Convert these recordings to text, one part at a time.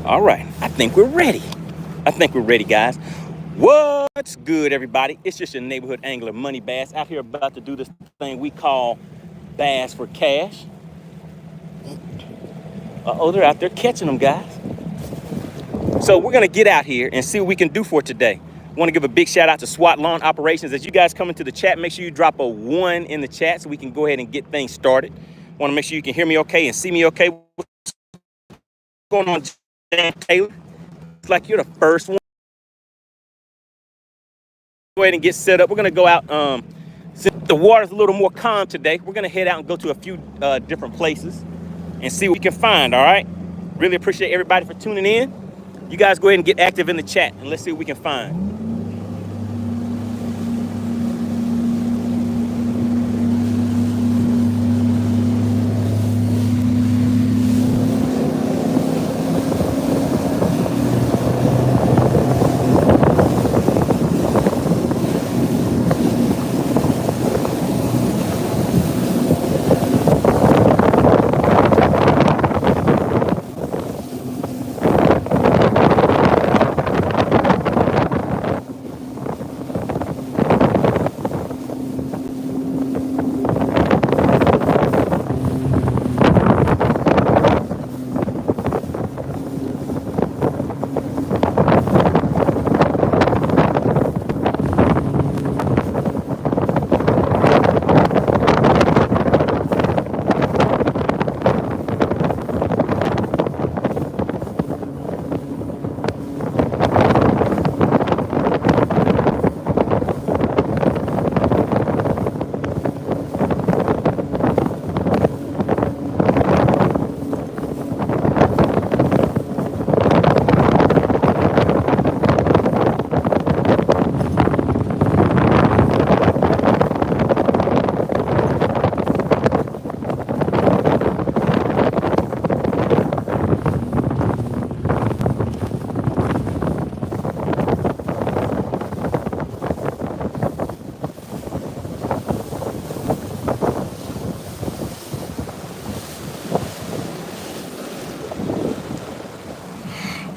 All right, I think we're ready. Guys. What's good, everybody? It's just your neighborhood angler, MoneyBass, out here about to do this thing we call bass for cash. They're out there catching them, guys. So we're gonna get out here and see what we can do for today. I want to give a big shout out to SWAT Lawn Operations. As you guys come into the chat, make sure you drop a 1 in the chat so we can go ahead and get things started. Want to make sure you can hear me okay and see me okay. What's going on, James Taylor? It's like you're the first one. Go ahead and get set up. We're gonna go out. Since the water's a little more calm today, we're gonna head out and go to a few different places and see what we can find. All right. Really appreciate everybody for tuning in. You guys go ahead and get active in the chat and let's see what we can find.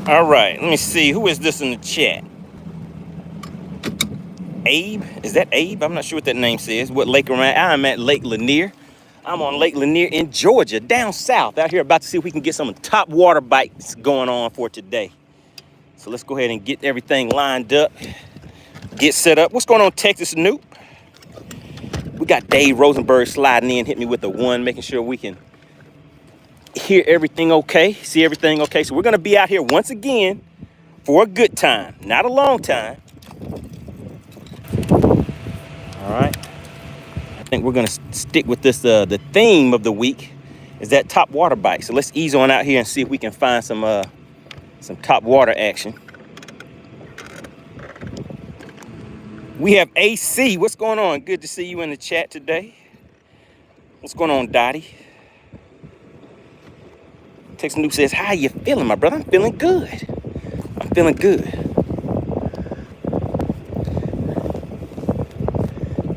All right, let me see. Who is this in the chat? Abe? Is that Abe? I'm not sure what that name says. What lake am I at? I'm at Lake Lanier. I'm on Lake Lanier in Georgia, down south. Out here about to see if we can get some top water bites going on for today. So let's go ahead and get everything lined up. Get set up. What's going on, Texas Snoop? We got Dave Rosenberg sliding in, hit me with a 1, making sure we can hear everything okay, see everything okay. So we're gonna be out here once again for a good time, not a long time. All right, I think we're gonna stick with this. The theme of the week is that top water bite. So let's ease on out here and see if we can find some top water action. We have AC. What's going on? Good to see you in the chat today. What's going on, Dottie? Texas Noob says, how you feeling, my brother? I'm feeling good. I'm feeling good.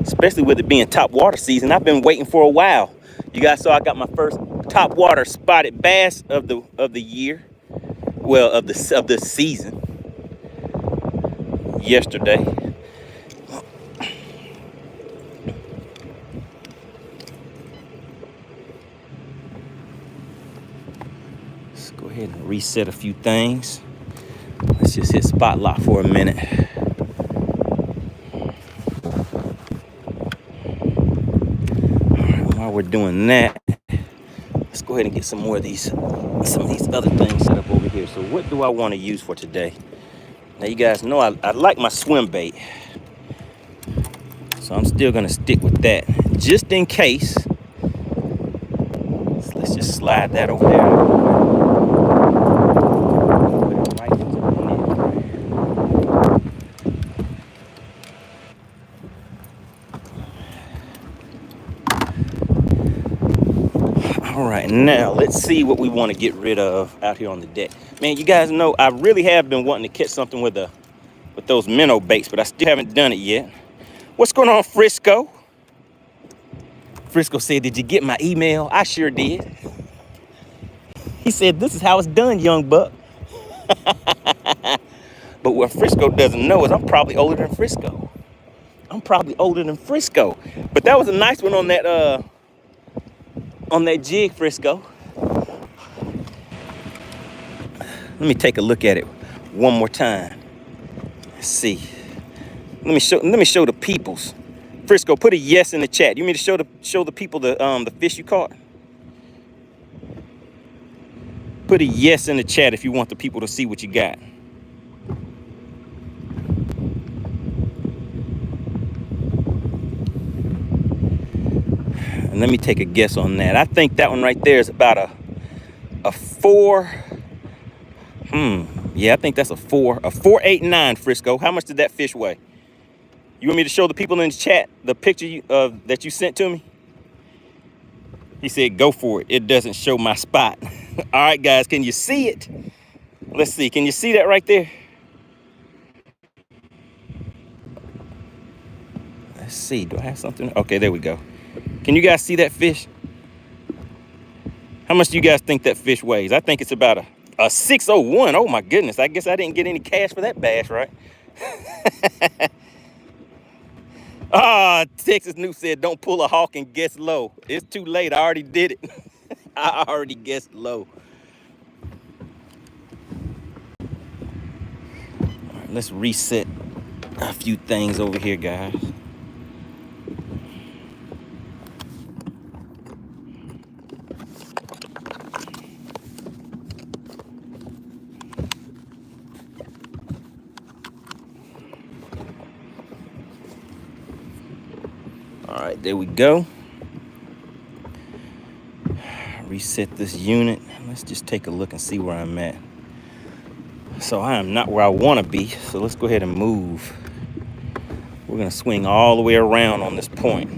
Especially with it being top water season. I've been waiting for a while. You guys saw I got my first top water spotted bass of the year. Well, of the season. Yesterday. Go ahead and reset a few things. Let's just hit spot lock for a minute. All right, while we're doing that, let's go ahead and get some of these other things set up over here. So what do I want to use for today? Now you guys know I like my swim bait. So I'm still gonna stick with that just in case. So let's just slide that over there. All right, now let's see what we want to get rid of out here on the deck. Man, you guys know I really have been wanting to catch something with those minnow baits, but I still haven't done it yet. What's going on, Frisco? Frisco said, did you get my email? I sure did. He said, this is how it's done, young buck. But what Frisco doesn't know is I'm probably older than Frisco. I'm probably older than Frisco. But that was a nice one on that jig, Frisco. Let me take a look at it one more time. Let's see. Let me show the peoples. Frisco, put a yes in the chat. You mean to show the people the fish you caught? Put a yes in the chat if you want the people to see what you got. And let me take a guess on that. I think that one right there is about a 4. Yeah, I think that's a 489, Frisco. How much did that fish weigh? You want me to show the people in the chat the picture that you sent to me? He said, go for it. It doesn't show my spot. All right, guys, can you see it? Let's see. Can you see that right there? Let's see. Do I have something? Okay, there we go. Can you guys see that fish? How much do you guys think that fish weighs? I think it's about a 601. Oh, my goodness. I guess I didn't get any cash for that bass, right? Texas Noob said, don't pull a hawk and guess low. It's too late. I already did it. I already guessed low. All right, let's reset a few things over here, guys. All right, there we go. Reset this unit. Let's just take a look and see where I'm at. So I am not where I want to be. So let's go ahead and move. We're going to swing all the way around on this point.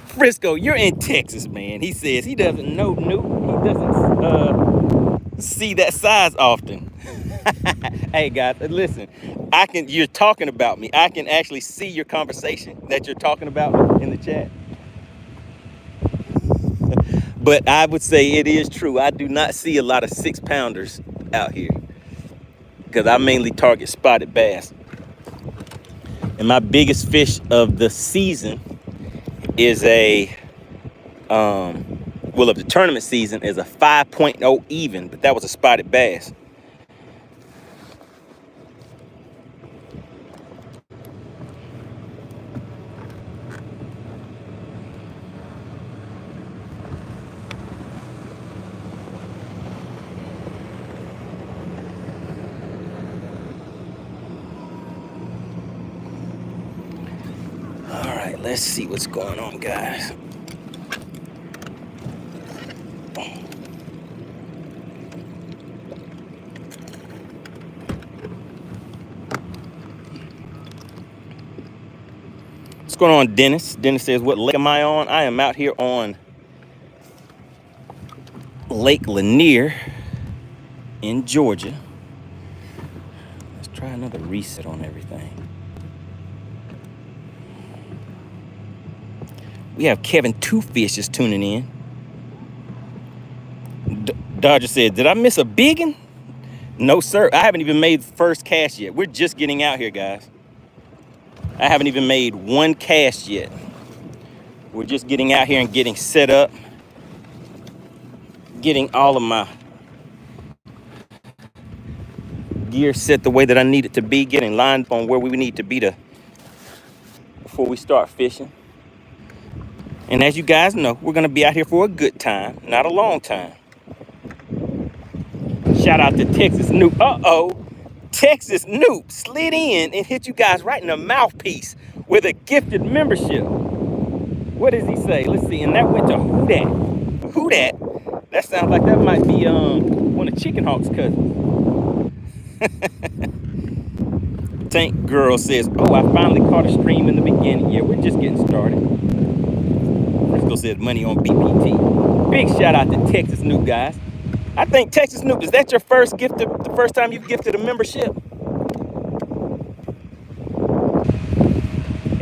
Frisco, you're in Texas, man. He says he doesn't know Newt. He doesn't see that size often. Hey guys, listen. You're talking about me. I can actually see your conversation that you're talking about in the chat. But I would say it is true. I do not see a lot of 6-pounders out here because I mainly target spotted bass. And my biggest fish of the season is of the tournament season is a 5.0 even, but that was a spotted bass. All right, let's see what's going on, guys. What's going on, Dennis? Dennis says, what lake am I on? I am out here on Lake Lanier in Georgia. Let's try another reset on everything. We have Kevin Two Fishes tuning in. Dodger said, did I miss a biggin? No, sir. I haven't even made first cast yet. We're just getting out here, guys. I haven't even made one cast yet. We're just getting out here and getting set up. Getting all of my gear set the way that I need it to be. Getting lined up on where we need to be before we start fishing. And as you guys know, we're going to be out here for a good time, not a long time. Shout out to Texas Noob. Uh-oh. Texas Noob slid in and hit you guys right in the mouthpiece with a gifted membership. What does he say? Let's see. And that went to Who Dat? Who Dat? That sounds like that might be one of Chicken Hawk's cousins. Tank Girl says, oh, I finally caught a stream in the beginning. Yeah, we're just getting started. Frisco says money on BPT. Big shout out to Texas Noob, guys. I think Texas Noob, is that your first gift, the first time you've gifted a membership?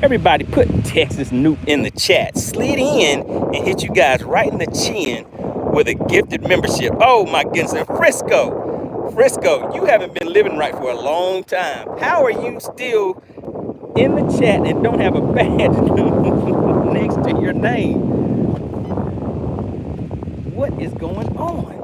Everybody put Texas Noob in the chat. Slid in and hit you guys right in the chin with a gifted membership. Oh my goodness. And Frisco, you haven't been living right for a long time. How are you still in the chat and don't have a badge next to your name? What is going on?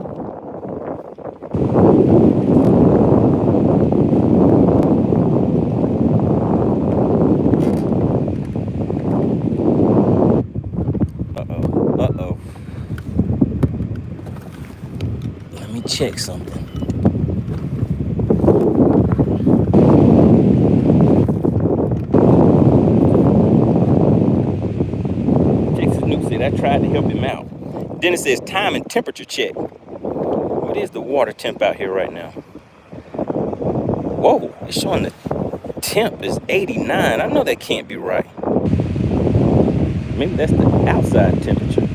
Uh-oh. Let me check something. Texas Nuke said I tried to help him out. Then it says time and temperature check. What is the water temp out here right now? Whoa, it's showing the temp is 89. I know that can't be right. Maybe that's the outside temperature.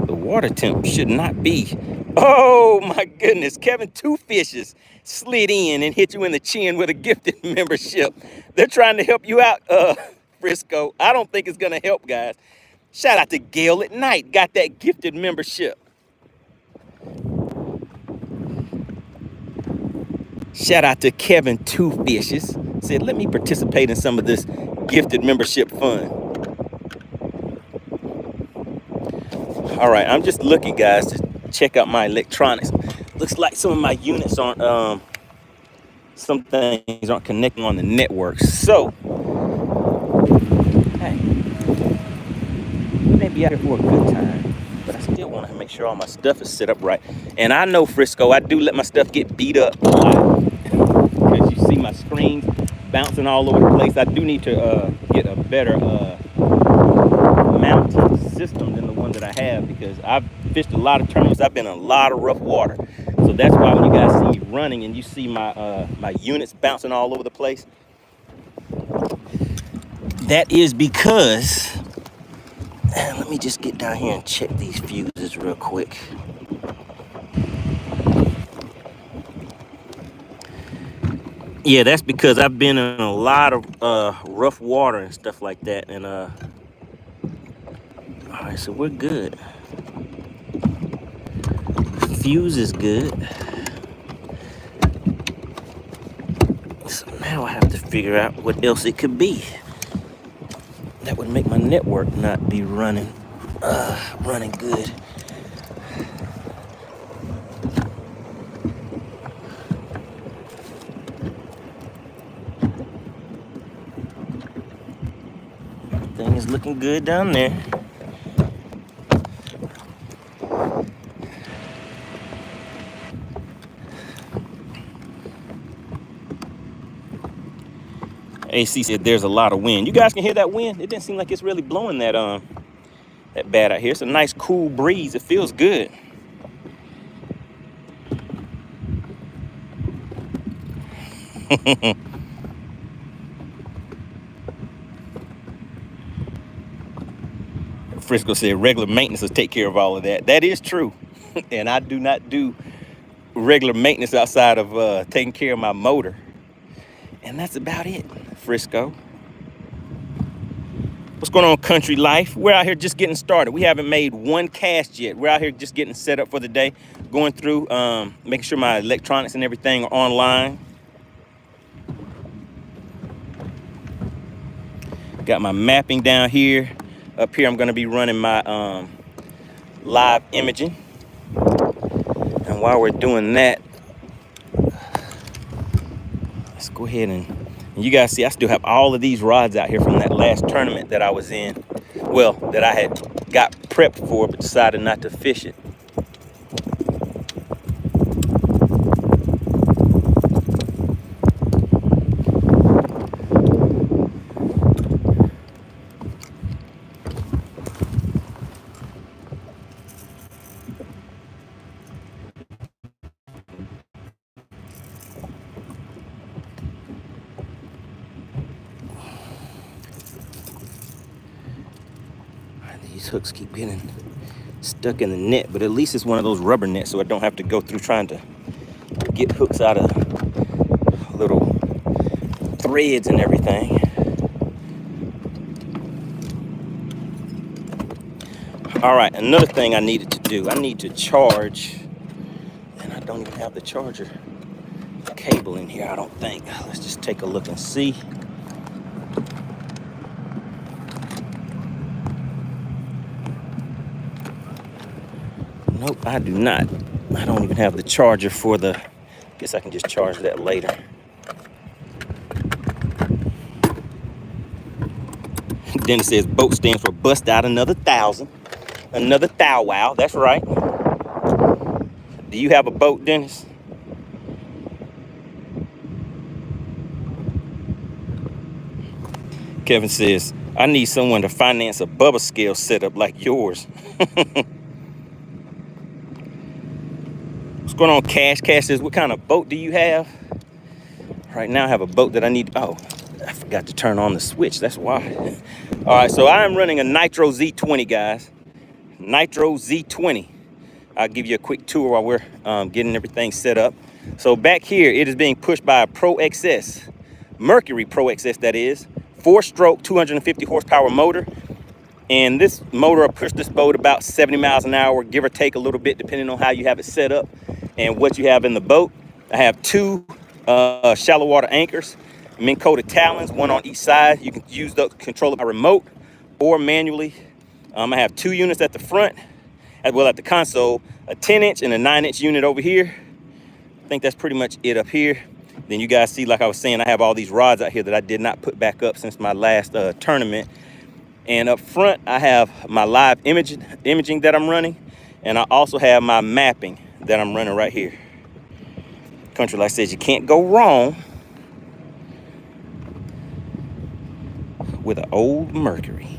The water temp should not be. Oh my goodness, Kevin Two Fishes slid in and hit you in the chin with a gifted membership. They're trying to help you out, Frisco. I don't think it's gonna help, guys. Shout out to Gail at Night, got that gifted membership. Shout out to Kevin Two Fishes. Said, let me participate in some of this gifted membership fun. All right, I'm just looking, guys, to check out my electronics. Looks like some of my units aren't, some things aren't connecting on the network. So, hey, we may be out here for a good time, but I still want to make sure all my stuff is set up right. And I know, Frisco, I do let my stuff get beat up a lot. Because you see my screens bouncing all over the place. I do need to get a better mounting system than the one that I have, because I've fished a lot of tournaments. I've been in a lot of rough water. So that's why when you guys see me running and you see my my units bouncing all over the place, that is because, let me just get down here and check these fuses real quick. Yeah, that's because I've been in a lot of rough water and stuff like that. And all right, so we're good. Fuse is good. So now I have to figure out what else it could be that would make my network not be running good. Everything is looking good down there. AC said there's a lot of wind. You guys can hear that wind? It didn't seem like it's really blowing that that bad out here. It's a nice cool breeze. It feels good. Frisco said regular maintenance will take care of all of that. That is true. And I do not do regular maintenance outside of taking care of my motor. And that's about it, Frisco. What's going on, country life? We're out here just getting started. We haven't made one cast yet. We're out here just getting set up for the day, going through, making sure my electronics and everything are online. Got my mapping down here. Up here, I'm going to be running my live imaging. And while we're doing that, let's go ahead and you guys see I still have all of these rods out here from that last tournament that I was in. Well, that I had got prepped for, but decided not to fish it. These hooks keep getting stuck in the net, but at least it's one of those rubber nets, so I don't have to go through trying to get hooks out of little threads and everything. All right, another thing I needed to do, I need to charge, and I don't even have the charger cable in here, I don't think. Let's just take a look and see. Nope, I do not. I don't even have the charger for the, guess I can just charge that later. Dennis says boat stands for bust out another 1,000. Another thou wow, that's right. Do you have a boat, Dennis? Kevin says, I need someone to finance a Bubba scale setup like yours. What's going on, Cash? Cash says, what kind of boat do you have? Right now I have a boat that I need. Oh, I forgot to turn on the switch. That's why. All right, so I'm running a Nitro Z20, guys. Nitro Z20. I'll give you a quick tour while we're getting everything set up. So back here, it is being pushed by a Pro XS, Mercury Pro XS, that is. 4-stroke, 250 horsepower motor. And this motor will push this boat about 70 miles an hour, give or take a little bit, depending on how you have it set up and what you have in the boat. I have 2 shallow water anchors, Minn coated talons, 1 on each side. You can use the control by remote or manually. I have 2 units at the front, as well at the console, a 10-inch and a 9-inch unit over here. I think that's pretty much it up here. Then you guys see, like I was saying, I have all these rods out here that I did not put back up since my last tournament. And up front, I have my live imaging that I'm running. And I also have my mapping that I'm running right here. Country Life says you can't go wrong with an old Mercury.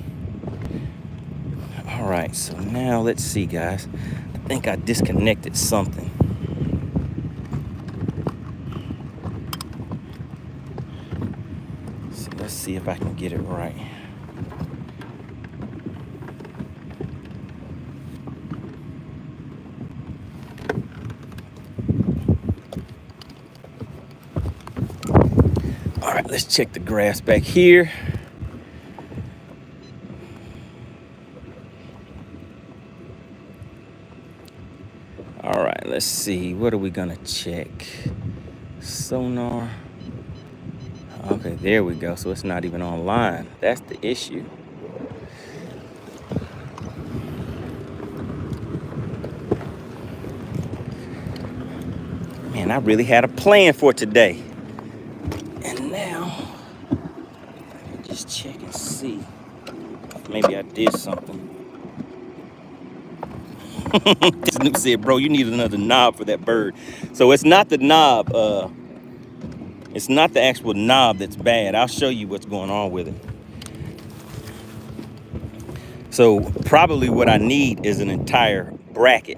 All right, so now let's see, guys. I think I disconnected something. So let's see if I can get it right. All right, let's check the graphs back here. All right, let's see. What are we gonna check? Sonar. Okay, there we go. So it's not even online. That's the issue. Man, I really had a plan for today. And now, let me just check and see. Maybe I did something. Snoop said, bro, you need another knob for that bird. So it's not the knob. It's not the actual knob that's bad. I'll show you what's going on with it. So probably what I need is an entire bracket.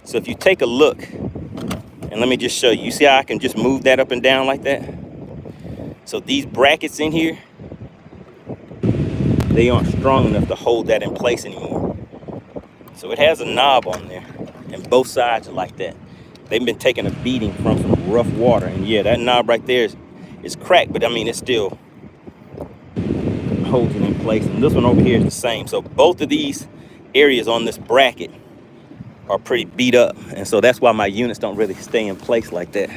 So if you take a look, and let me just show you. You see how I can just move that up and down like that? So these brackets in here, they aren't strong enough to hold that in place anymore. So it has a knob on there, and both sides are like that. They've been taking a beating from some rough water, and yeah, that knob right there is cracked, but I mean, it still holds it in place. And this one over here is the same. So both of these areas on this bracket are pretty beat up, and so that's why my units don't really stay in place like that.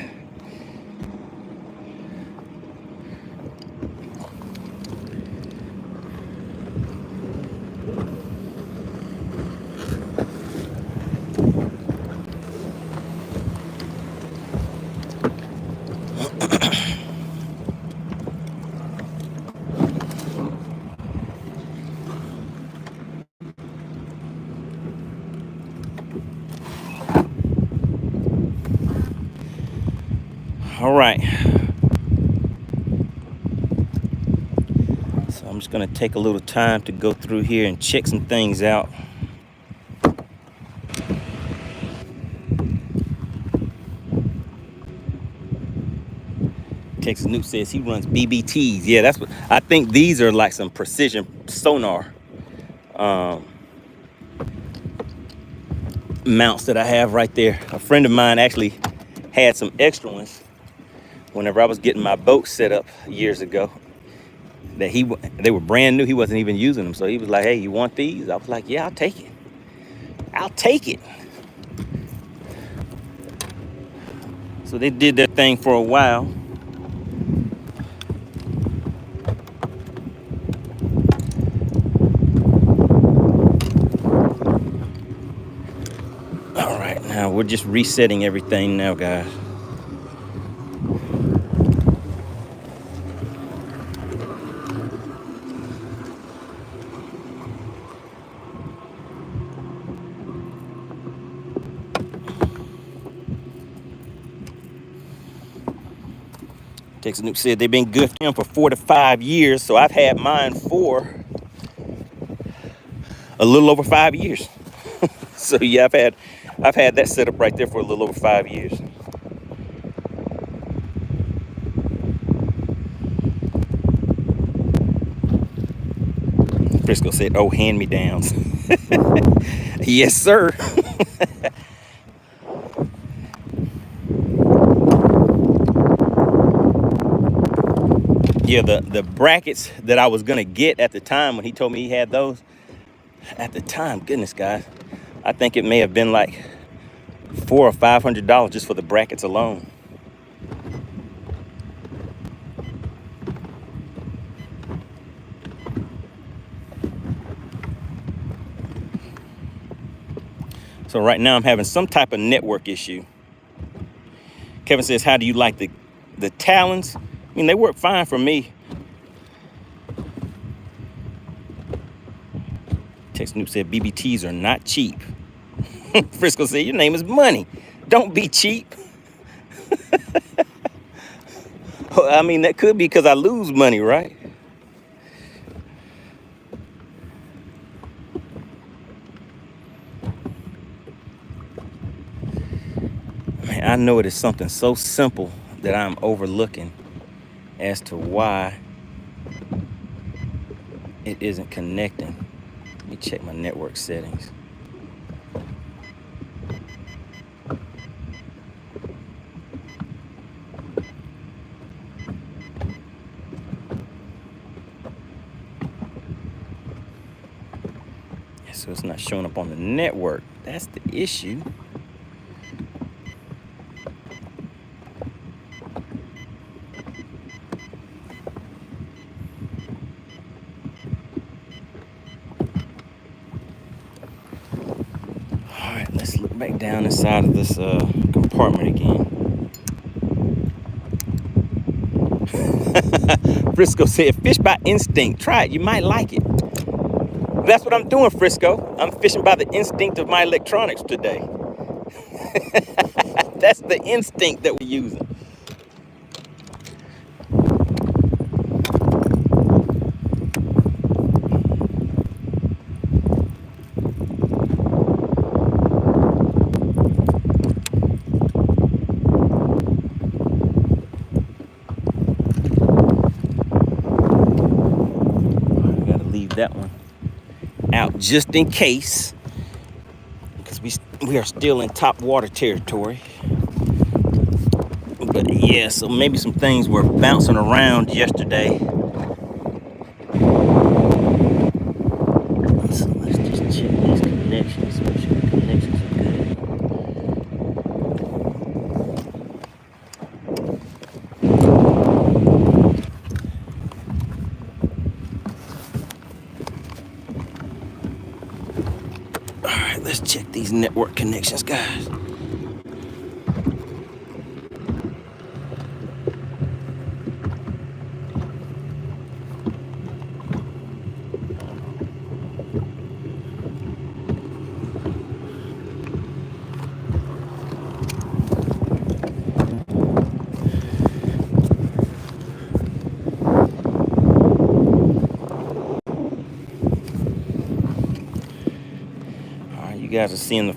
All right. So I'm just gonna take a little time to go through here and check some things out. Texas Newt says he runs BBTs. Yeah, that's what I think. These are like some precision sonar mounts that I have right there. A friend of mine actually had some extra ones whenever I was getting my boat set up years ago. That they were brand new. He wasn't even using them, so he was like, "Hey, you want these?" I was like, "Yeah, I'll take it." I'll take it. So they did their thing for a while. All right, now we're just resetting everything now, guys. Texas Nuke said they've been good for him for 4 to 5 years, so I've had mine for a little over 5 years. So yeah, I've had that set up right there for a little over 5 years. Frisco said, "Oh, hand-me-downs." Yes, sir. Yeah, the brackets that I was gonna get at the time when he told me he had those, at the time, goodness, guys, I think it may have been like $400 or $500 just for the brackets alone. So right now I'm having some type of network issue. Kevin says, "How do you like the talons?" I mean, they work fine for me. Tex Snoop said, "BBTs are not cheap." Frisco said, "Your name is Money. Don't be cheap." I mean, that could be because I lose money, right? Man, I know it is something so simple that I'm overlooking as to why it isn't connecting. Let me check my network settings. Yeah, so it's not showing up on the network. That's the issue. Let's look back down inside of this compartment again. Frisco said, "Fish by instinct. Try it. You might like it." That's what I'm doing, Frisco. I'm fishing by the instinct of my electronics today. That's the instinct that we're using. That one out just in case, because we are still in top water territory. But yeah, so maybe some things were bouncing around yesterday. So let's just check these connections, make sure the connections are good. Let's check these network connections, guys. All right, you guys are seeing the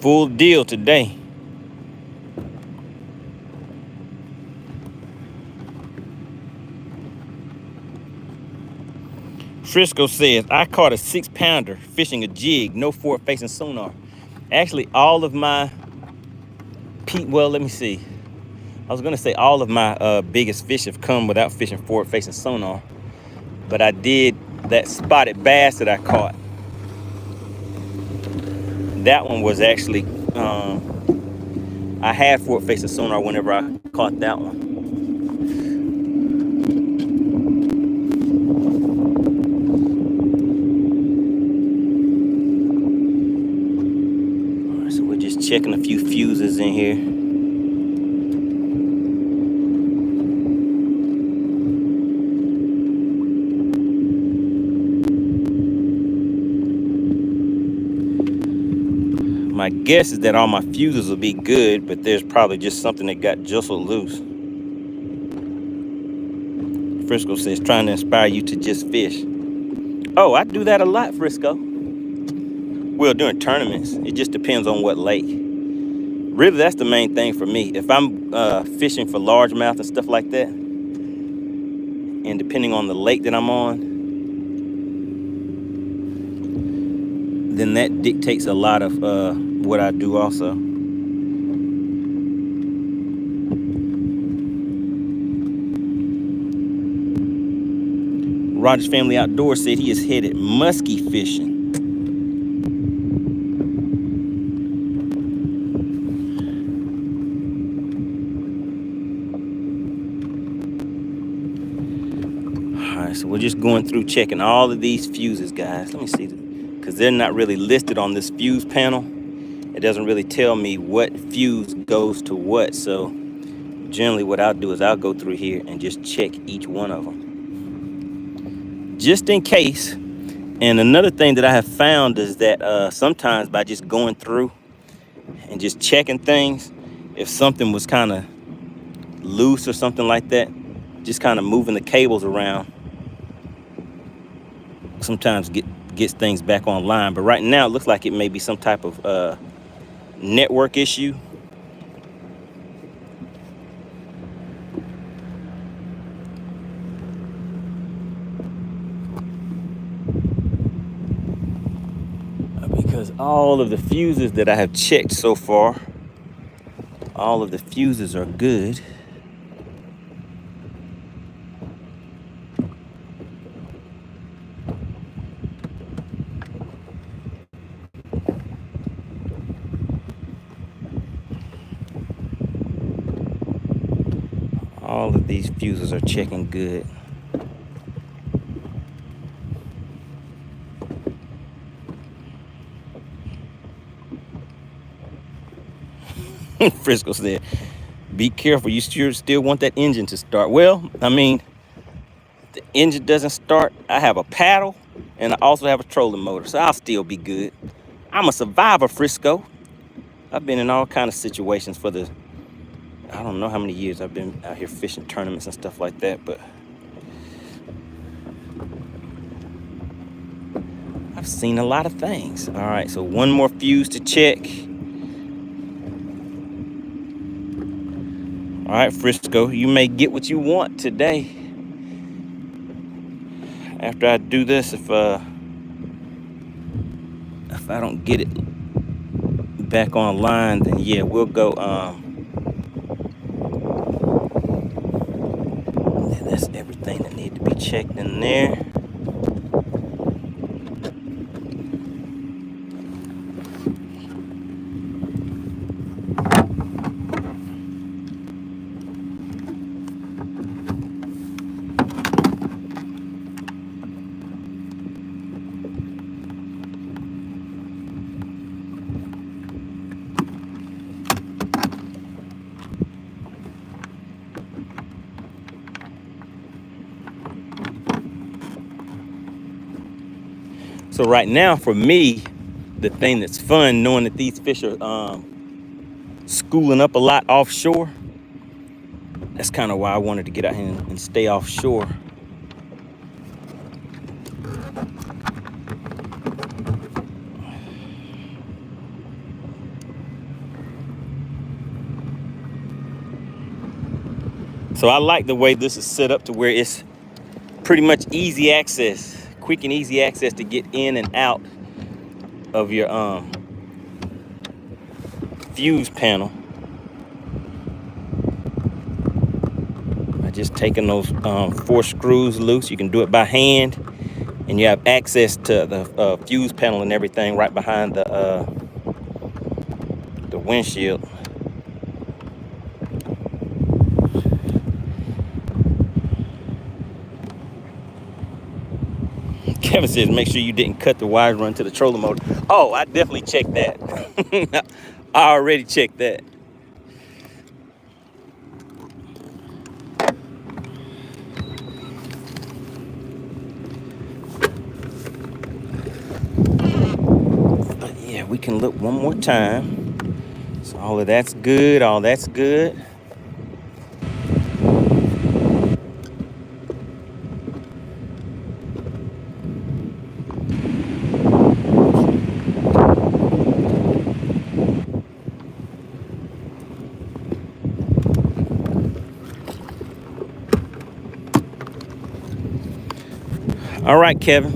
full deal today. Frisco says, "I caught a 6-pounder fishing a jig, no forward-facing sonar." Actually, all of my, well, let me see. I was gonna say all of my biggest fish have come without fishing forward-facing sonar, but I did that spotted bass that I caught. that one was actually, I had forward-facing sonar whenever I caught that one. All right, so we're just checking a few fuses in here. My guess is that all my fuses will be good, but there's probably just something that got jostled loose. Frisco says, trying to inspire you to just fish. Oh, I do that a lot, Frisco. Well, during tournaments, it just depends on what lake. Really, that's the main thing for me. If I'm fishing for largemouth and stuff like that, and depending on the lake that I'm on, then that dictates a lot of what I do also. Rogers Family Outdoors said he is headed muskie fishing. All right, so we're just going through checking all of these fuses, guys. Let me see, because they're not really listed on this fuse panel. It doesn't really tell me what fuse goes to what. So generally what I'll do is I'll go through here and just check each one of them, just in case. And another thing that I have found is that sometimes by just going through and just checking things, if something was kind of loose or something like that, just kind of moving the cables around sometimes gets things back online. But right now it looks like it may be some type of network issue. Because all of the fuses that I have checked so far, all of the fuses are good. All of these fuses are checking good. Frisco said, be careful, you still want that engine to start. Well, I mean, the engine doesn't start. I have a paddle and I also have a trolling motor, so I'll still be good. I'm a survivor, Frisco. I've been in all kind of situations for the, I don't know how many years I've been out here fishing tournaments and stuff like that, but I've seen a lot of things. All right, so one more fuse to check. All right, Frisco, you may get what you want today. After I do this, if I don't get it back online, then yeah, we'll go. That's everything that needs to be checked in there. So right now, for me, the thing that's fun, knowing that these fish are schooling up a lot offshore, that's kind of why I wanted to get out here and stay offshore. So I like the way this is set up to where it's pretty much easy access. Quick and easy access to get in and out of your fuse panel. By just taking those 4 screws loose, you can do it by hand, and you have access to the fuse panel and everything right behind the the windshield. Kevin says, make sure you didn't cut the wires run to the trolling motor. Oh, I definitely checked that. I already checked that. But yeah, we can look one more time. So all of that's good. All that's good. All right, Kevin.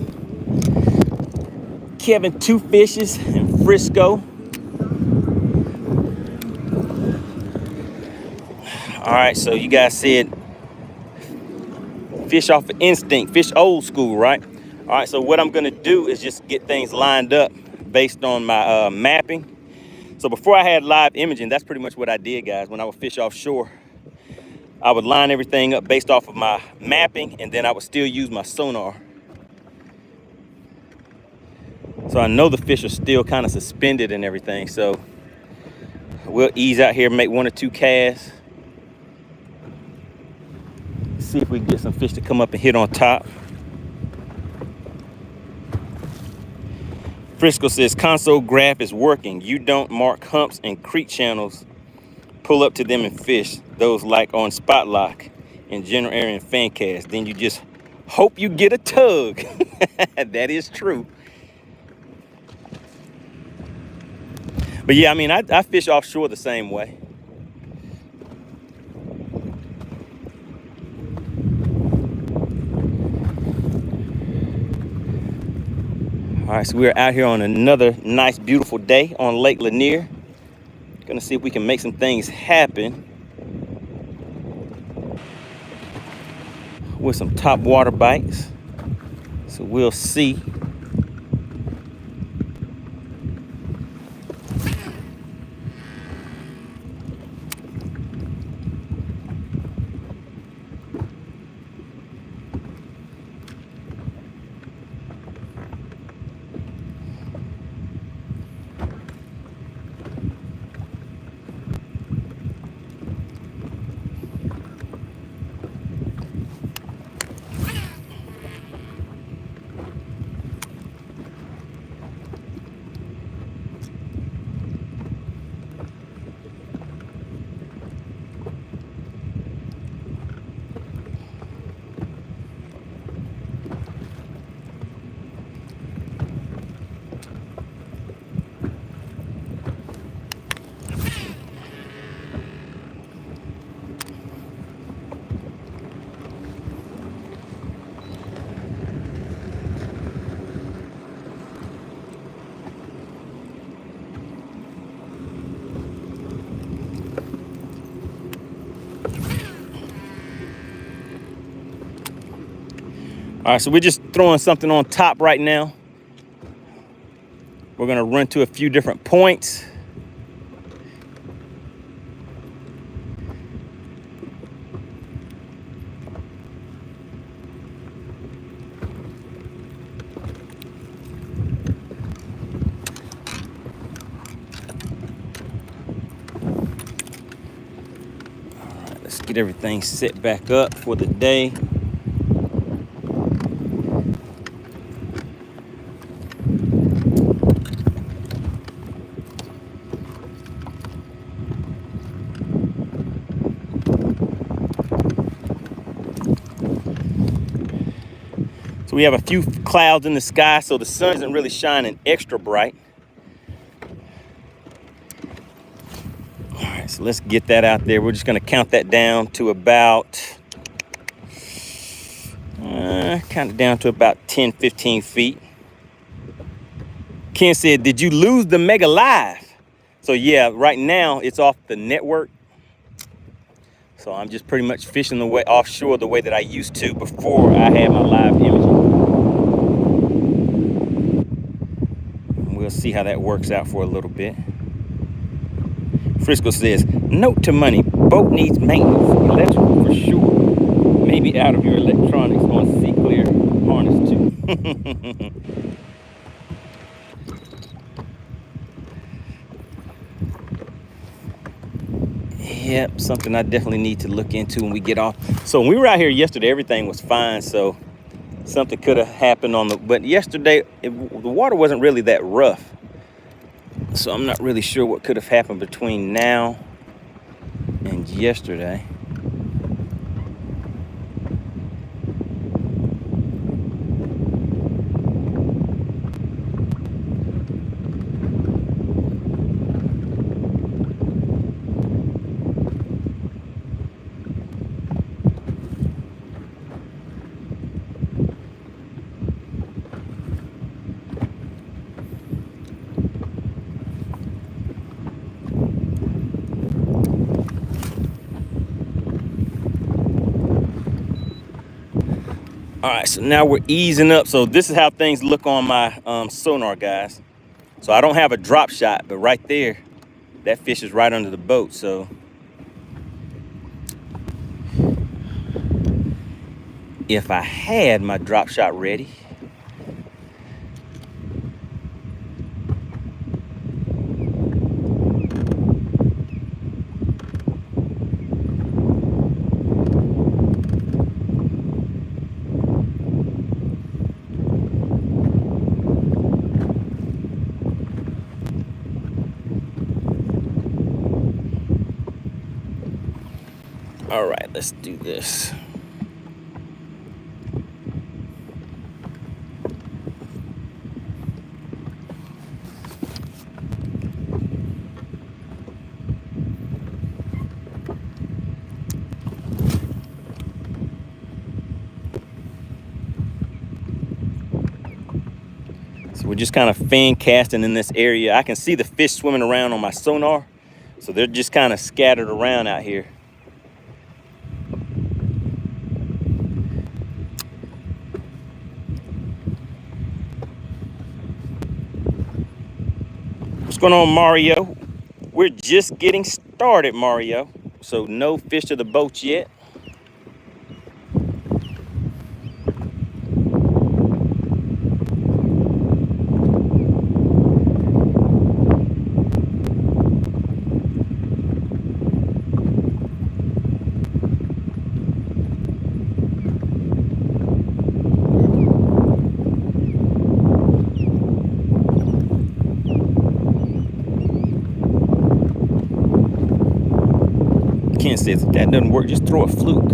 Kevin, 2 fishes in Frisco. All right, so you guys said fish off of instinct, fish old school, right? All right, so what I'm gonna do is just get things lined up based on my mapping. So before I had live imaging, that's pretty much what I did, guys. When I would fish offshore, I would line everything up based off of my mapping, and then I would still use my sonar. So I know the fish are still kind of suspended and everything. So we'll ease out here, make 1 or 2 casts. See if we can get some fish to come up and hit on top. Frisco says console graph is working. You don't mark humps and creek channels. Pull up to them and fish. Those like on spot lock and general area and fan cast. Then you just hope you get a tug. That is true. But yeah, I mean, I fish offshore the same way. All right, so we're out here on another nice, beautiful day on Lake Lanier. Gonna see if we can make some things happen with some top water bites. So we'll see. All right, so we're just throwing something on top right now. We're gonna run to a few different points. All right, let's get everything set back up for the day. So we have a few clouds in the sky, so the sun isn't really shining extra bright. All right, so let's get that out there. We're just gonna count that down to about, count it down to about 10, 15 feet. Ken said, did you lose the Mega Live? So yeah, right now it's off the network. So I'm just pretty much fishing the way offshore the way that I used to before I had my live imaging. And we'll see how that works out for a little bit. Frisco says, note to money, boat needs maintenance, electrical for sure. Maybe out of your electronics on sea clear harness too. Yep, something I definitely need to look into when we get off. So when we were out here yesterday, everything was fine. So something could have happened on the, but yesterday, the water wasn't really that rough. So I'm not really sure what could have happened between now and yesterday. All right, so now we're easing up. So this is how things look on my sonar, guys. So I don't have a drop shot, but right there, that fish is right under the boat. So if I had my drop shot ready, all right, let's do this. So we're just kind of fan casting in this area. I can see the fish swimming around on my sonar. So they're just kind of scattered around out here. What's going on, Mario? We're just getting started, Mario. So no fish to the boat yet. Ken says, if that doesn't work, just throw a fluke.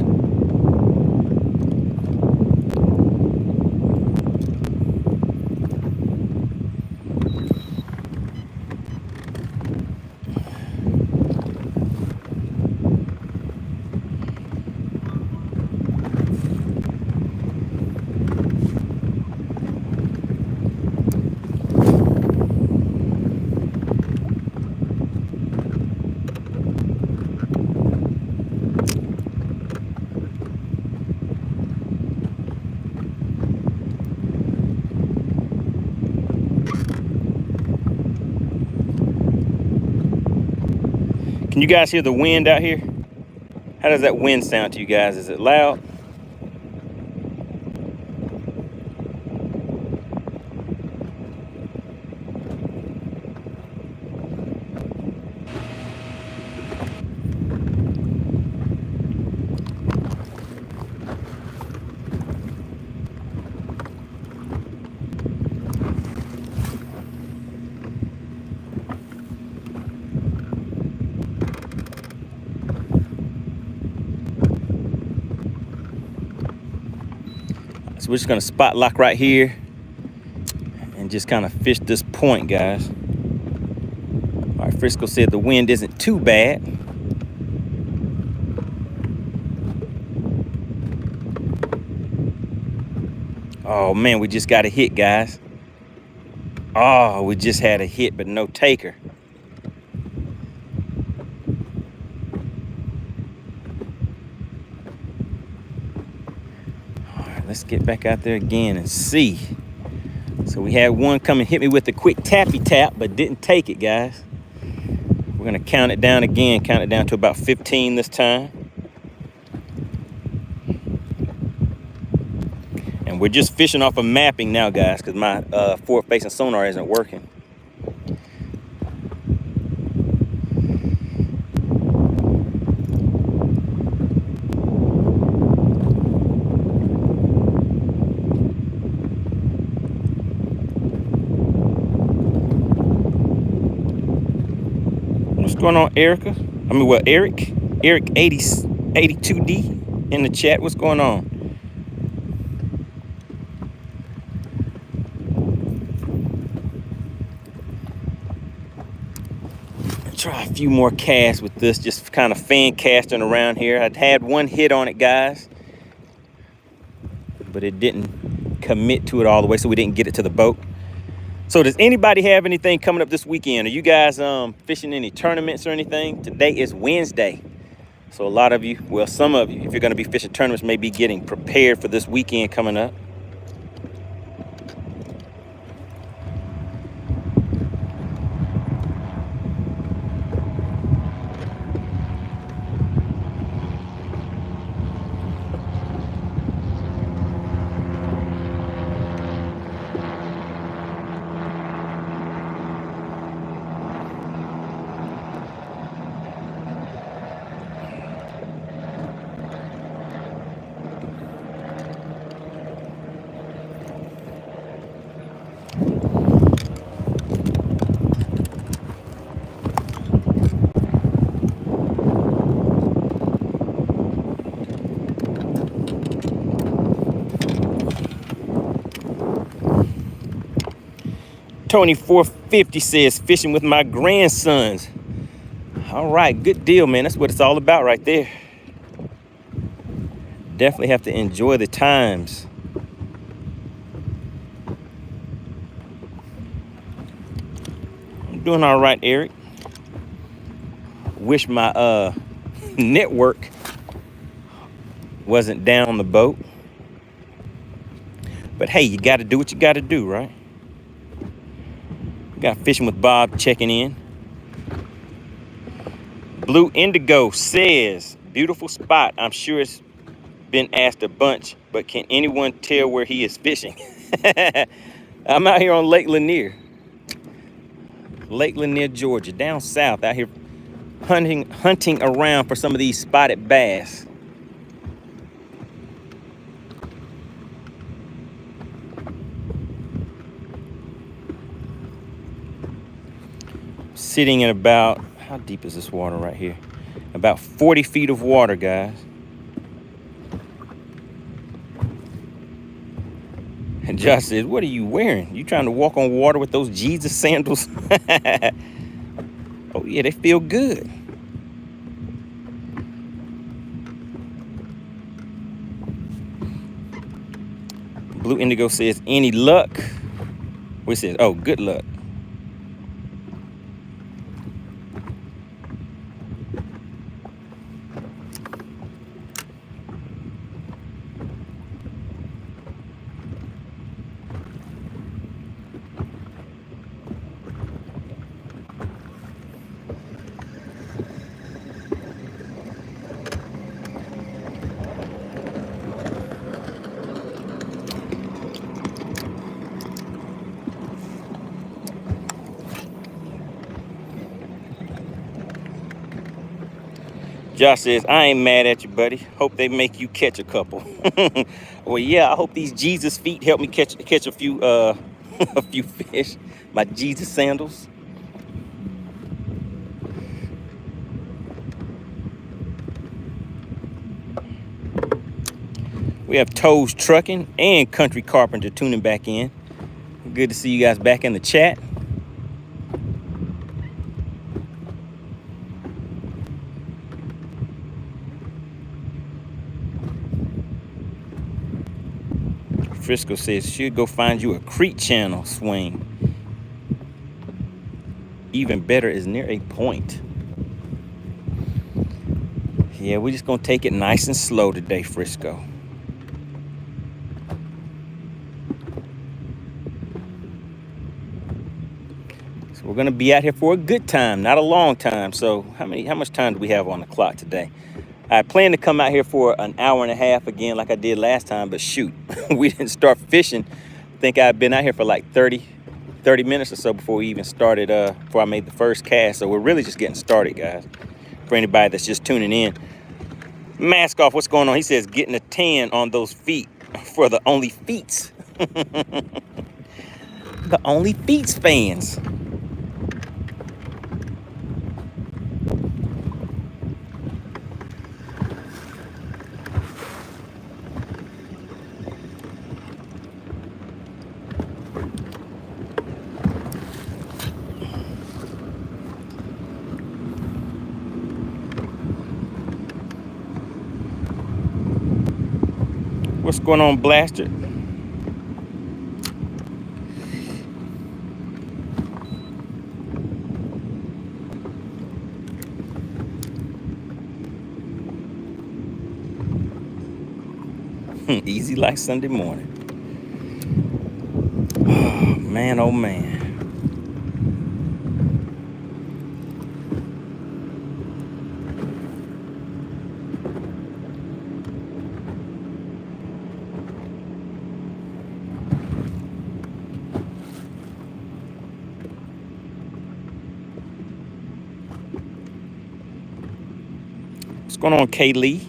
Can you guys hear the wind out here? How does that wind sound to you guys? Is it loud? So we're just gonna spot lock right here and just kind of fish this point, guys. All right, Frisco said the wind isn't too bad. Oh man, we just got a hit, guys. Oh, we just had a hit, but no taker. Let's get back out there again and see. So we had one come and hit me with a quick tappy tap, but didn't take it, guys. We're We're gonna count it down again, count it down to about 15 this time. And we're just fishing off of mapping now, guys, because my forward-facing sonar isn't working. What's going on, Erica? Eric 82D in the chat. What's going on? Try a few more casts with this, just kind of fan casting around here. I'd had one hit on it, guys, but it didn't commit to it all the way, so we didn't get it to the boat. So does anybody have anything coming up this weekend? Are you guys fishing any tournaments or anything? Today is Wednesday. So a lot of you, well, some of you, if you're going to be fishing tournaments, may be getting prepared for this weekend coming up. Tony 450 says, fishing with my grandsons. All right, good deal, man. That's what it's all about right there. Definitely have to enjoy the times. I'm doing all right, Eric. Wish my network wasn't down on the boat. But hey, you got to do what you got to do, right? We got Fishing with Bob checking in. Blue Indigo says, beautiful spot. I'm sure it's been asked a bunch, but can anyone tell where he is fishing? I'm out here on Lake Lanier. Lake Lanier, Georgia, down south, out here hunting around for some of these spotted bass. Sitting in about, how deep is this water right here? About 40 feet of water, guys. And Josh says, what are you wearing? You trying to walk on water with those Jesus sandals? Oh yeah, they feel good. Blue Indigo says, any luck? What says, oh, good luck. Josh says, I ain't mad at you, buddy. Hope they make you catch a couple. Well, yeah, I hope these Jesus feet help me catch a few a few fish. My Jesus sandals. We have Toes Trucking and Country Carpenter tuning back in. Good to see you guys back in the chat. Frisco says, should go find you a Crete channel swing. Even better is near a point. Yeah, we're just gonna take it nice and slow today, Frisco. So we're gonna be out here for a good time, not a long time. So how much time do we have on the clock today? I plan to come out here for an hour and a half again, like I did last time, but shoot, we didn't start fishing. I think I've been out here for like 30 minutes or so before we even started, before I made the first cast. So we're really just getting started, guys. For anybody that's just tuning in. Mask off, what's going on? He says getting a tan on those feet for the Only Feets. The Only Feets fans. What's going on, Blaster? Easy like Sunday morning. Oh, man, oh, man. What's going on, Kay Lee?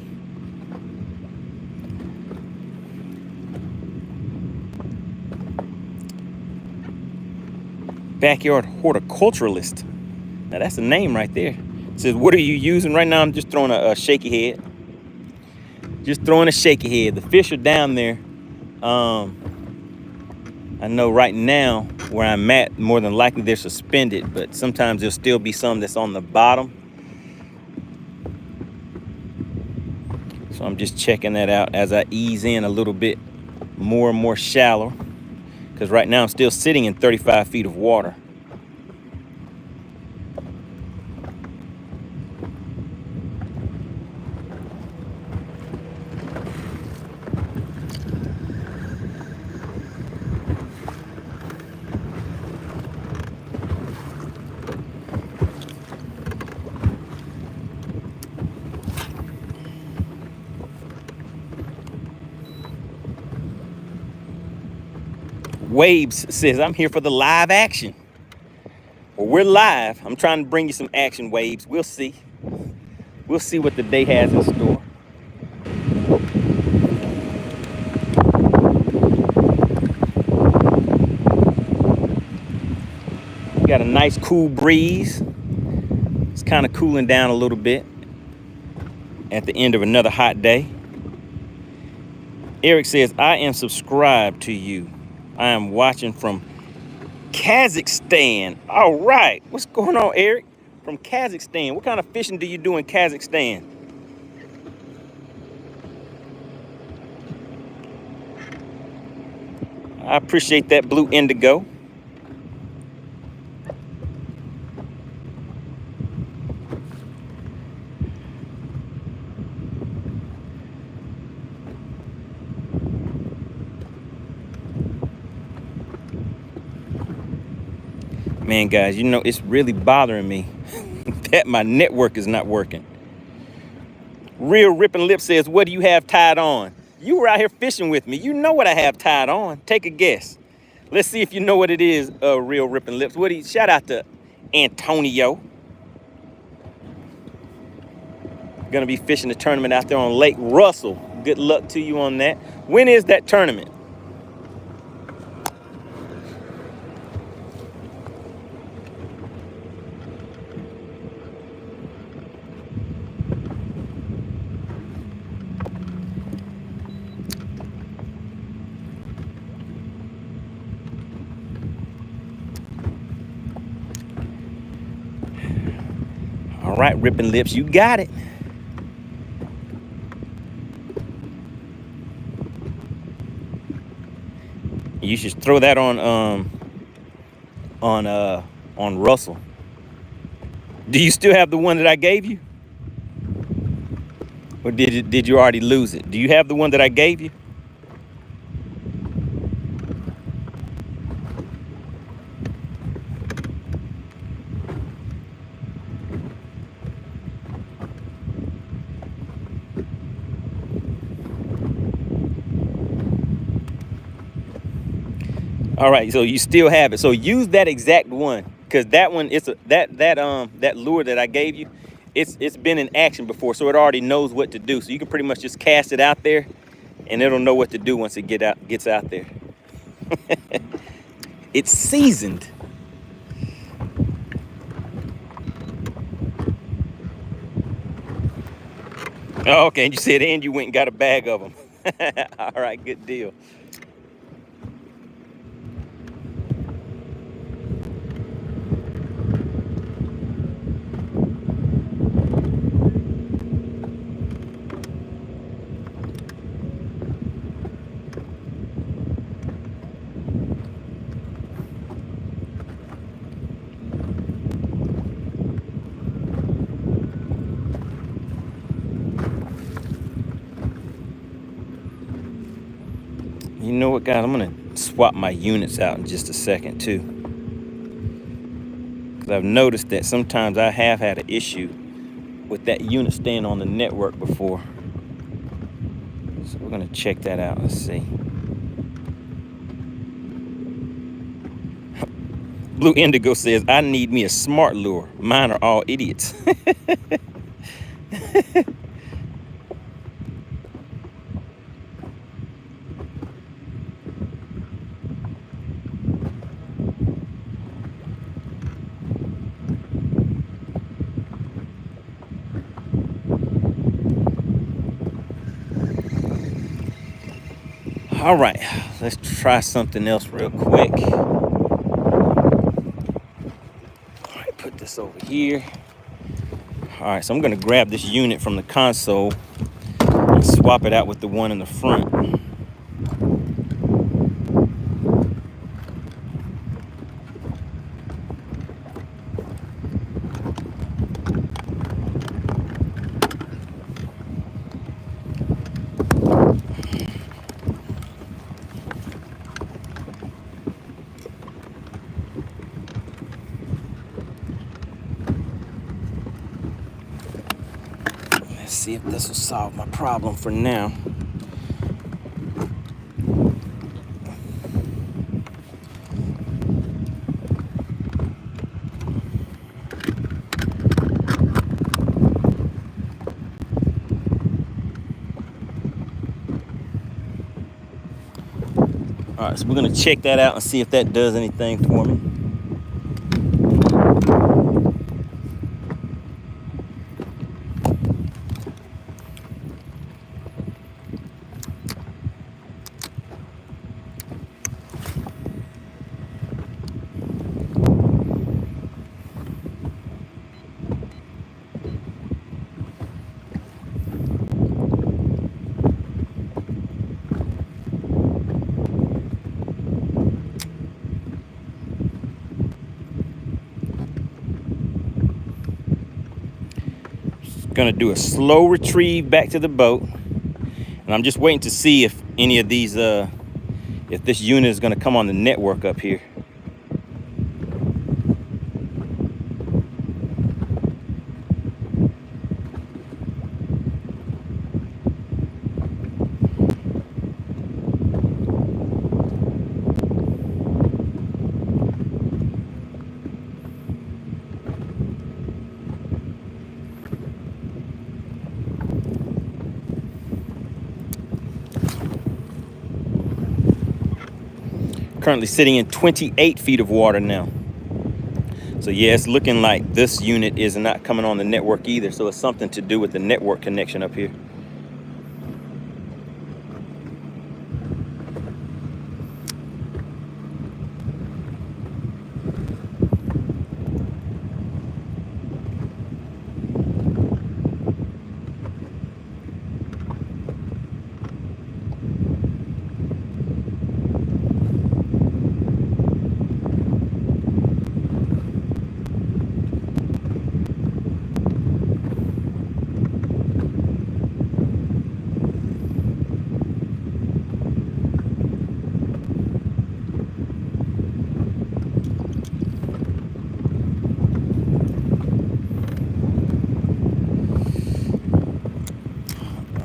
Backyard horticulturalist. Now that's a name right there. It says, what are you using? Right now I'm just throwing a shaky head. Just throwing a shaky head. The fish are down there. I know right now where I'm at, more than likely they're suspended, but sometimes there'll still be some that's on the bottom. So I'm just checking that out as I ease in a little bit more and more shallow, because right now I'm still sitting in 35 feet of water. Waves says, I'm here for the live action. Well, we're live. I'm trying to bring you some action, Waves. We'll see. We'll see what the day has in store. We got a nice cool breeze. It's kind of cooling down a little bit at the end of another hot day. Eric says, I am subscribed to you. I am watching from Kazakhstan. All right. What's going on, Eric? From Kazakhstan. What kind of fishing do you do in Kazakhstan? I appreciate that, Blue Indigo. Man, guys, you know, it's really bothering me that my network is not working. Real Ripping Lip says, what do you have tied on? You were out here fishing with me. You know what I have tied on. Take a guess. Let's see if you know what it is, Real Ripping Lips. Shout out to Antonio. Gonna be fishing the tournament out there on Lake Russell. Good luck to you on that. When is that tournament? All right, Ripping Lips, you got it. You should throw that on Russell. Do you still have the one that I gave you? Or did you already lose it? Do you have the one that I gave you? All right, so you still have it. So use that exact one, because that one, it's that lure that I gave you, it's been in action before, so it already knows what to do. So you can pretty much just cast it out there, and it'll know what to do once it gets out there. It's seasoned. Oh, okay, and you said, and you went and got a bag of them. All right, good deal. You know what, guys? I'm gonna swap my units out in just a second too, because I've noticed that sometimes I have had an issue with that unit staying on the network before. So we're gonna check that out. Let's see. Blue Indigo says, I need me a smart lure. Mine are all idiots. All right, let's try something else real quick. All right, put this over here. All right, so I'm gonna grab this unit from the console and swap it out with the one in the front. Let's see if this will solve my problem for now. All right, so we're gonna check that out and see if that does anything for me. Gonna do a slow retrieve back to the boat, and I'm just waiting to see if any of these if this unit is gonna come on the network up here. Currently sitting in 28 feet of water now. So yeah, it's looking like this unit is not coming on the network either. So it's something to do with the network connection up here.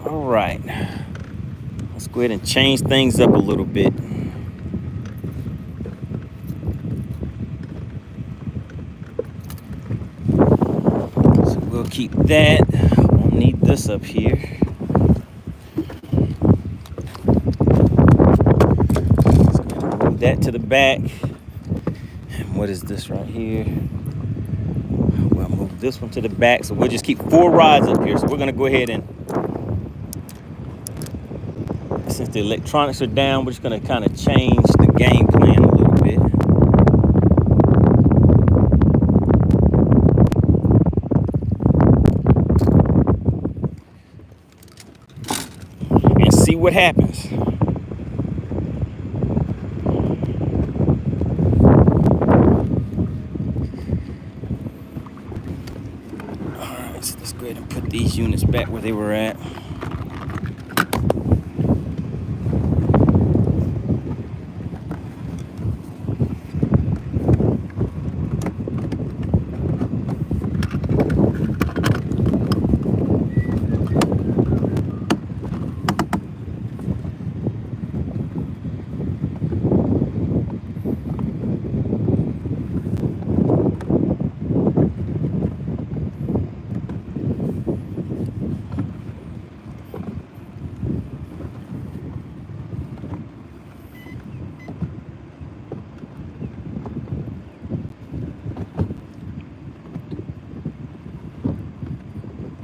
All right, let's go ahead and change things up a little bit. keep that. I won't need this up here. So move that to the back. And what is this right here? We'll move this one to the back. So we'll just keep 4 rods up here. So we're gonna go ahead and, since the electronics are down, we're just gonna kind of change the game plan a little bit. And see what happens. All right, so let's go ahead and put these units back where they were at.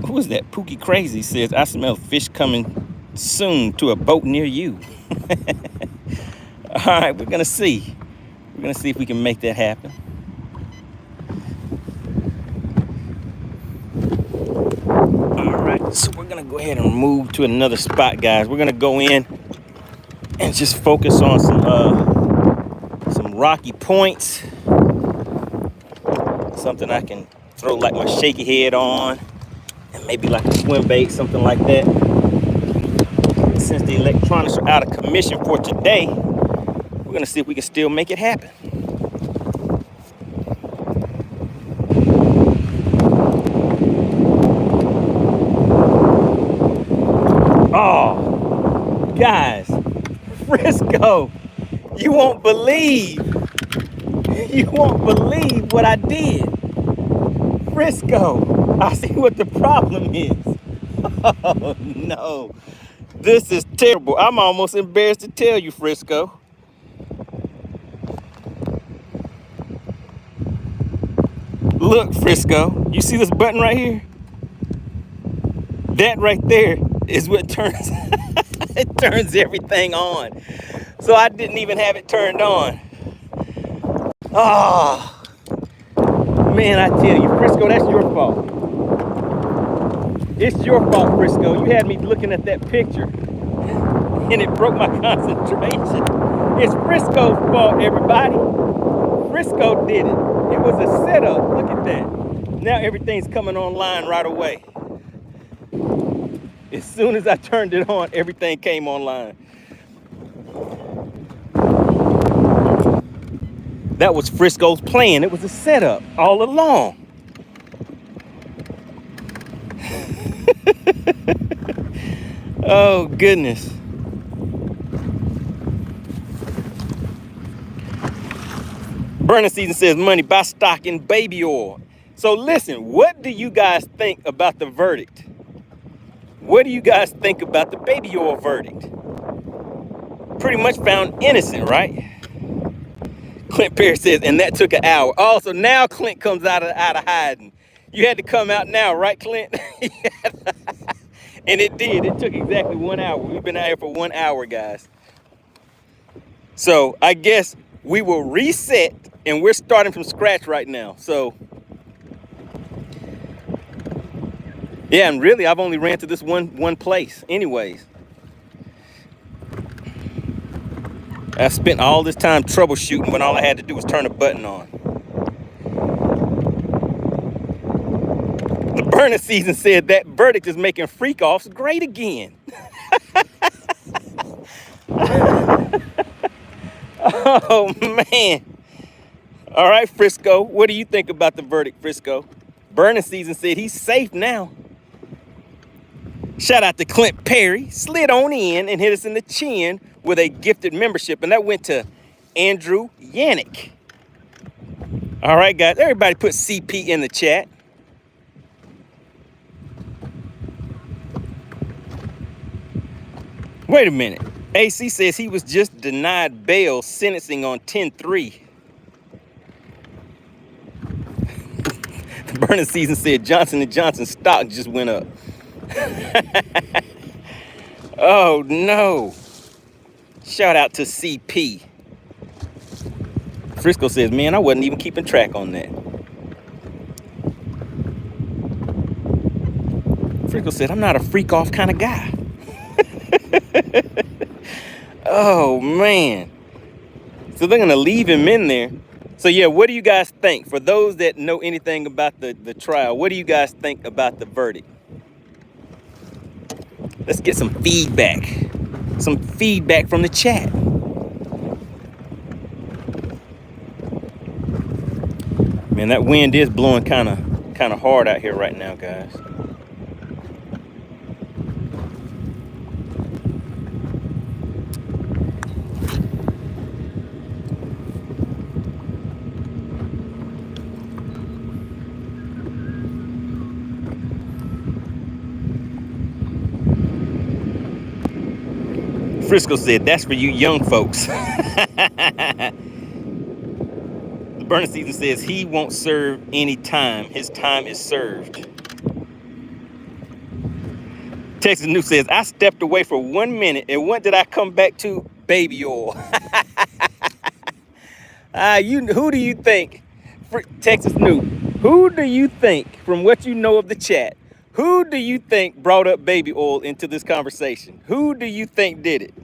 Who is that? Pookie Crazy says, I smell fish coming soon to a boat near you. All right, we're going to see. We're going to see if we can make that happen. All right, so we're going to go ahead and move to another spot, guys. We're going to go in and just focus on some rocky points. Something I can throw like my shaky head on. And maybe like a swim bait, something like that. Since the electronics are out of commission for today, we're gonna see if we can still make it happen. Oh, guys, Frisco, you won't believe what I did. Frisco, I see what the problem is. Oh no, this is terrible. I'm almost embarrassed to tell you, Frisco. Look, Frisco, you see this button right here? That right there is what turns it turns everything on. So I didn't even have it turned on. Oh man, I tell you, Frisco, that's your fault. It's your fault, Frisco. You had me looking at that picture and it broke my concentration. It's Frisco's fault, everybody. Frisco did it. It was a setup. Look at that. Now everything's coming online right away. As soon as I turned it on, everything came online. That was Frisco's plan. It was a setup all along. Oh, goodness. Burning Season says, money, buy stock in baby oil. So listen, what do you guys think about the verdict? What do you guys think about the baby oil verdict? Pretty much found innocent, right? Clint Perry says, and that took an hour. Oh, so now Clint comes out of hiding. You had to come out now, right, Clint? And it did. It took exactly 1 hour. We've been out here for 1 hour, guys. So I guess we will reset, and we're starting from scratch right now. So yeah, and really, I've only ran to this one place, anyways. I spent all this time troubleshooting when all I had to do was turn a button on. The Burner Season said that verdict is making freak-offs great again. Oh, man. All right, Frisco, what do you think about the verdict, Frisco? Burner Season said he's safe now. Shout out to Clint Perry. Slid on in and hit us in the chin with a gifted membership, and that went to Andrew Yannick. All right, guys, everybody put CP in the chat. Wait a minute. AC says he was just denied bail sentencing on 10-3. The burning season said Johnson & Johnson stock just went up. Oh no. Shout out to CP. Frisco says, man, I wasn't even keeping track on that. Frisco said, I'm not a freak off kind of guy. Oh man. So they're gonna leave him in there. So yeah, what do you guys think? For those that know anything about the trial, what do you guys think about the verdict? Let's get some feedback. Some feedback from the chat. Man, that wind is blowing kind of hard out here right now, guys. Frisco said, that's for you young folks. The burning season says he won't serve any time. His time is served. Texas News says, I stepped away for 1 minute, and what did I come back to? Baby oil. Who do you think, Texas News, who do you think, from what you know of the chat, who do you think brought up baby oil into this conversation? Who do you think did it?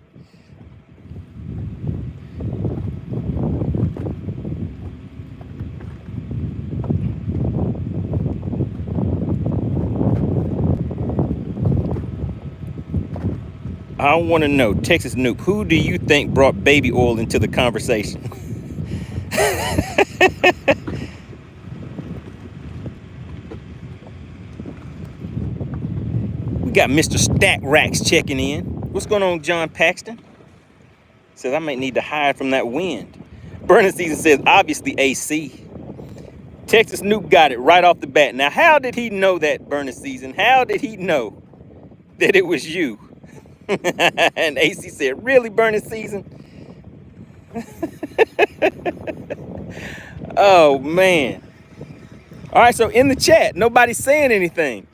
I want to know, Texas Noob, who do you think brought baby oil into the conversation? We got Mr. Stack Racks checking in. What's going on, John Paxton? Says, I might need to hide from that wind. Burning Season says, obviously AC. Texas Noob got it right off the bat. Now, how did he know that, Burning Season? How did he know that it was you? And AC said, really, Burning Season? Oh, man. All right, so in the chat, nobody's saying anything.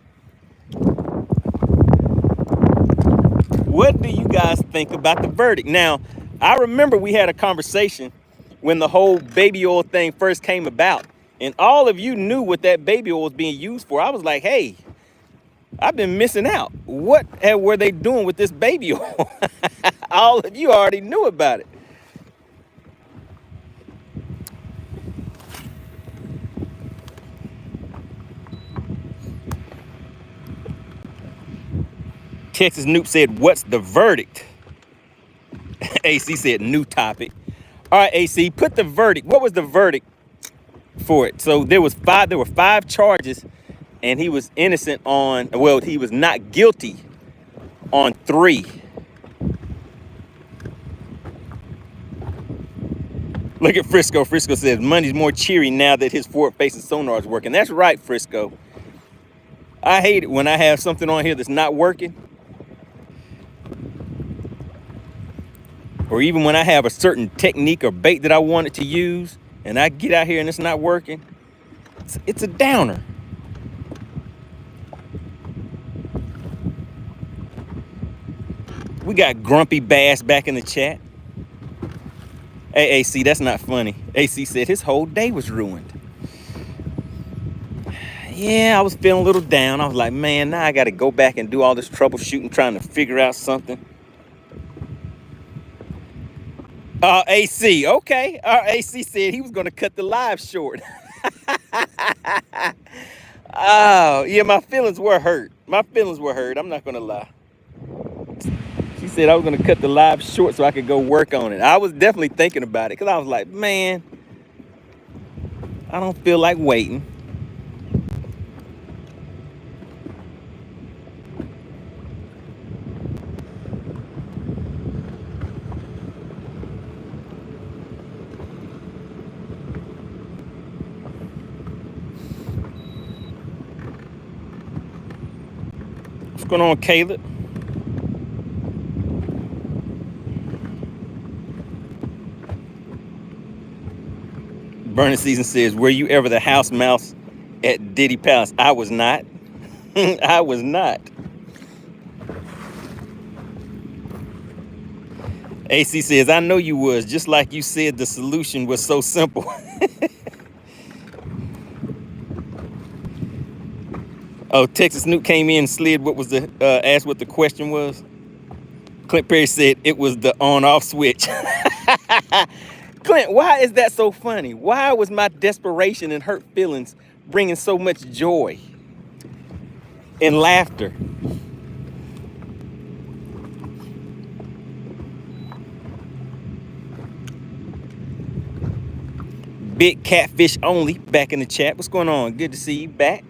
What do you guys think about the verdict? Now, I remember we had a conversation when the whole baby oil thing first came about, and all of you knew what that baby oil was being used for. I was like, hey, I've been missing out. What were they doing with this baby oil? All of you already knew about it. Texas Noob said, what's the verdict? AC said, new topic. All right, AC, put the verdict. What was the verdict for it? So there were 5 charges, and he was innocent on, well, he was not guilty on 3. Look at Frisco. Frisco says, money's more cheery now that his forward-facing sonar is working. That's right, Frisco. I hate it when I have something on here that's not working. Or even when I have a certain technique or bait that I wanted to use, and I get out here and it's not working. It's a downer. We got Grumpy Bass back in the chat. Hey, AC, that's not funny. AC said his whole day was ruined. Yeah, I was feeling a little down. I was like, man, now I got to go back and do all this troubleshooting, trying to figure out something. AC, okay. AC said he was going to cut the live short. Oh, yeah, my feelings were hurt. My feelings were hurt. I'm not going to lie. She said I was going to cut the live short so I could go work on it. I was definitely thinking about it because I was like, man, I don't feel like waiting. What's going on, Caleb? Burning Season says, were you ever the house mouse at Diddy Palace? I was not. I was not. AC says, I know you was, just like you said the solution was so simple. Oh, Texas Newt came in and slid what was the, asked what the question was. Clint Perry said it was the on-off switch. Clint, why is that so funny? Why was my desperation and hurt feelings bringing so much joy and laughter? Big Catfish Only back in the chat. What's going on? Good to see you back.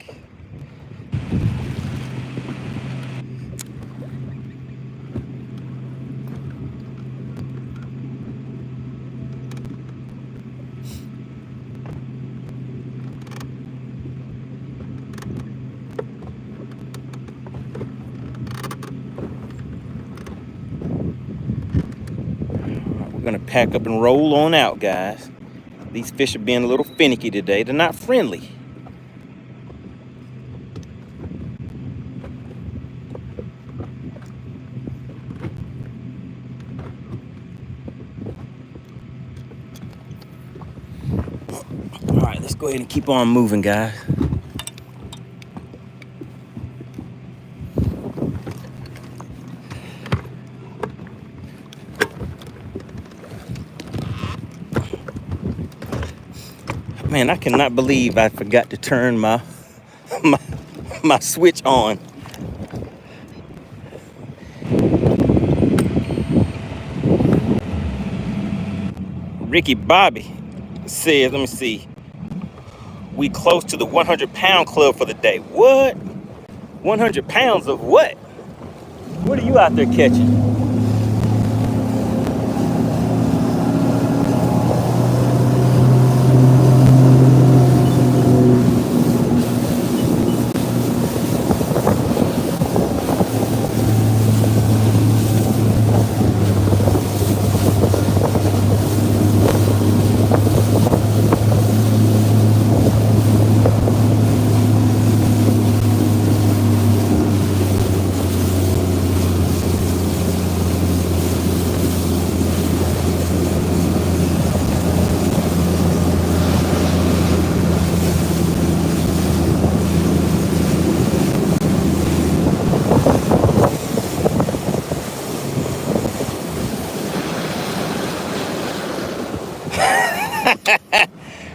We're gonna pack up and roll on out, guys. These fish are being a little finicky today. They're not friendly. All right, let's go ahead and keep on moving, guys. Man, I cannot believe I forgot to turn my switch on. Ricky Bobby says, let me see, we close to the 100-pound club for the day. What? 100 pounds of what? What are you out there catching?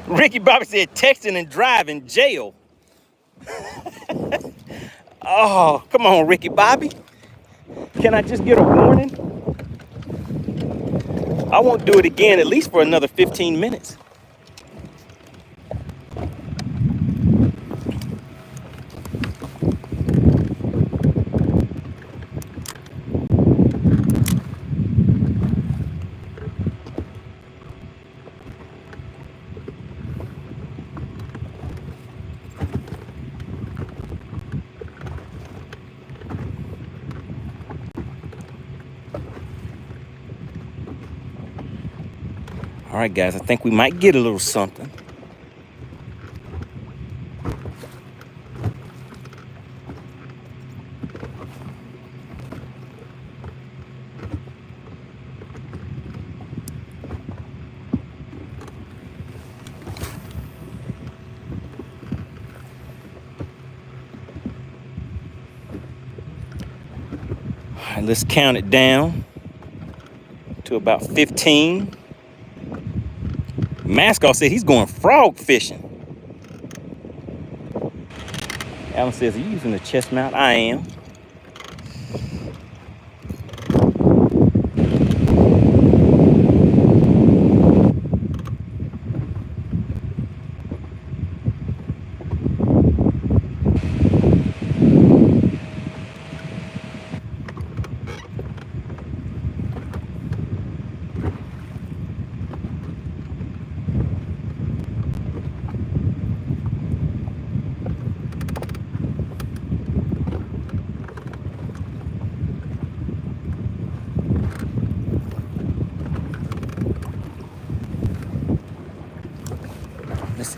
Ricky Bobby said texting and driving jail. Oh, come on, Ricky Bobby. Can I just get a warning? I won't do it again, at least for another 15 minutes. All right, guys, I think we might get a little something. All right, let's count it down to about 15. Mascot said he's going frog fishing. Alan says, are you using a chest mount? I am.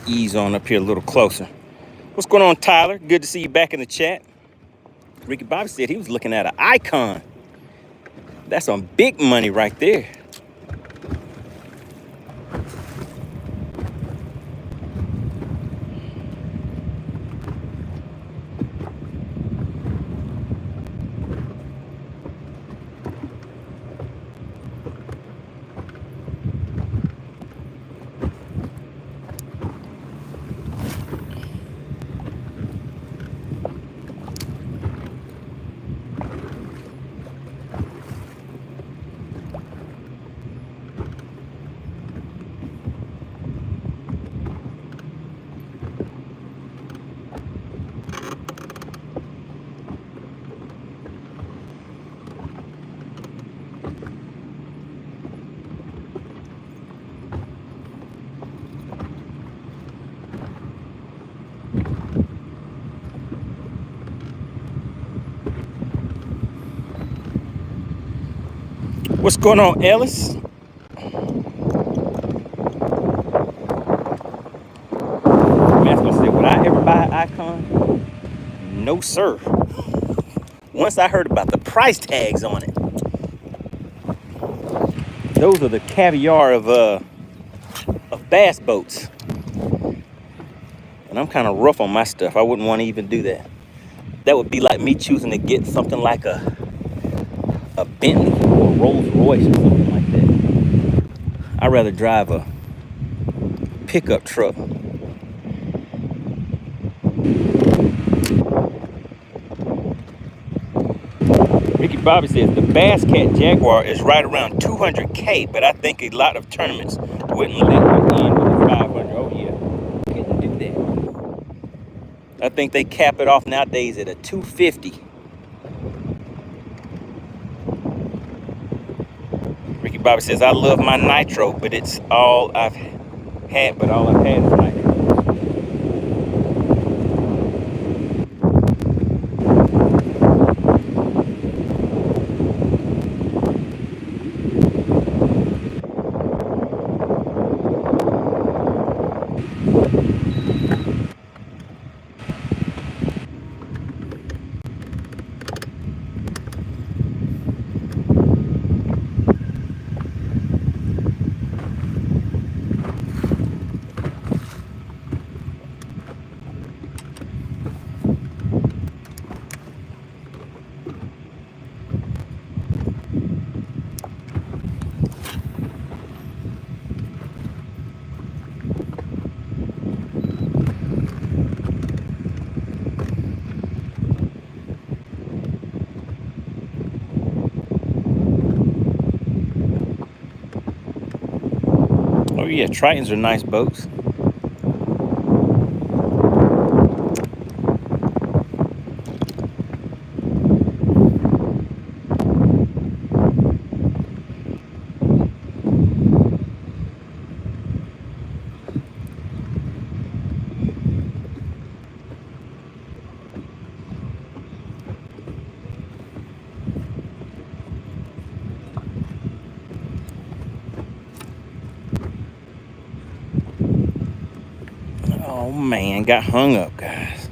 ease on up here a little closer. What's going on, Tyler? Good to see you back in the chat. Ricky Bobby said he was looking at an icon. That's some big money right there. What's going on, Ellis? Mascot said, would I ever buy an icon? No, sir. Once I heard about the price tags on it. Those are the caviar of bass boats. And I'm kind of rough on my stuff. I wouldn't want to even do that. That would be like me choosing to get something like a Bentley or a Rolls Royce or something like that. I'd rather drive a pickup truck. Ricky Bobby says the Bass Cat Jaguar is right around 200K, but I think a lot of tournaments wouldn't let you in with the 500. Oh yeah, couldn't do that. I think they cap it off nowadays at a 250. Ricky Bobby says, I love my nitro, but it's all I've had, but all I've had is nitro. Oh yeah, Tritons are nice boats. Oh man, got hung up, guys.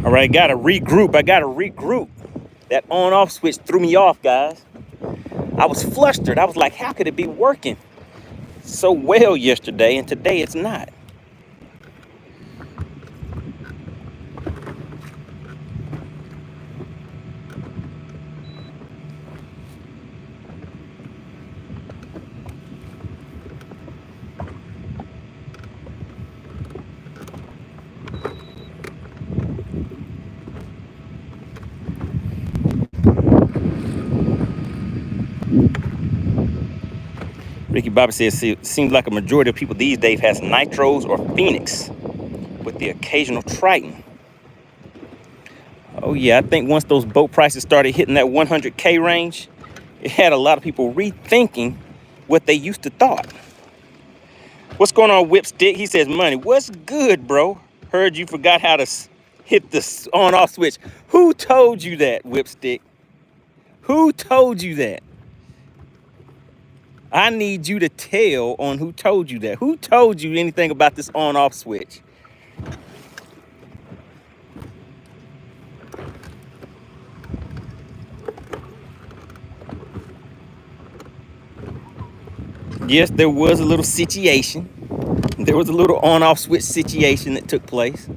All right, gotta regroup. That on-off switch threw me off, guys. I was flustered. I was like, how could it be working so well yesterday and today it's not? Ricky Bobby says, it seems like a majority of people these days has nitros or Phoenix with the occasional Triton. Oh yeah, I think once those boat prices started hitting that 100K range, it had a lot of people rethinking what they used to thought. What's going on, Whipstick? He says, money, what's good, bro? Heard you forgot how to hit the on-off switch. Who told you that, Whipstick? Who told you that? I need you to tell on who told you that. Who told you anything about this on-off switch? Yes, there was a little situation. There was a little on-off switch situation that took place.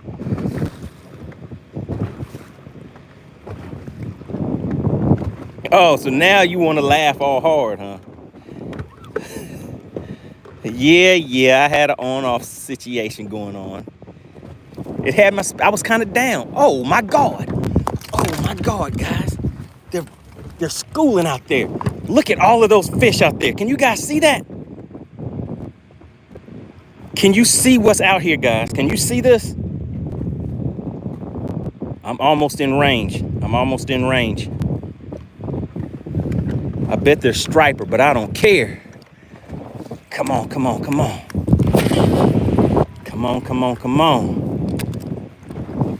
Oh, so now you want to laugh all hard, huh? Yeah, I had an on-off situation going on. It had I was kind of down. Oh my God, guys. They're schooling out there. Look at all of those fish out there. Can you guys see that? Can you see what's out here, guys? Can you see this? I'm almost in range. I bet they're striper, but I don't care. Come on. Come on.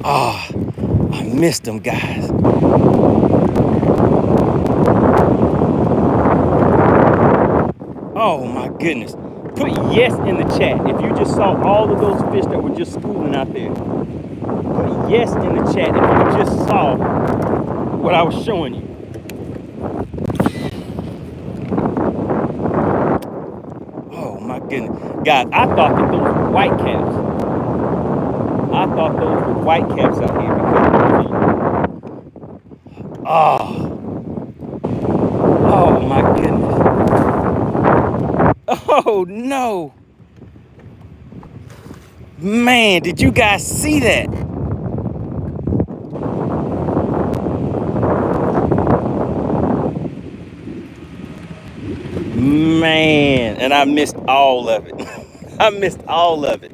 Ah, oh, I missed them, guys. Oh my goodness. Put yes in the chat if you just saw all of those fish that were just schooling out there. Put yes in the chat if you just saw what I was showing you. Oh my goodness. Guys, I thought that those were white caps. Out here because oh my goodness. Oh no. Man, did you guys see that? Man, and I missed all of it. I missed all of it.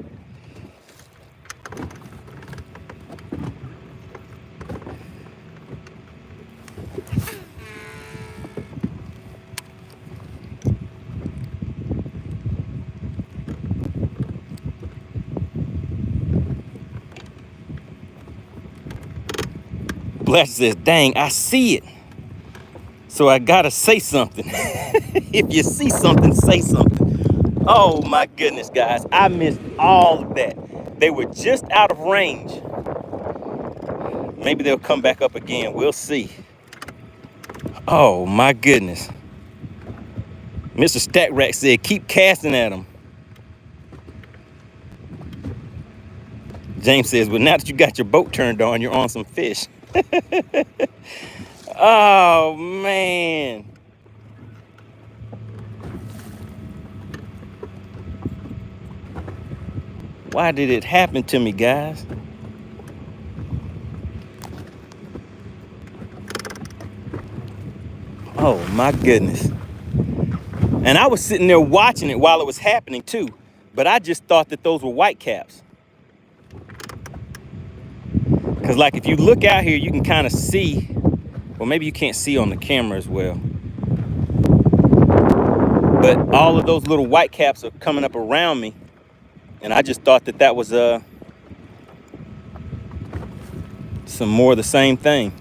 Blash says, dang, I see it. So I gotta say something. If you see something, say something. Oh my goodness, guys. I missed all of that. They were just out of range. Maybe they'll come back up again. We'll see. Oh my goodness. Mr. Stack Rack said, keep casting at them. James says, well, now that you got your boat turned on, you're on some fish. Oh, man. Why did it happen to me, guys? Oh, my goodness. And I was sitting there watching it while it was happening, too. But I just thought that those were white caps. Because, like, if you look out here, you can kind of see. Well, maybe you can't see on the camera as well. But all of those little white caps are coming up around me. And I just thought that that was some more of the same thing.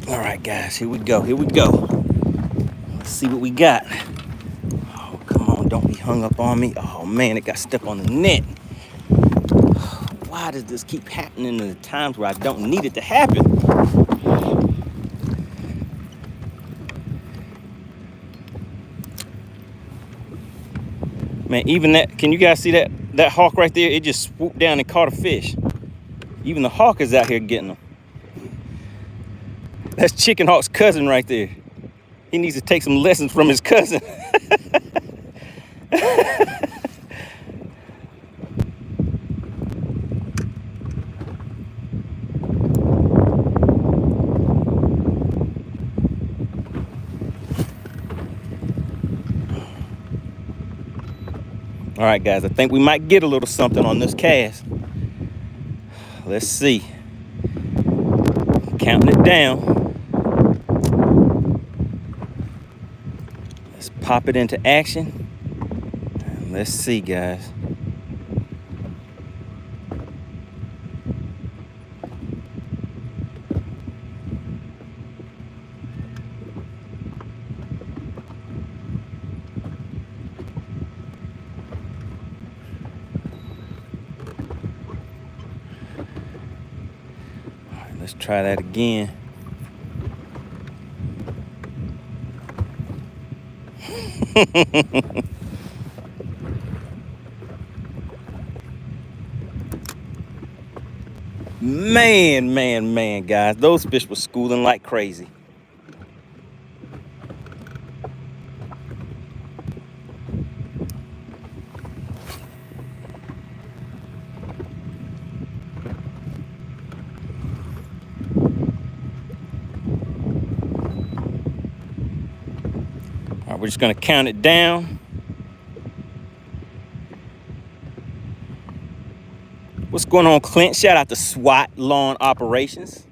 All right, guys, here we go. Let's see what we got. Oh, come on, don't be hung up on me. Oh, man, it got stuck on the net. Why does this keep happening in the times where I don't need it to happen? Man, even that, can you guys see that hawk right there? It just swooped down and caught a fish. Even the hawk is out here getting them. That's Chicken Hawk's cousin right there. He needs to take some lessons from his cousin. All right, guys, I think we might get a little something on this cast. Let's see. Counting it down. Let's pop it into action. And let's see, guys. Let's try that again. Man, guys, those fish were schooling like crazy. All right, we're just gonna count it down. What's going on, Clint? Shout out to SWAT Lawn Operations.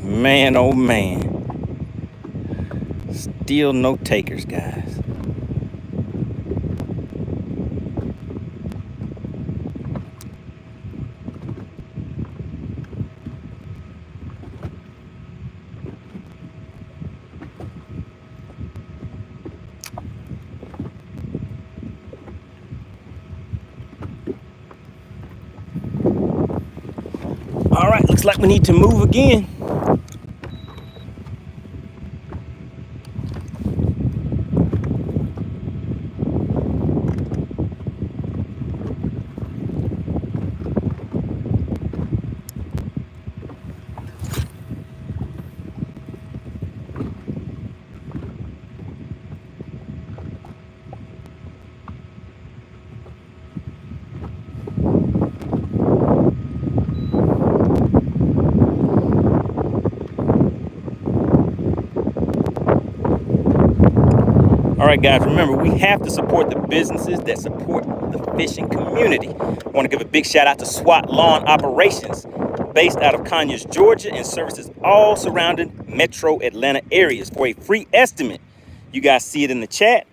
Man, oh man. Still no takers, guys. All right, looks like we need to move again. All right, guys, remember, we have to support the businesses that support the fishing community. I want to give a big shout out to SWAT Lawn Operations, based out of Conyers, Georgia, and services all surrounding metro Atlanta areas. For a free estimate, you guys see it in the chat.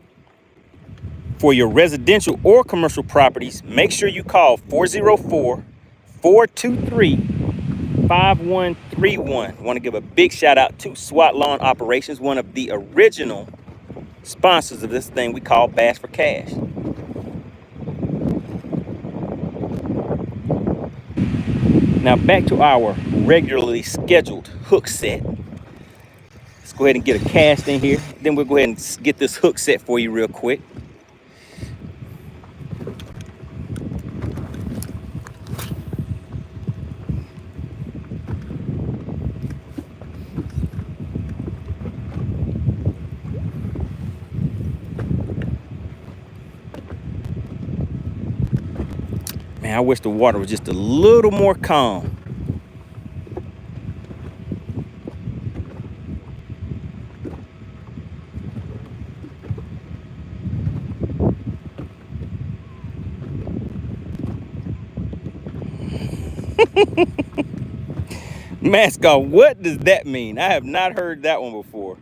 For your residential or commercial properties, make sure you call 404-423-5131. I want to give a big shout out to SWAT Lawn Operations, one of the original sponsors of this thing we call Bass for Cash. Now back to our regularly scheduled hook set. Let's go ahead and get a cast in here. Then we'll go ahead and get this hook set for you real quick. Man, I wish the water was just a little more calm. Mascot, what does that mean? I have not heard that one before.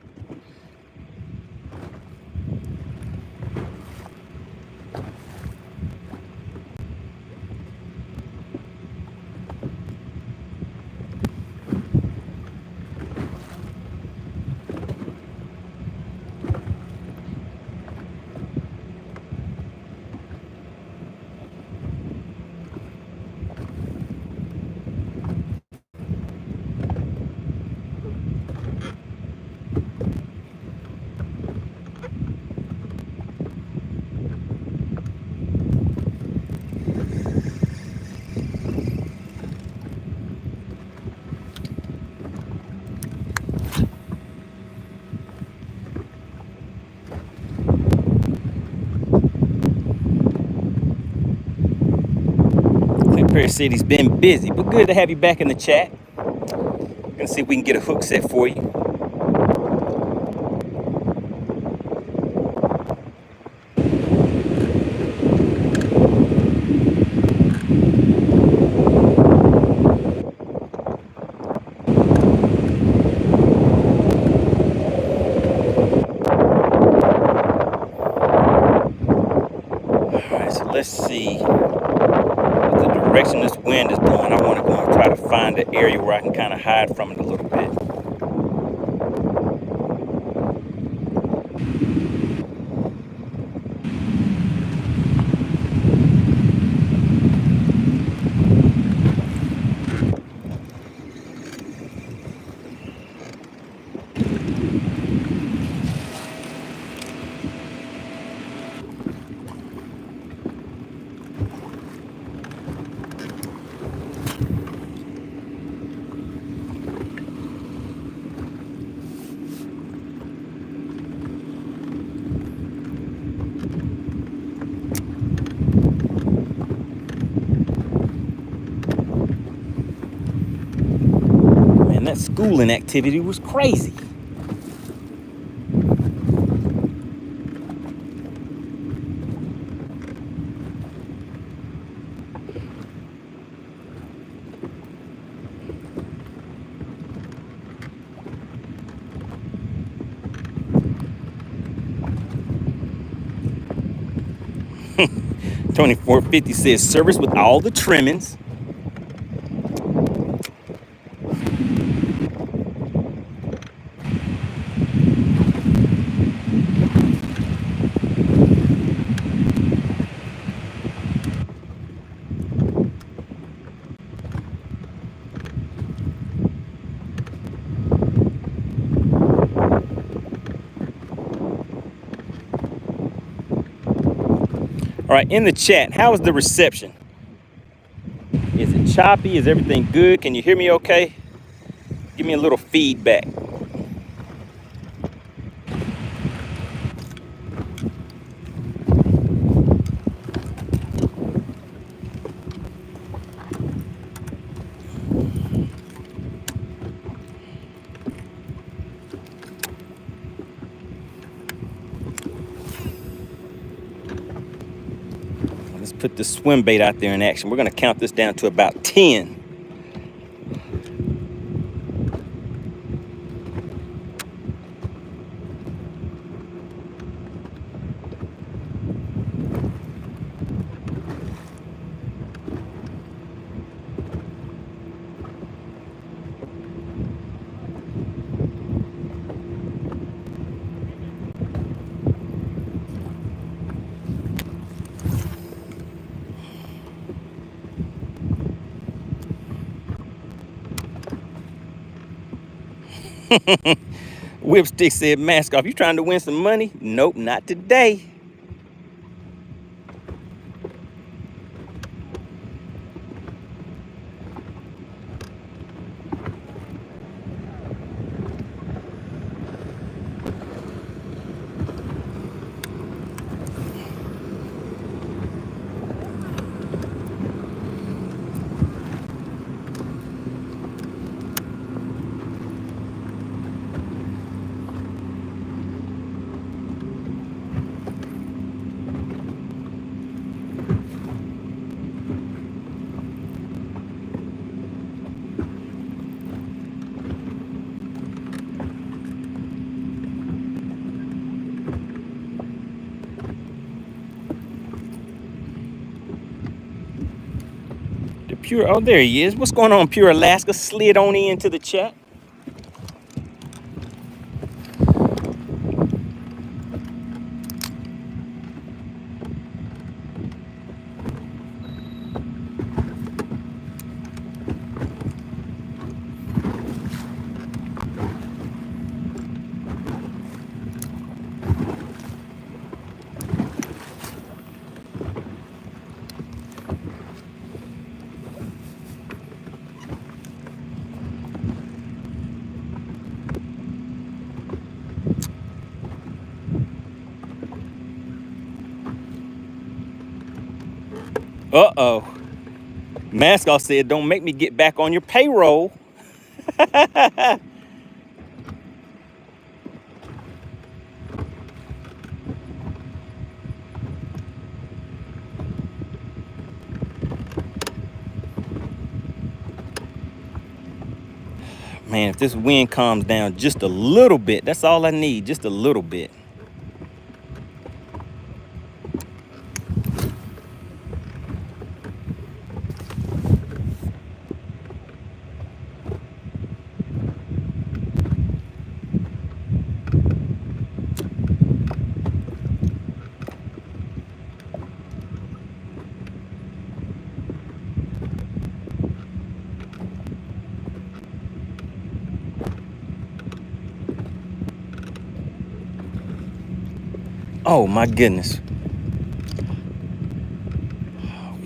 Perry said he's been busy, but good to have you back in the chat. Gonna see if we can get a hook set for you. Alright, so let's see what the direction this wind is blowing. I want to go and try to find an area where I can kind of hide from it a little bit. Man, that schooling activity was crazy. Tony 450 says service with all the trimmings. All right, in the chat, how is the reception? Is it choppy? Is everything good? Can you hear me okay? Give me a little feedback. Let's put the swim bait out there in action. We're gonna count this down to about 10. Whipstick said, mask off. You trying to win some money? Nope, not today. Pure, oh, there he is. What's going on, Pure Alaska? Slid on into the chat. Uh-oh. Mascot said, don't make me get back on your payroll. Man, if this wind calms down just a little bit, that's all I need, just a little bit. Oh my goodness.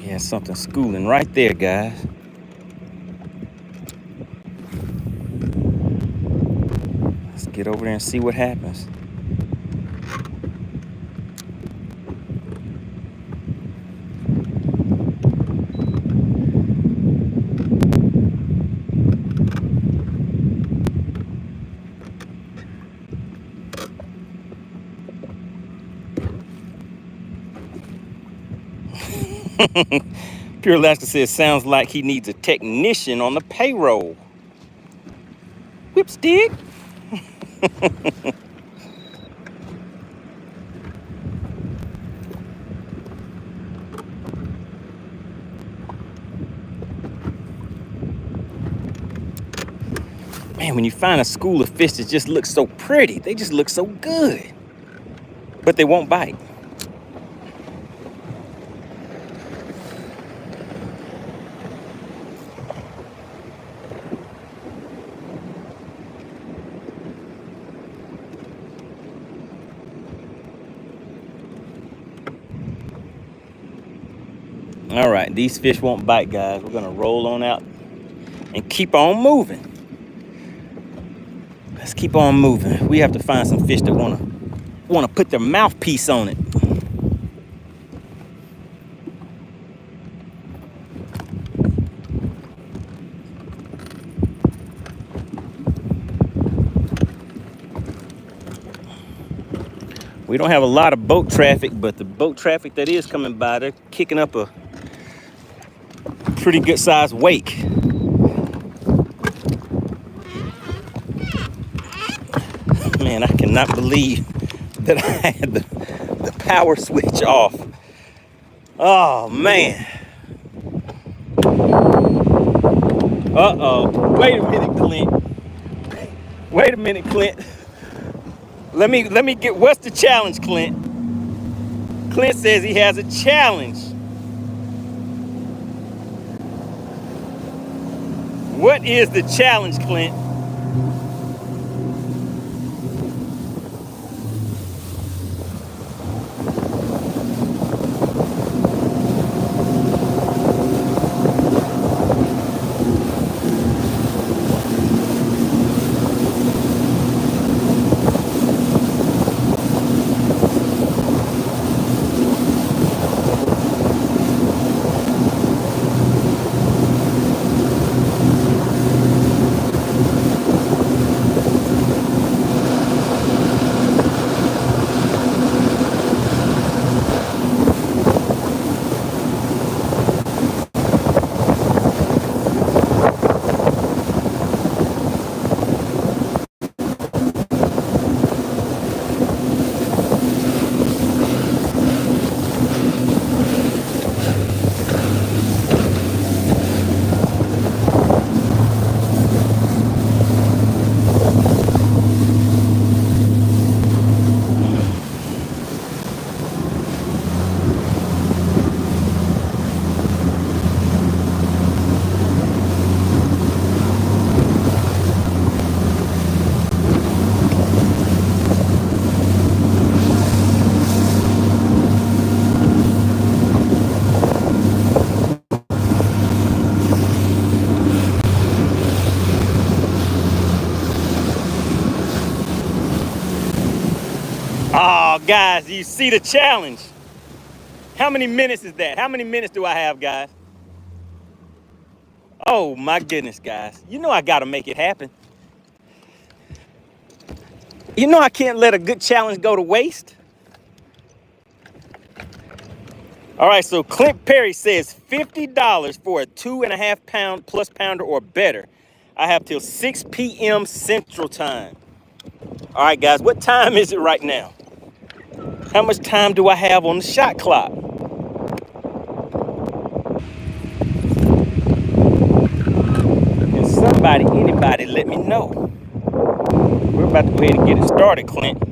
Yeah, something schooling right there, guys. Let's get over there and see what happens. Pure Alaska says, sounds like he needs a technician on the payroll. Whipstick. Man, when you find a school of fish that just looks so pretty, they just look so good, but they won't bite. All right, these fish won't bite, guys. We're gonna roll on out and keep on moving. Let's keep on moving. We have to find some fish that wanna put their mouthpiece on it. We don't have a lot of boat traffic, but the boat traffic that is coming by, they're kicking up a pretty good sized wake. Man, I cannot believe that I had the power switch off. Oh man. Uh-oh. Wait a minute, Clint. Wait a minute, Clint. Let me get, what's the challenge, Clint? Clint says he has a challenge. What is the challenge, Clint? Oh, guys, you see the challenge? How many minutes is that? How many minutes do I have, guys? Oh my goodness, guys. You know I gotta make it happen. You know I can't let a good challenge go to waste. All right, so Clint Perry says $50 for a 2.5 pound plus pounder or better. I have till 6 p.m. Central Time. All right, guys, what time is it right now? How much time do I have on the shot clock? Can somebody, anybody, let me know? We're about to go ahead and get it started, Clint.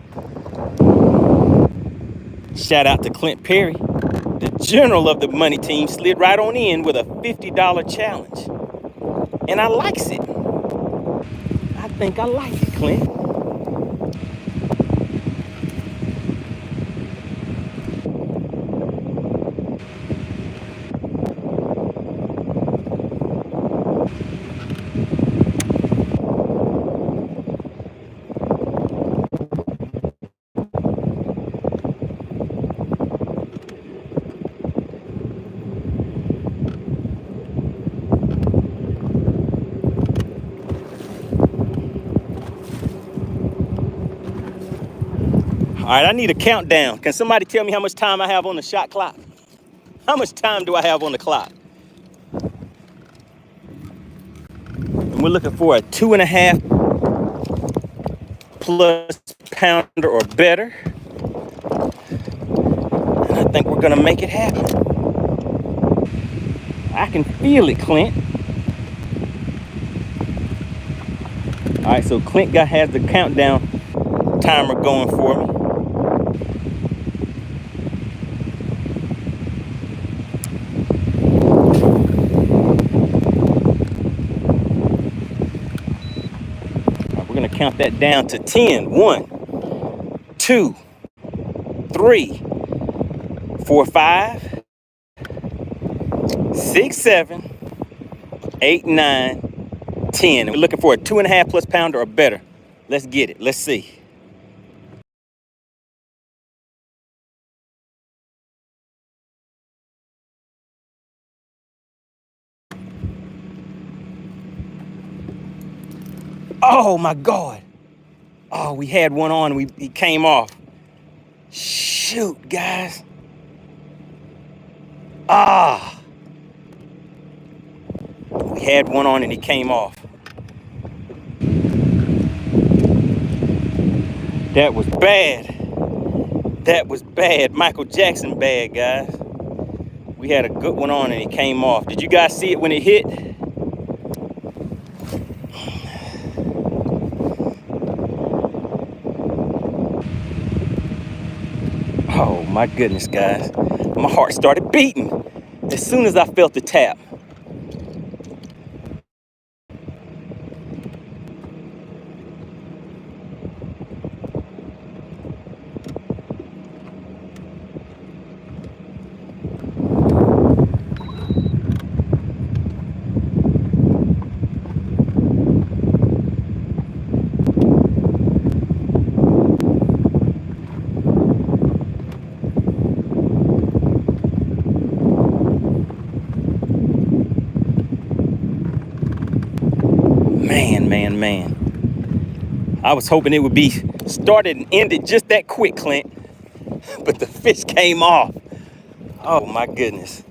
Shout out to Clint Perry. The general of the money team slid right on in with a $50 challenge. And I likes it. I think I like it, Clint. All right, I need a countdown. Can somebody tell me how much time I have on the shot clock? How much time do I have on the clock? And we're looking for a 2.5 plus pounder or better. And I think we're gonna make it happen. I can feel it, Clint. All right, so Clint has the countdown timer going for me. Right, we're gonna count that down to 10. 1, 2, 3, 4, 5, 6, 7, 8, 9, 10. We're looking for a 2.5 plus pounder or better. Let's get it. Let's see. Oh my God. Oh, we had one on and he came off. Shoot, guys. Ah. We had one on and he came off. That was bad. That was bad. Michael Jackson bad, guys. We had a good one on and it came off. Did you guys see it when it hit? Oh my goodness, guys. My heart started beating as soon as I felt the tap. Man. I was hoping it would be started and ended just that quick, Clint. But the fish came off. Oh my goodness.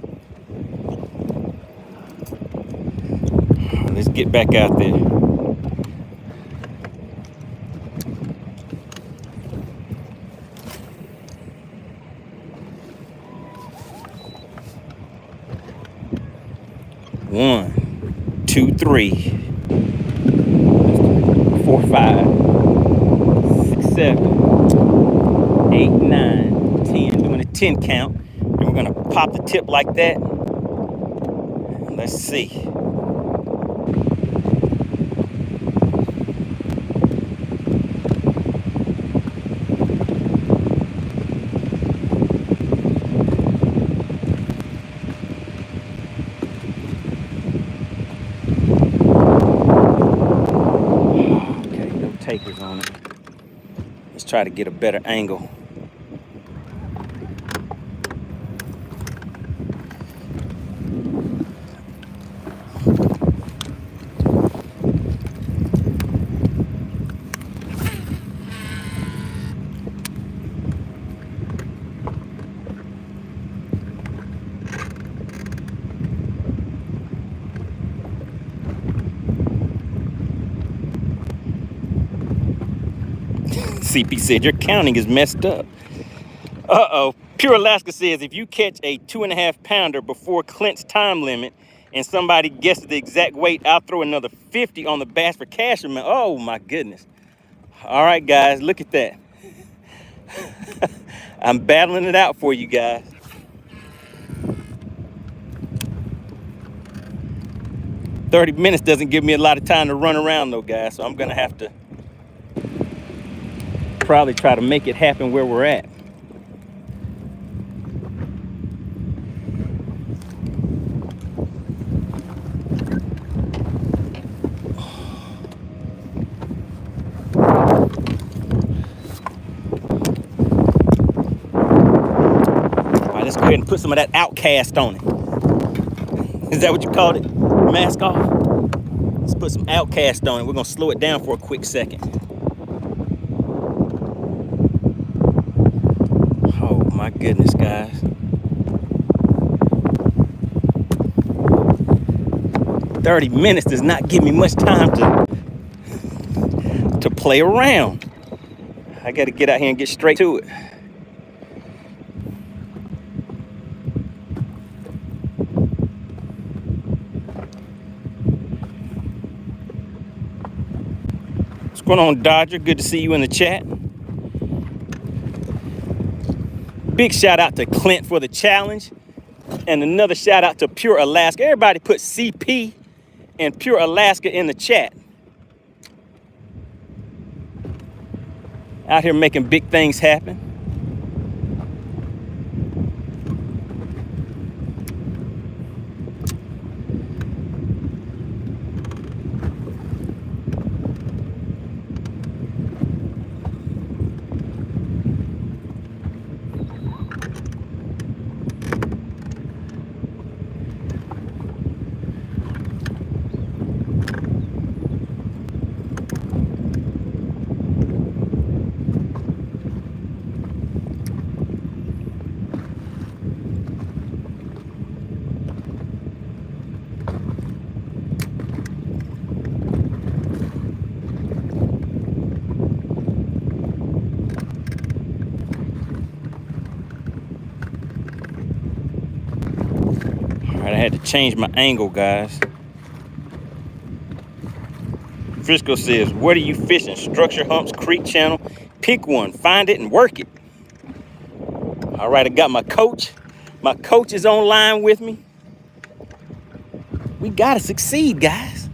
Let's get back out there. One, 2, 3, 4, 5, 6, 7, 8, 9, 10. Doing a 10 count. And we're gonna pop the tip like that. Let's see. Takers on it. Let's try to get a better angle. CP said, your counting is messed up. Uh-oh. Pure Alaska says, if you catch a 2.5 pounder before Clint's time limit and somebody guesses the exact weight, I'll throw another 50 on the bass for cash. Oh, my goodness. All right, guys, look at that. I'm battling it out for you guys. "30 minutes doesn't give me a lot of time to run around though, guys, so I'm gonna have to probably try to make it happen where we're at. All right, let's go ahead and put some of that outcast on it. Is that what you called it? Mask off? Let's put some outcast on it. We're gonna slow it down for a quick second. Oh my goodness, guys. "30 minutes does not give me much time to play around. I gotta get out here and get straight to it. What's going on, Dodger? Good to see you in the chat. Big shout out to Clint for the challenge. And another shout out to Pure Alaska. Everybody put CP and Pure Alaska in the chat. Out here making big things happen. I had to change my angle, guys. Frisco says, what are you fishing? Structure humps, creek channel? Pick one, find it and work it. All right, I got my coach. My coach is online with me. We gotta succeed, guys.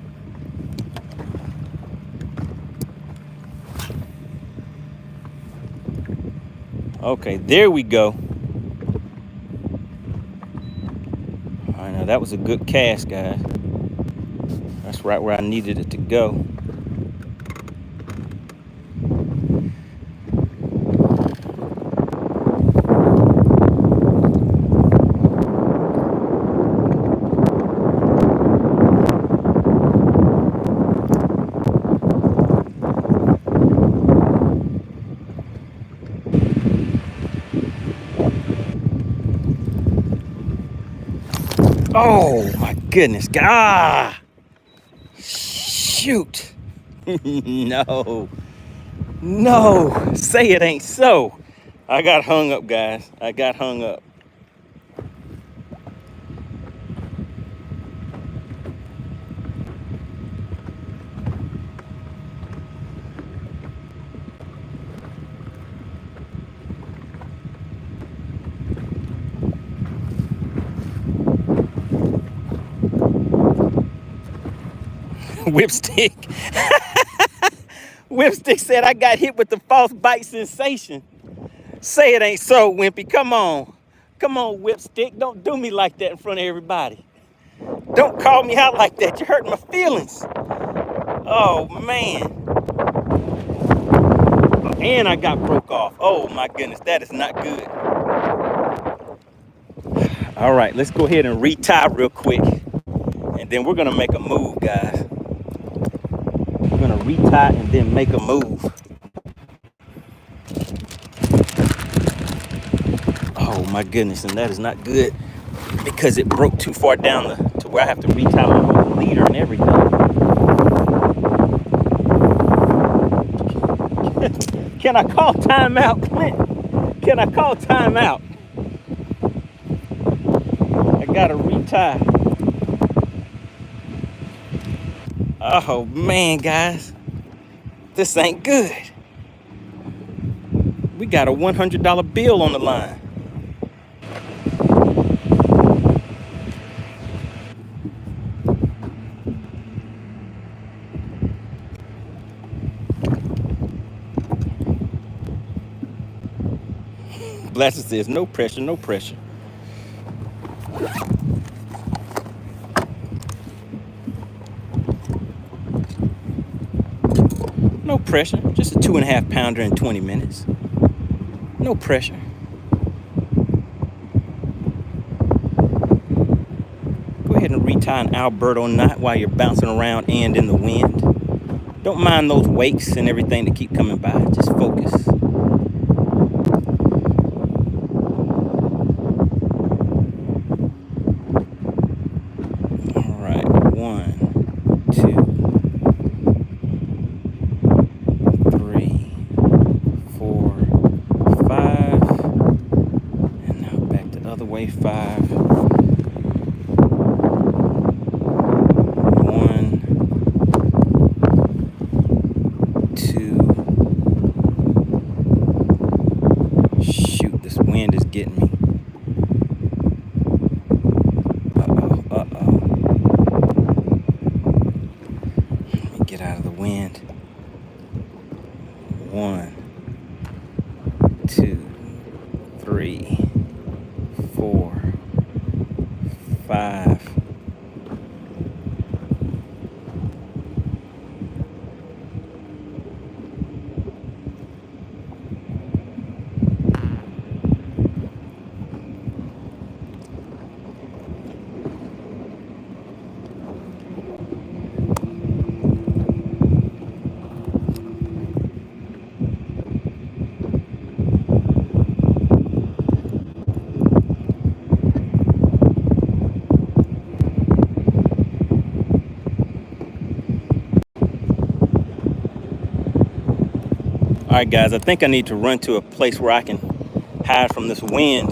Okay, there we go. That was a good cast, guys. That's right where I needed it to go. Oh my goodness, God. Shoot. No, say it ain't so. I got hung up, guys. I got hung up. Whipstick. Whipstick said I got hit with the false bite sensation. Say it ain't so, Wimpy. Come on, Whipstick. Don't do me like that in front of everybody. Don't call me out like that. You're hurting my feelings. Oh man. And I got broke off. Oh my goodness, that is not good. All right, let's go ahead and retie real quick, and then we're gonna make a move, guys. We're gonna retie and then make a move. Oh my goodness, and that is not good because it broke too far down to where I have to retie my leader and everything. Can I call timeout, Clint? Can I call timeout? I gotta retie. Oh man, guys, this ain't good. We got a $100 bill on the line. Blaster says, no pressure, no pressure. No pressure, just a 2.5 pounder in 20 minutes. No pressure. Go ahead and retie an Alberto knot while you're bouncing around and in the wind. Don't mind those wakes and everything that keep coming by, just focus. All right, 1, 2, 3, 4, 5, and now back the other way, 5. 1, 2. Shoot, this wind is getting me. Let me get out of the wind. 1, 2, 3, 4, 5. All right, guys, I think I need to run to a place where I can hide from this wind.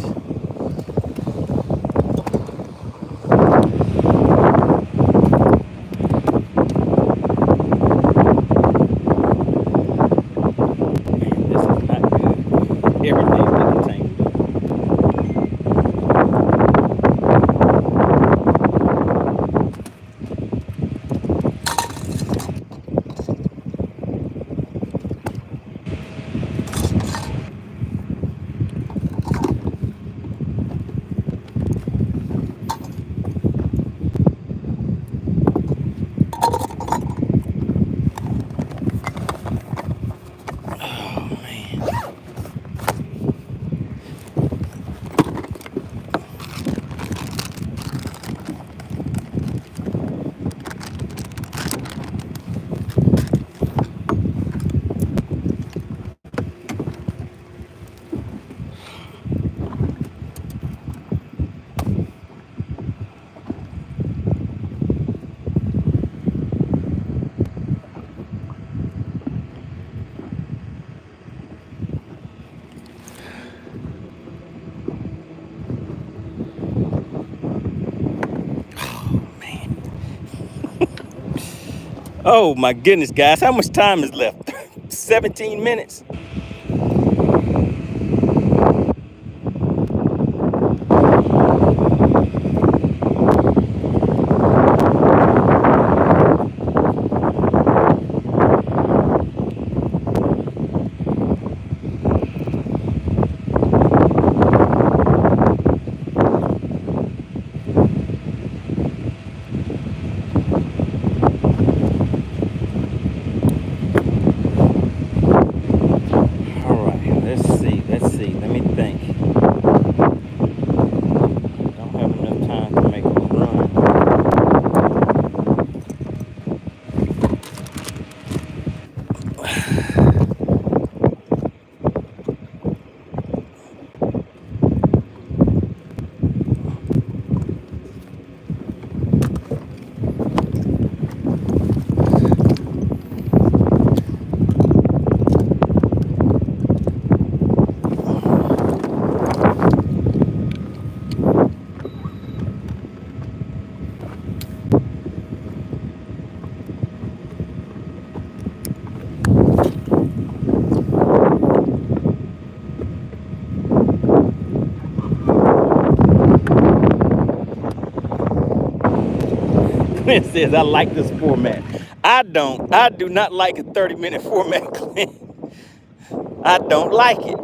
Man, this is not good. Everything's getting tangled up. Oh, man. Oh my goodness, guys, how much time is left? 17 minutes. Clint says, I like this format. I don't. I do not like a 30-minute format, Clint. I don't like it.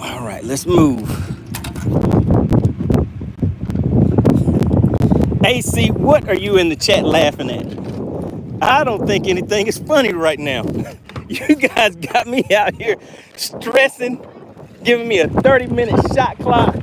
All right, let's move. AC, what are you in the chat laughing at? I don't think anything is funny right now. You guys got me out here stressing, giving me a 30-minute shot clock.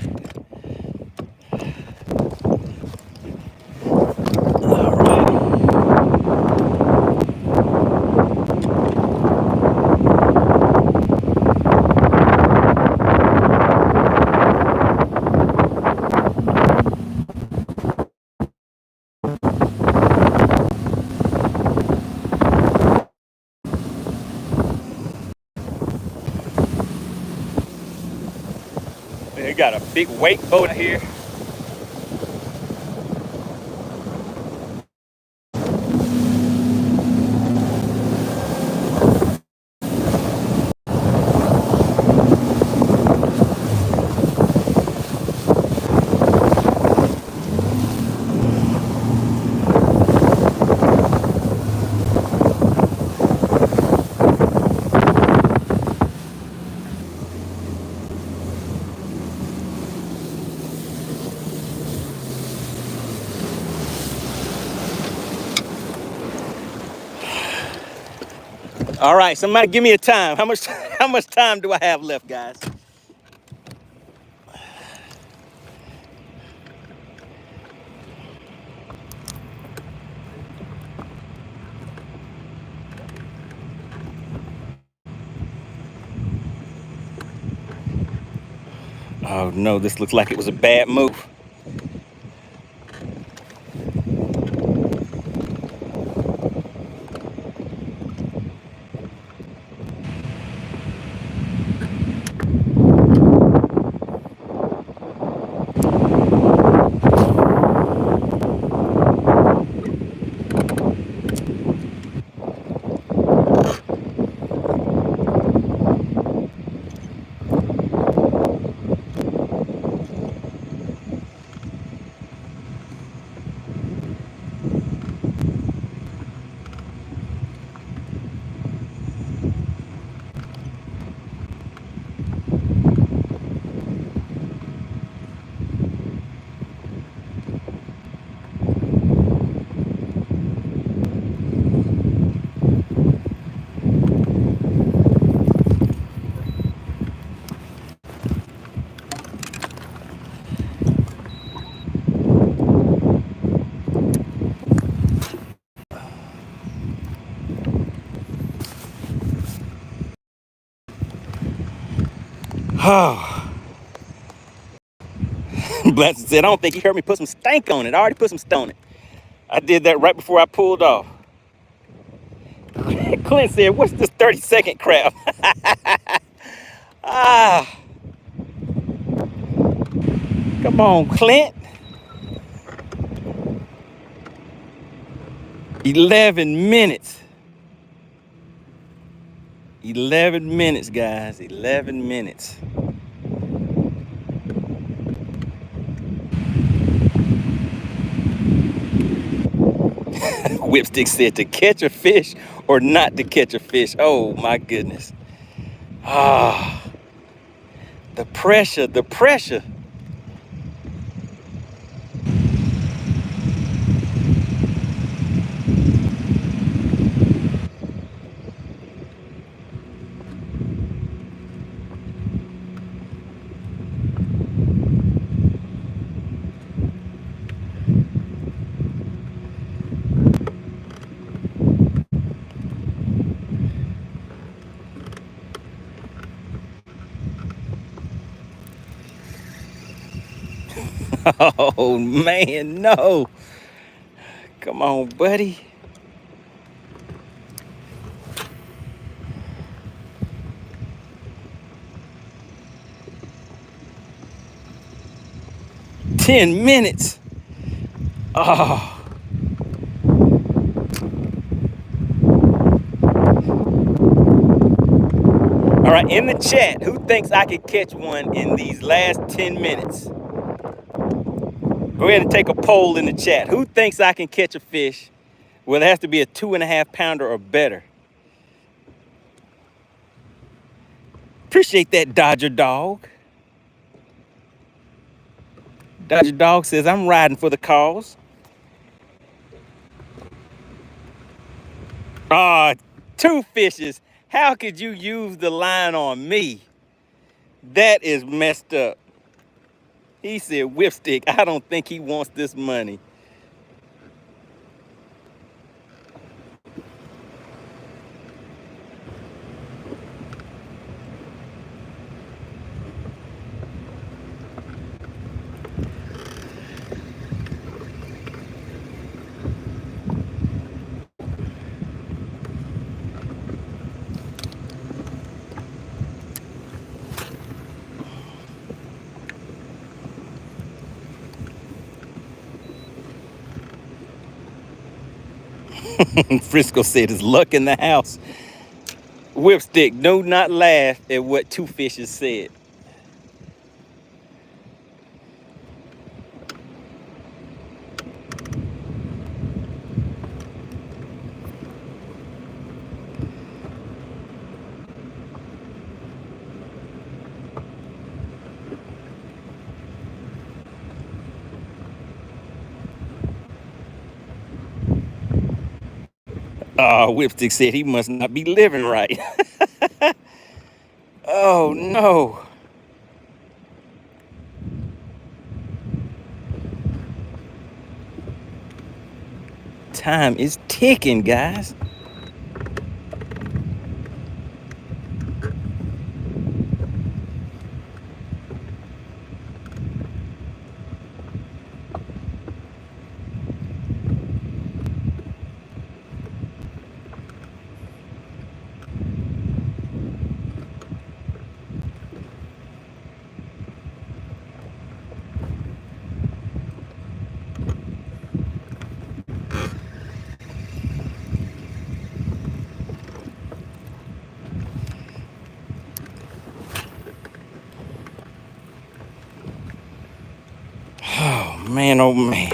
They got a big wake boat out here. All right, somebody give me a time. How much time do I have left, guys? Oh no, this looks like it was a bad move. Oh, Blasted said, I don't think he heard me put some stank on it. I already put some stank on it. I did that right before I pulled off. Clint said, what's this 30-second crap? Ah, come on, Clint. 11 minutes. 11 minutes, guys. 11 minutes. Whipstick said to catch a fish or not to catch a fish. Oh my goodness. Ah, the pressure, the pressure. Oh man, no. Come on, buddy. Ten minutes. Oh. All right, in the chat, who thinks I could catch one in these last 10 minutes? Go ahead and take a poll in the chat. Who thinks I can catch a fish? Well, it has to be a 2.5 pounder or better. Appreciate that, Dodger Dog. Dodger Dog says, I'm riding for the cause. Ah, 2 fishes. How could you use the line on me? That is messed up. He said, Whipstick, I don't think he wants this money. Frisco said, it's luck in the house. Whipstick, do not laugh at what 2 fishes said. Oh, Whipstick said he must not be living right. Oh, no. Time is ticking, guys. Oh, man, oh, man.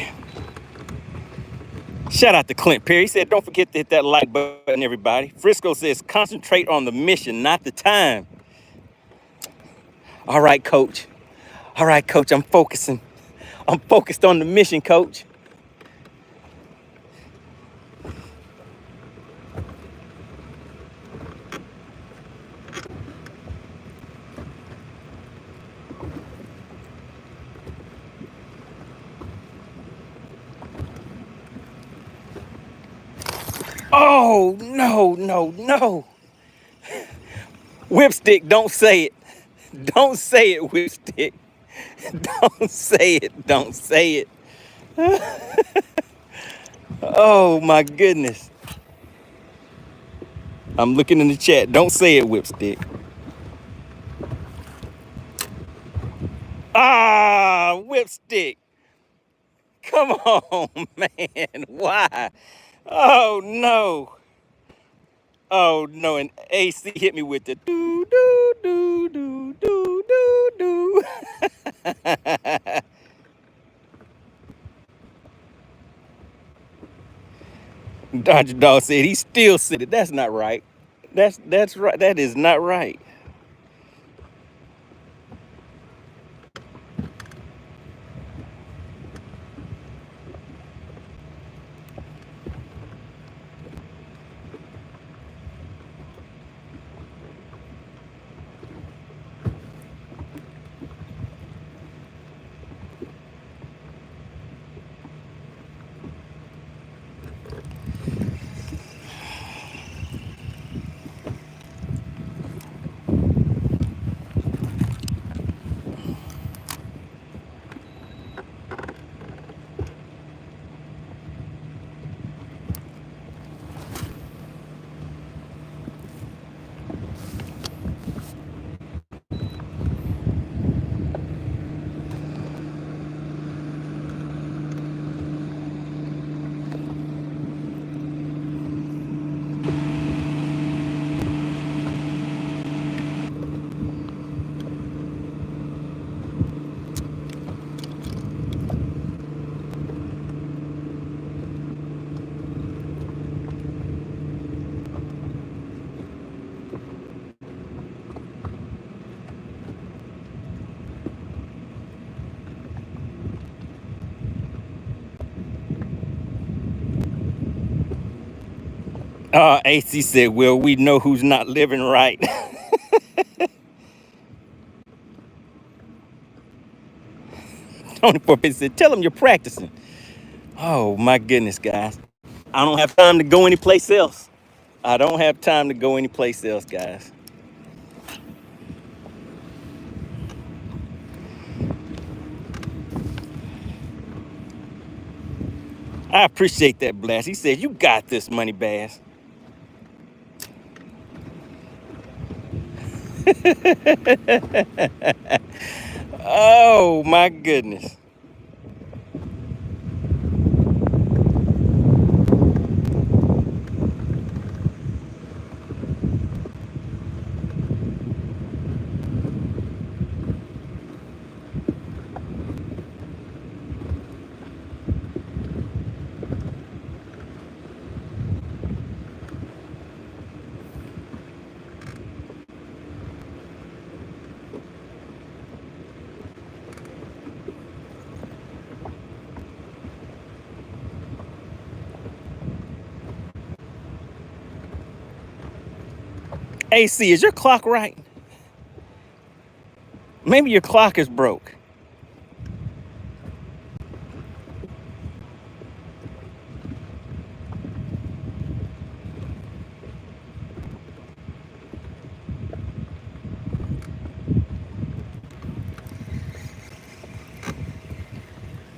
Shout out to Clint Perry. He said, don't forget to hit that like button, everybody. Frisco says, concentrate on the mission, not the time. All right, coach. All right, coach, I'm focusing. I'm focused on the mission, coach. Oh, no, no, no. Whipstick, don't say it. Don't say it, Whipstick. Don't say it. Don't say it. Oh, my goodness. I'm looking in the chat. Don't say it, Whipstick. Ah, Whipstick. Come on, man. Why? Oh, no. Oh no, and AC hit me with the doo doo doo doo doo doo doo. Dodger Dog said he still said it. That's not right. That's right. That is not right. AC said, well, we know who's not living right. Tony Porpin said, tell him you're practicing. Oh my goodness, guys. I don't have time to go anyplace else. I don't have time to go anyplace else, guys. I appreciate that, Blast. He said, you got this, MoneyBass. Oh my goodness. AC, is your clock right? Maybe your clock is broke.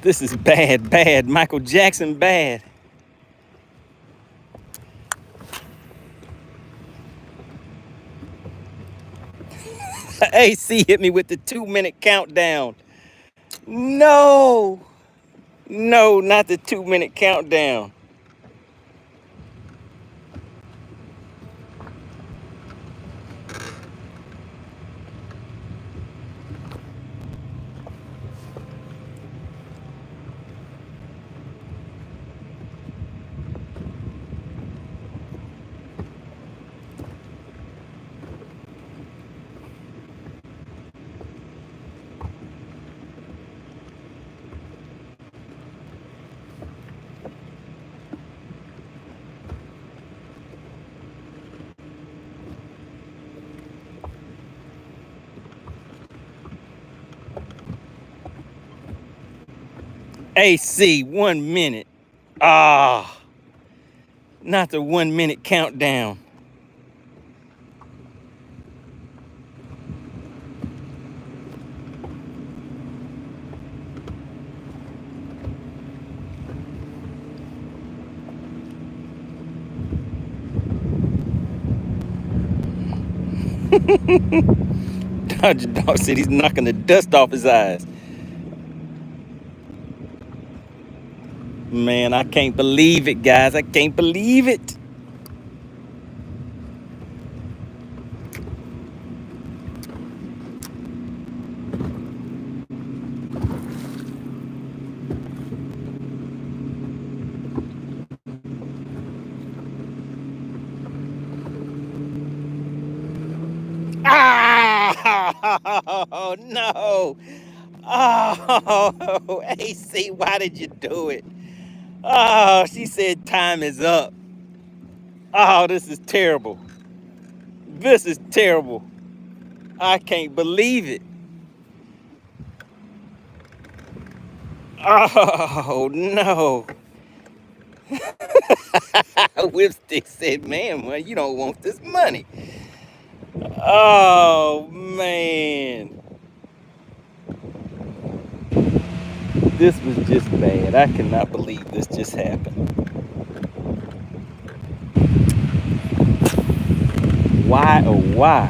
This is bad, bad. Michael Jackson bad. AC hit me with the 2-minute countdown. No, no, not the 2-minute countdown. AC, 1 minute. Ah, not the 1-minute countdown. Dodger Dog said he's knocking the dust off his eyes. Man, I can't believe it, guys. I can't believe it. Oh, no. Oh, AC, why did you do it? Oh, she said time is up. Oh, this is terrible. This is terrible. I can't believe it. Oh, no. Whipstick said, man, well, you don't want this money. Oh, man. This was just bad. I cannot believe this just happened. Why, oh, why?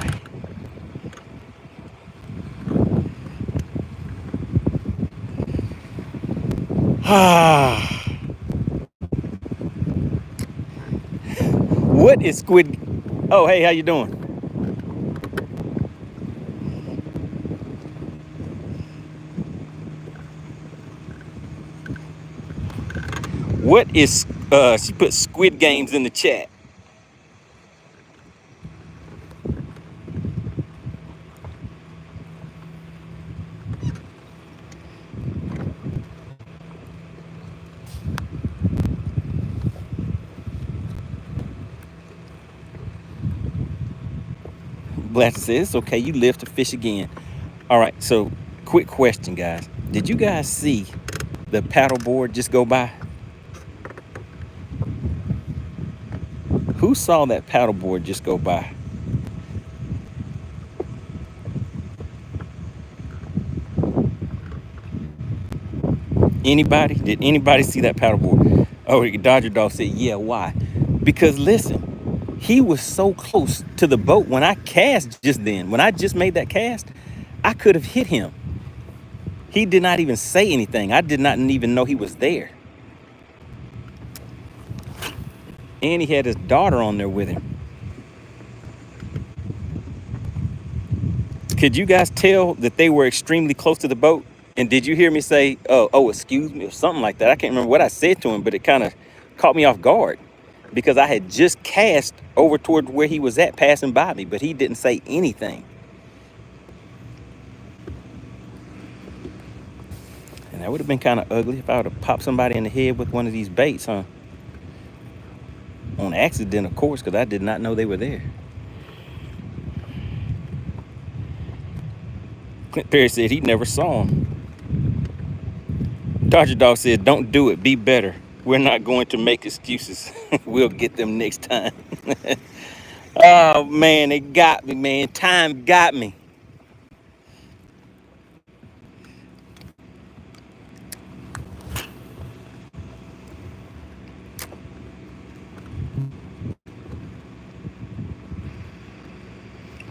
What is squid? Oh, hey, how you doing? What is, she put Squid Games in the chat. Blaster says, it's okay, you live to fish again. All right, so quick question, guys. Did you guys see the paddleboard just go by? Who saw that paddleboard just go by? Anybody? Did anybody see that paddleboard? Oh, Dodger Dog said, yeah, why? Because listen, he was so close to the boat when I cast just then. When I just made that cast, I could have hit him. He did not even say anything. I did not even know he was there. And he had his daughter on there with him. Could you guys tell that they were extremely close to the boat? And did you hear me say, oh, excuse me, or something like that? I can't remember what I said to him, but it kind of caught me off guard because I had just cast over toward where he was at, passing by me, but he didn't say anything. And that would have been kind of ugly if I would have popped somebody in the head with one of these baits, huh? On accident, of course, because I did not know they were there. Clint Perry said he never saw him. Dodger Dog said, don't do it, be better. We're not going to make excuses. We'll get them next time. Oh, man, it got me, man. Time got me.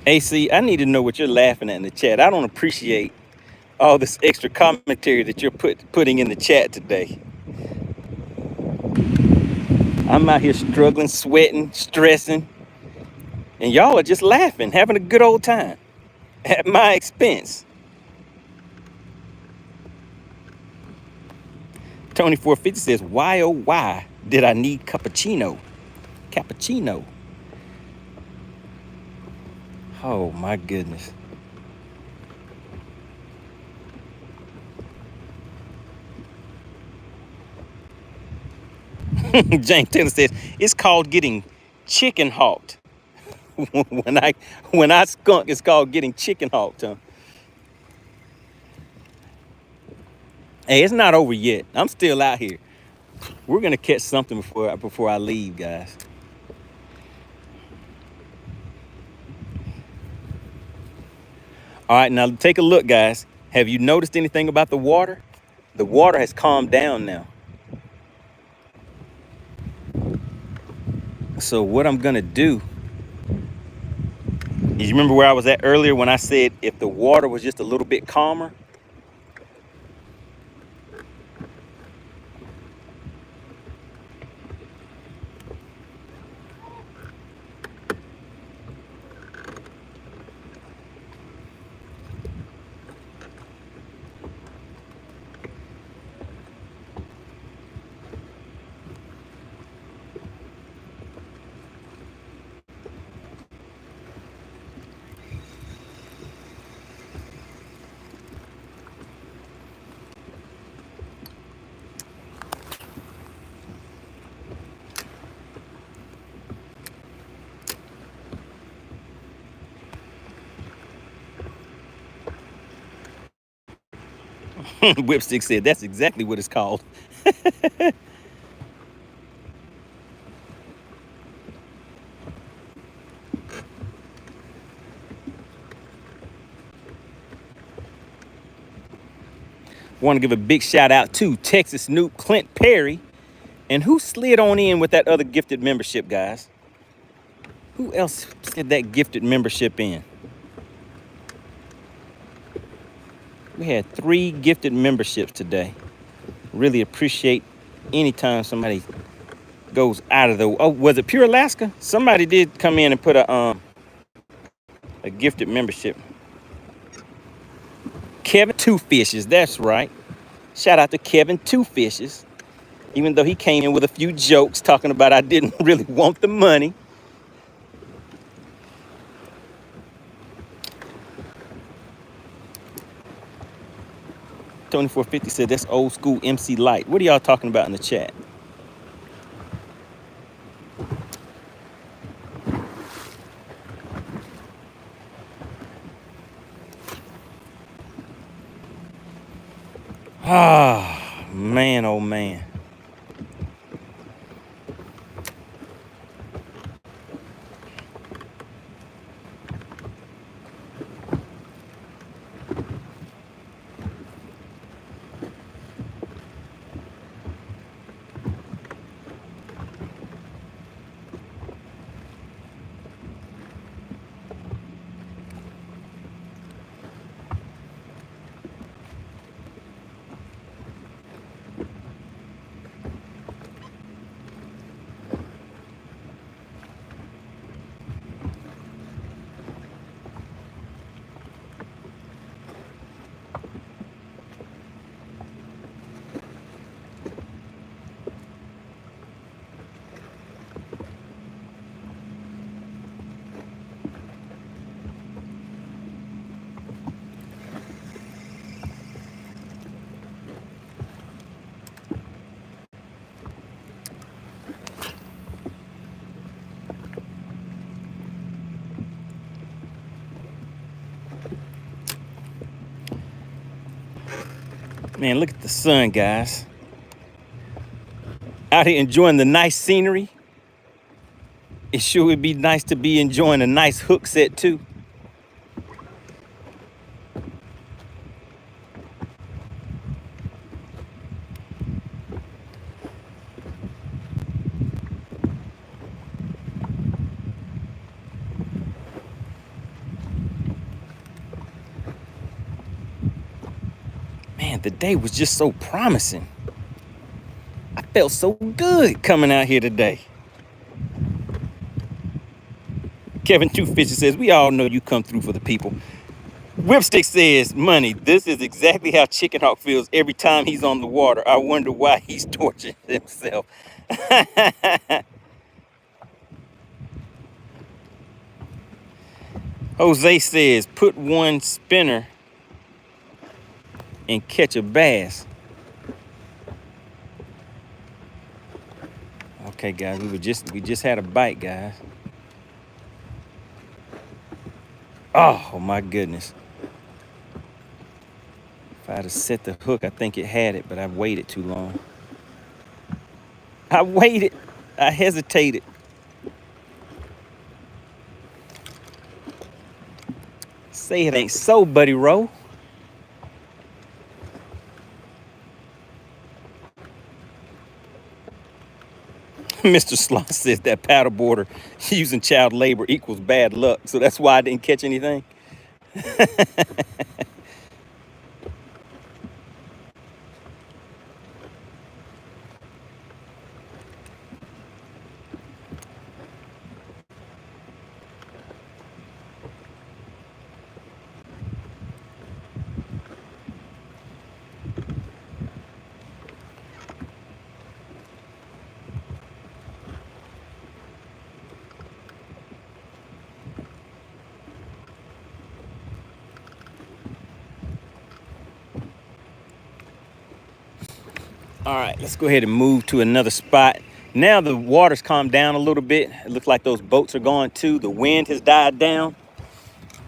AC, I need to know what you're laughing at in the chat. I don't appreciate all this extra commentary that you're putting in the chat today. I'm out here struggling, sweating, stressing, and y'all are just laughing, having a good old time at my expense. Tony 450 says, why oh why did I need cappuccino? Cappuccino. Oh my goodness. James Taylor says, it's called getting chicken hawked. when I skunk, it's called getting chicken hawked, huh? Hey, it's not over yet. I'm still out here. We're gonna catch something before I leave, guys. All right, now take a look, guys. Have you noticed anything about the water? The water has calmed down now. So what I'm gonna do, you remember where I was at earlier when I said if the water was just a little bit calmer? Whipstick said that's exactly what it's called. Want to give a big shout out to Texas Snoop, Clint Perry, and who slid on in with that other gifted membership, guys? Who else slid that gifted membership in? We had 3 gifted memberships today. Really appreciate anytime somebody goes out of the. Oh, was it Pure Alaska? Somebody did come in and put a gifted membership. Kevin Two Fishes, that's right. Shout out to Kevin Two Fishes. Even though he came in with a few jokes talking about I didn't really want the money. Tony450 said that's old school MC Light. What are y'all talking about in the chat? Ah, man, oh man. Man, look at the sun, guys. Out here enjoying the nice scenery. It sure would be nice to be enjoying a nice hook set too. Man, the day was just so promising. I felt so good coming out here today. Kevin Two Fishes says, we all know you come through for the people. Whipstick says, money, this is exactly how Chicken Hawk feels every time he's on the water. I wonder why he's torturing himself. Jose says, put one spinner and catch a bass. Okay, guys, we just had a bite, guys. Oh my goodness. If I'd have set the hook, I think it had it, but I waited too long. I waited. I hesitated. Say it ain't so, Buddy Rowe. Mr. Sloth says that paddleboarder using child labor equals bad luck. So that's why I didn't catch anything. All right, let's go ahead and move to another spot. Now the water's calmed down a little bit. It looks like those boats are going too. The wind has died down.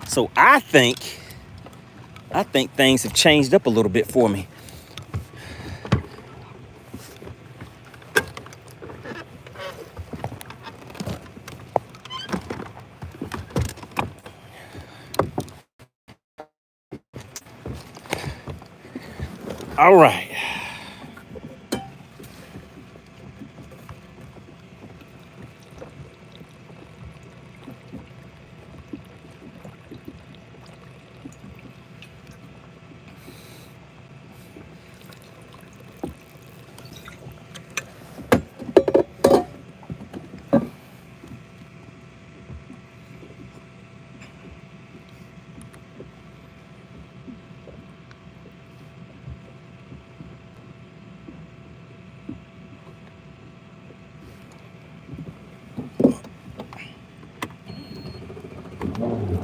So I think things have changed up a little bit for me. All right.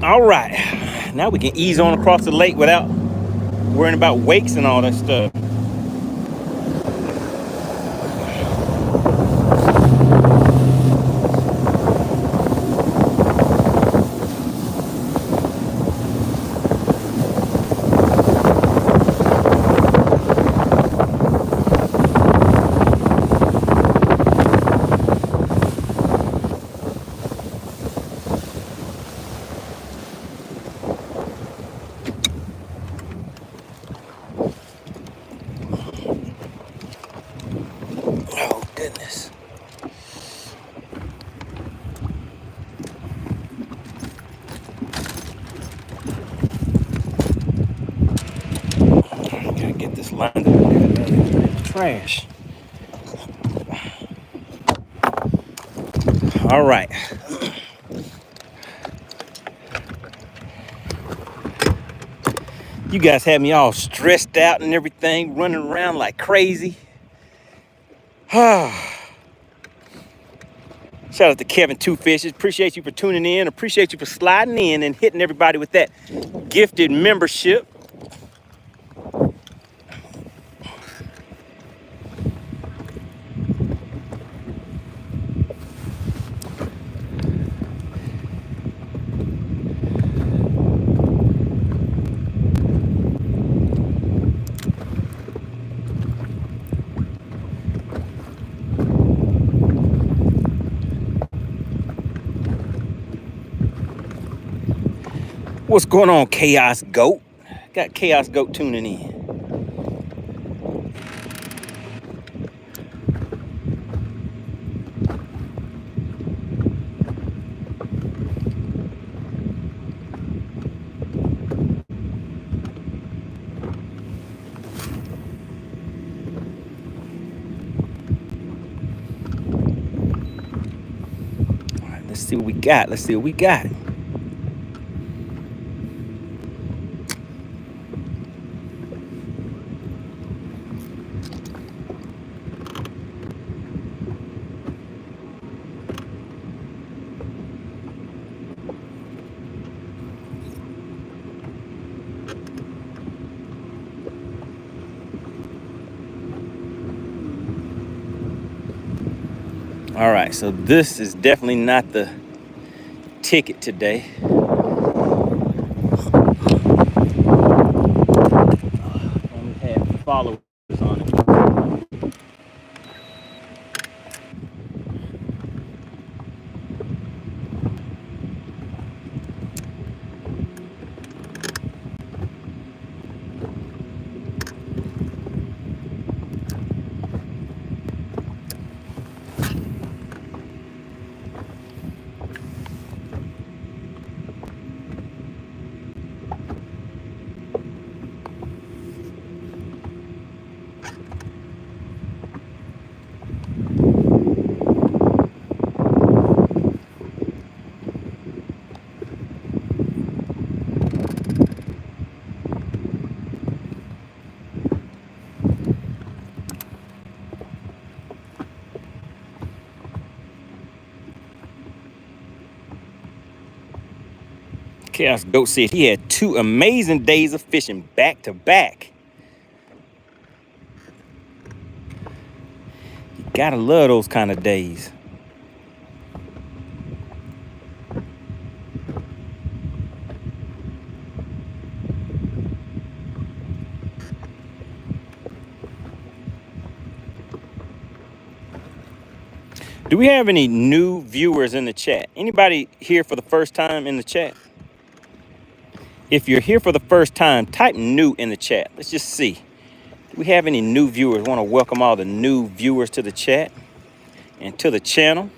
All right. Now we can ease on across the lake without worrying about wakes and all that stuff. Oh, goodness. Gotta get this line up. Trash. All right. You guys had me all stressed out and everything, running around like crazy. Shout out to Kevin Two Fishes. Appreciate you for tuning in. Appreciate you for sliding in and hitting everybody with that gifted membership. What's going on, Chaos Goat? Got Chaos Goat tuning in. All right, let's see what we got. Let's see what we got. All right, so this is definitely not the ticket today. Only had followers on it. Chaos Goat said he had 2 amazing days of fishing back to back. You gotta love those kind of days. Do we have any new viewers in the chat? Anybody here for the first time in the chat? If you're here for the first time, type new in the chat. Let's just see. Do we have any new viewers? I want to welcome all the new viewers to the chat and to the channel.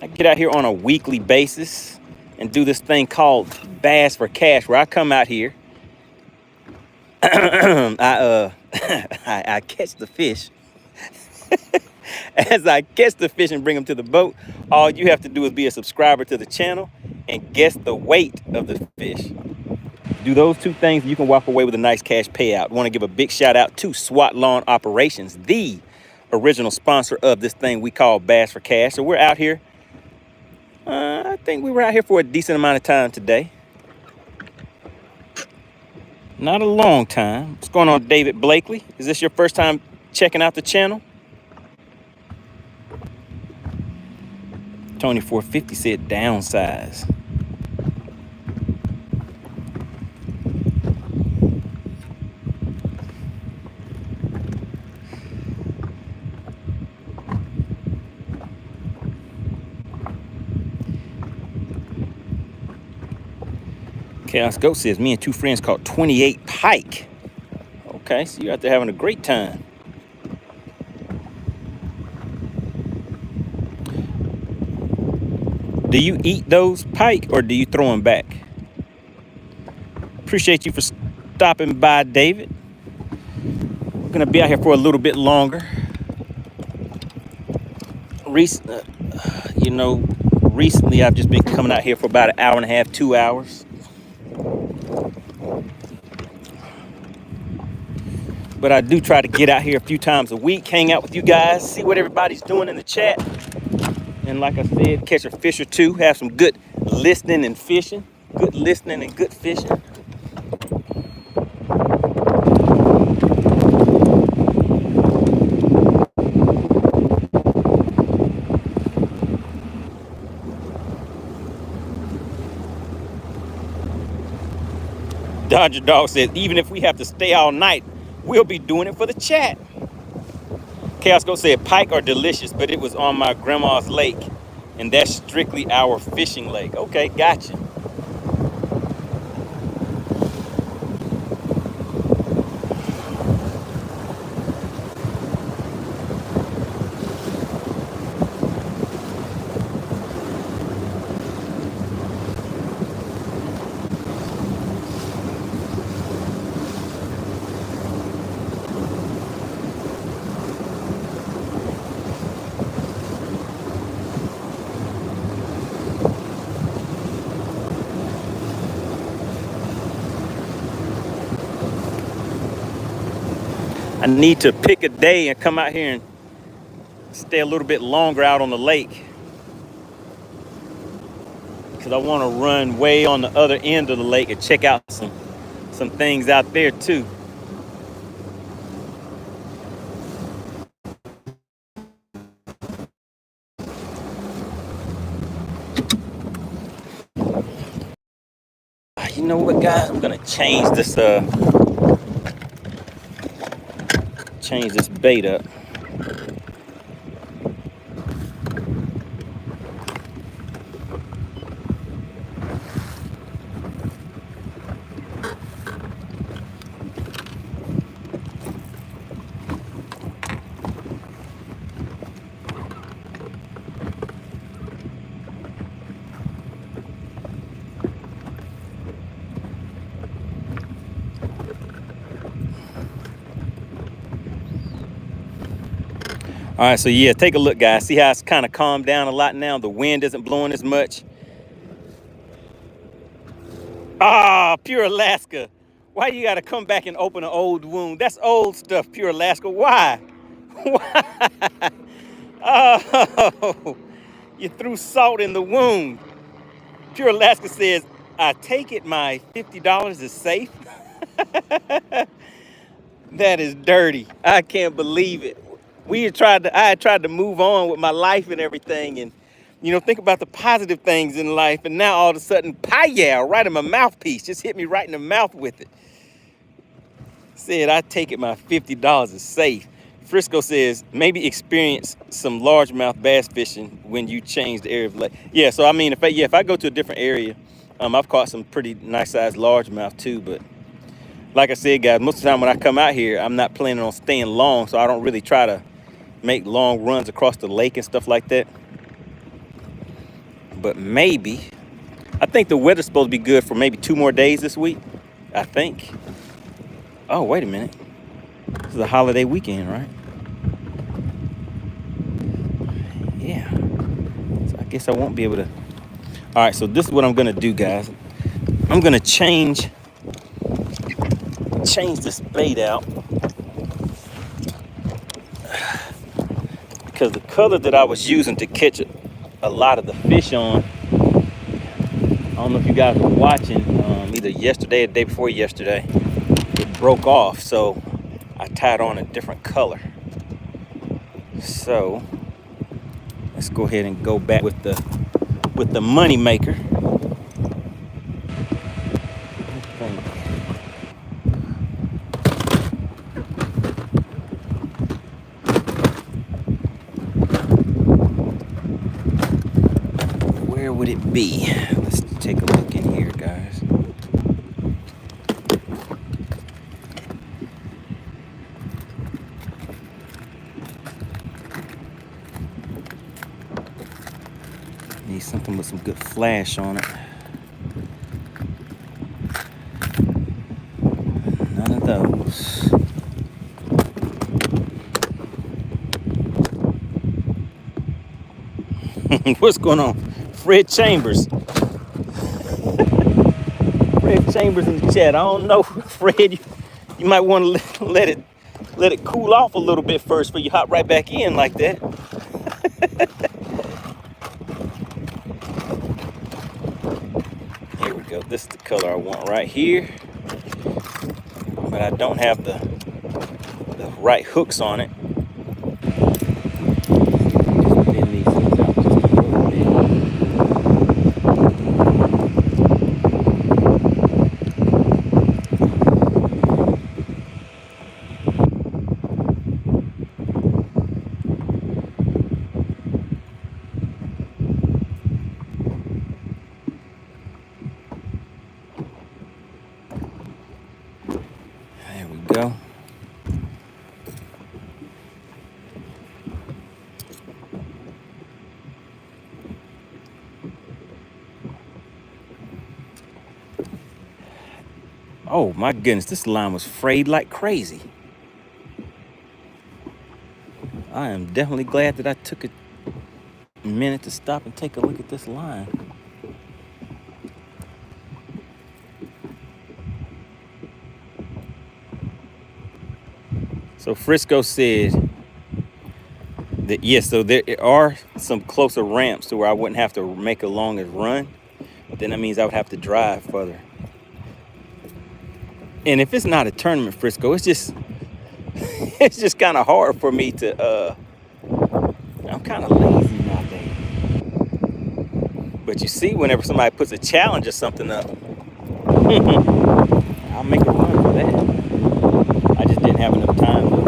I get out here on a weekly basis and do this thing called Bass for Cash, where I come out here. I catch the fish. As I catch the fish and bring them to the boat, all you have to do is be a subscriber to the channel and guess the weight of the fish. Do those two things, you can walk away with a nice cash payout. I want to give a big shout out to SWAT Lawn Operations, the original sponsor of this thing we call Bass for Cash. So we're out here. I think we were out here for a decent amount of time today. Not a long time. What's going on, David Blakely? Is this your first time checking out the channel? Tony 450 said downsize. Chaos Goat says, me and two friends caught 28 pike. Okay, so you're out there having a great time. Do you eat those pike or do you throw them back? Appreciate you for stopping by, David. We're gonna be out here for a little bit longer. Recently I've just been coming out here for about an hour and a half, 2 hours. But I do try to get out here a few times a week, hang out with you guys, see what everybody's doing in the chat. And like I said, catch a fish or two, have some good listening and fishing. Good listening and good fishing. Dodger Dog says, even if we have to stay all night, we'll be doing it for the chat. Chaos Goat said, pike are delicious, but it was on my grandma's lake, and that's strictly our fishing lake. Okay, gotcha. I need to pick a day and come out here and stay a little bit longer out on the lake, because I want to run way on the other end of the lake and check out some things out there too. You know what, guys? I'm gonna change this bait up. All right, so yeah, take a look, guys. See how it's kind of calmed down a lot now? The wind isn't blowing as much. Ah, Pure Alaska. Why you got to come back and open an old wound? That's old stuff, Pure Alaska. Why? Why? Oh, you threw salt in the wound. Pure Alaska says, I take it my $50 is safe. That is dirty. I can't believe it. I had tried to move on with my life and everything, and think about the positive things in life, and now all of a sudden, pie-yow, right in my mouthpiece, just hit me right in the mouth with it. Said, I take it my $50 is safe. Frisco says, maybe experience some largemouth bass fishing when you change the area of the lake. Yeah, so I mean, if I go to a different area, I've caught some pretty nice sized largemouth too, but Like I said, guys, most of the time when I come out here, I'm not planning on staying long, so I don't really try to make long runs across the lake and stuff like that. But maybe, I think the weather's supposed to be good for maybe 2 more days this week, I think. Oh, wait a minute. This is a holiday weekend, right? Yeah. So I guess I won't be able to. All right, so this is what I'm gonna do, guys. I'm gonna change this bait out because the color that I was using to catch a lot of the fish on, I don't know if you guys were watching, either yesterday or the day before yesterday, it broke off, so I tied on a different color. So let's go ahead and go back with the money maker. Where would it be? Let's take a look in here, guys. Need something with some good flash on it. None of those. What's going on? Fred Chambers. Fred Chambers in the chat. I don't know, Fred. You might want to let it cool off a little bit first before you hop right back in like that. Here we go. This is the color I want right here. But I don't have the right hooks on it. There we go. Oh my goodness, this line was frayed like crazy. I am definitely glad that I took a minute to stop and take a look at this line. So Frisco said that yes, so there are some closer ramps to where I wouldn't have to make a longer run, but then that means I would have to drive further. And if it's not a tournament, Frisco, it's just it's just kind of hard for me to I'm kind of lazy nowadays. But you see, whenever somebody puts a challenge or something up, I'll make a run for that. I just didn't have enough time from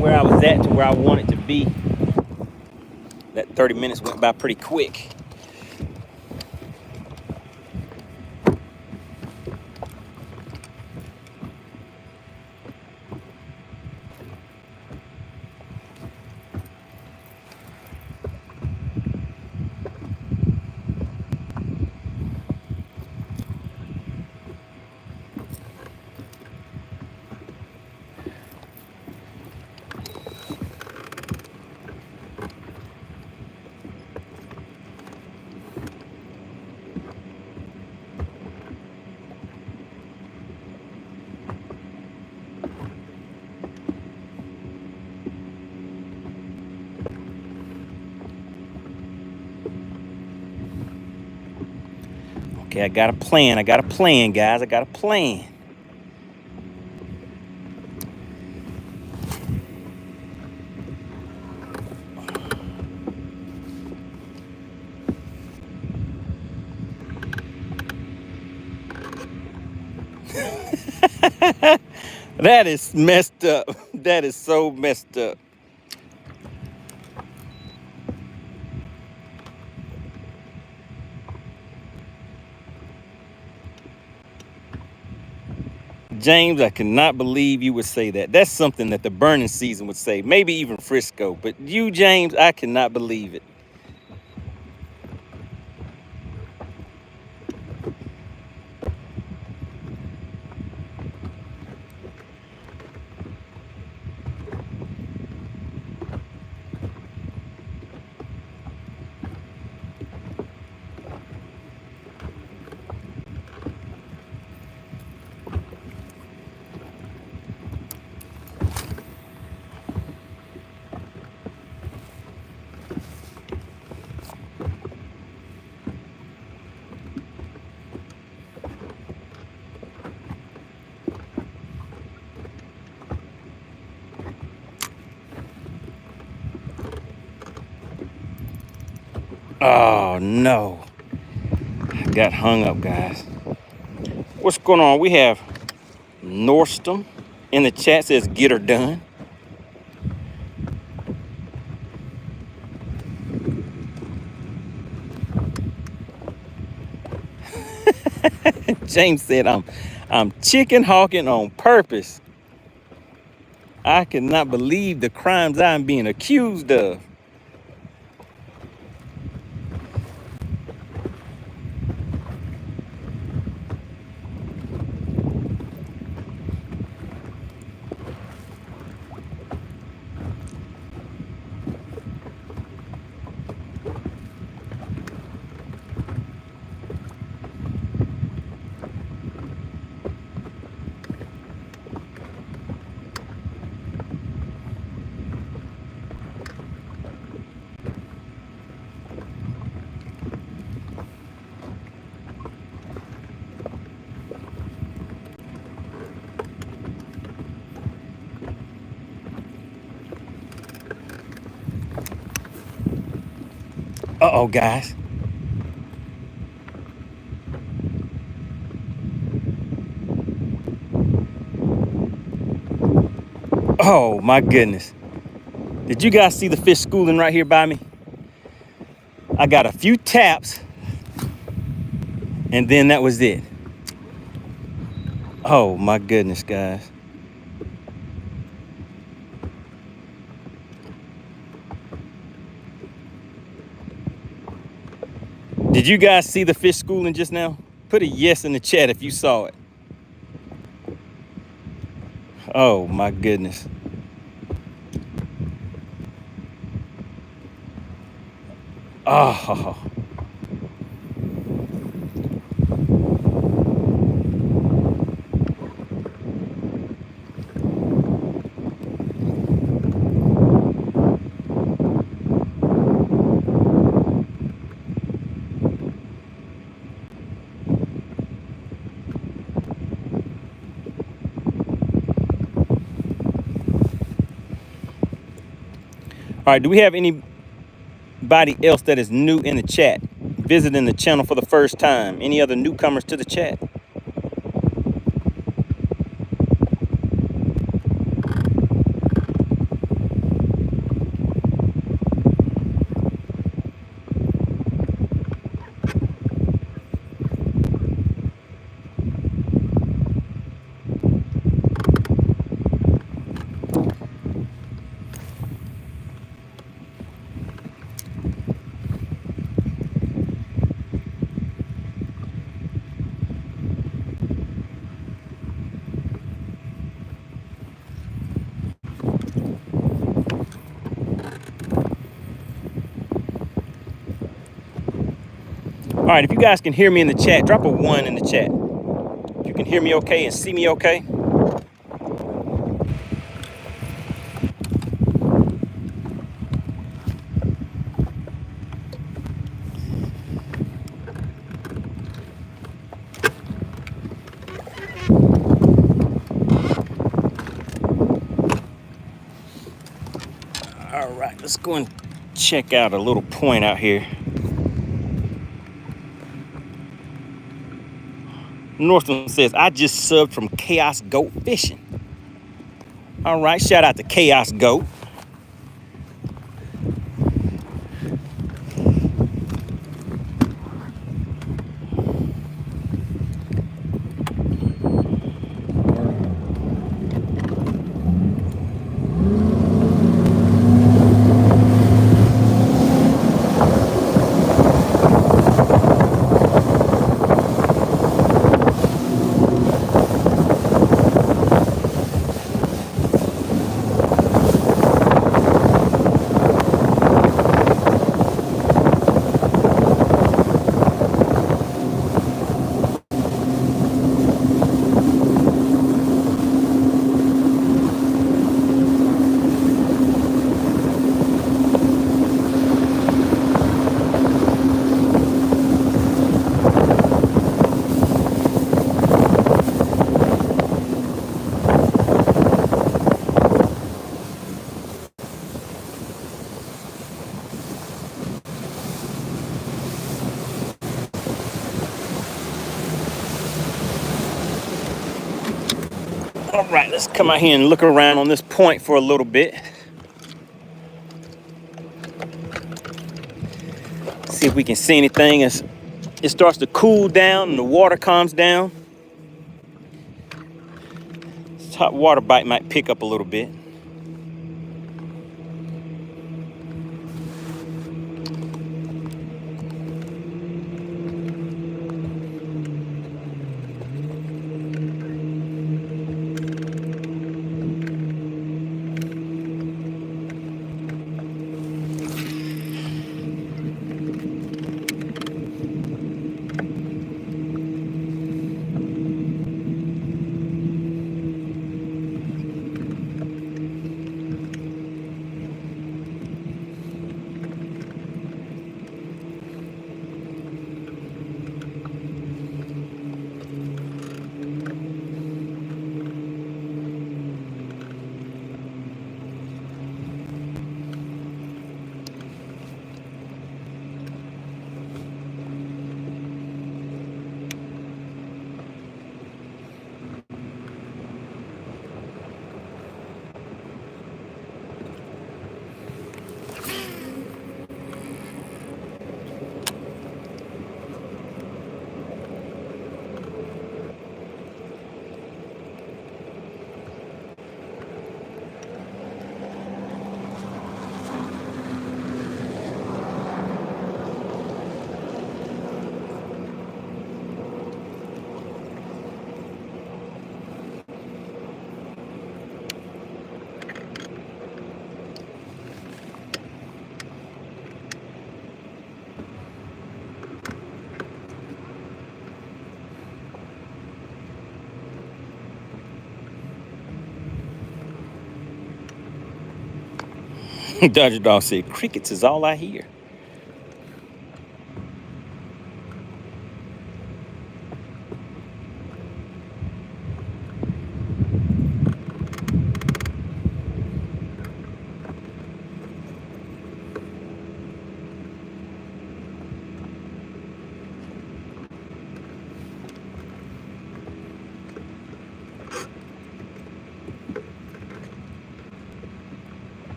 where I was at to where I wanted to be. That 30 minutes went by pretty quick. Okay, I got a plan, guys. I got a plan. That is messed up. That is so messed up. James, I cannot believe you would say that. That's something that the burning season would say. Maybe even Frisco. But you, James, I cannot believe it. Oh, no. I got hung up, guys. What's going on? We have Norstum in the chat says, get her done. James said, I'm chicken hawking on purpose. I cannot believe the crimes I'm being accused of. Uh-oh, guys. Oh, my goodness. Did you guys see the fish schooling right here by me? I got a few taps, and then that was it. Oh, my goodness, guys. Did you guys see the fish schooling just now? Put a yes in the chat if you saw it. Oh, my goodness. Oh. All right, do we have anybody else that is new in the chat, visiting the channel for the first time? Any other newcomers to the chat? All right, if you guys can hear me in the chat, drop a 1 in the chat. If you can hear me okay and see me okay. All right, let's go and check out a little point out here. Northland says, I just subbed from Chaos Goat Fishing. All right, shout out to Chaos Goat. All right, let's come out here and look around on this point for a little bit. See if we can see anything as it starts to cool down and the water calms down. This top water bite might pick up a little bit. Dodger Dog said, crickets is all I hear.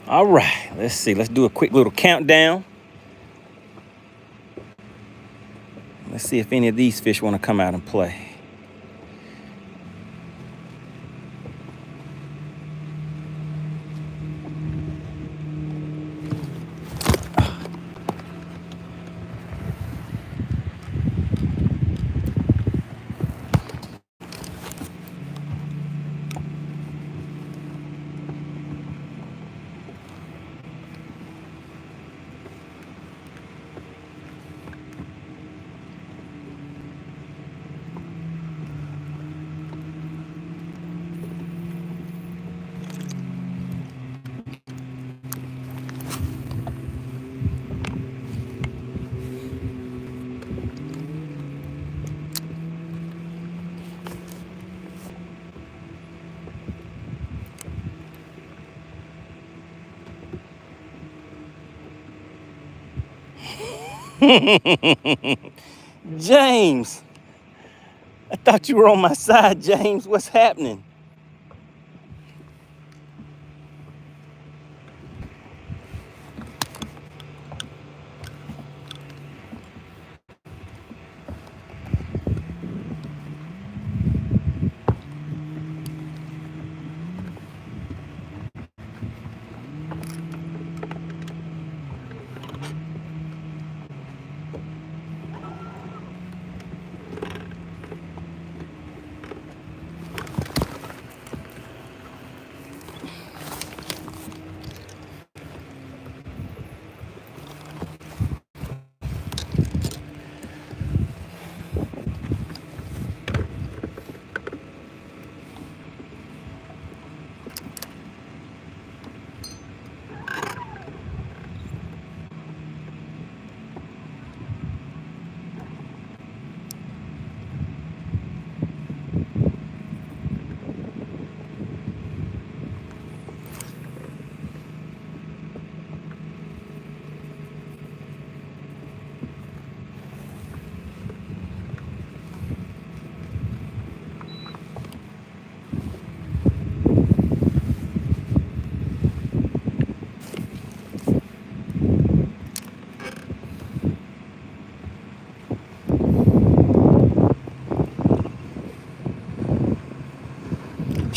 All right, let's see. Let's do a quick little countdown. Let's see if any of these fish want to come out and play. James, I thought you were on my side, James. What's happening?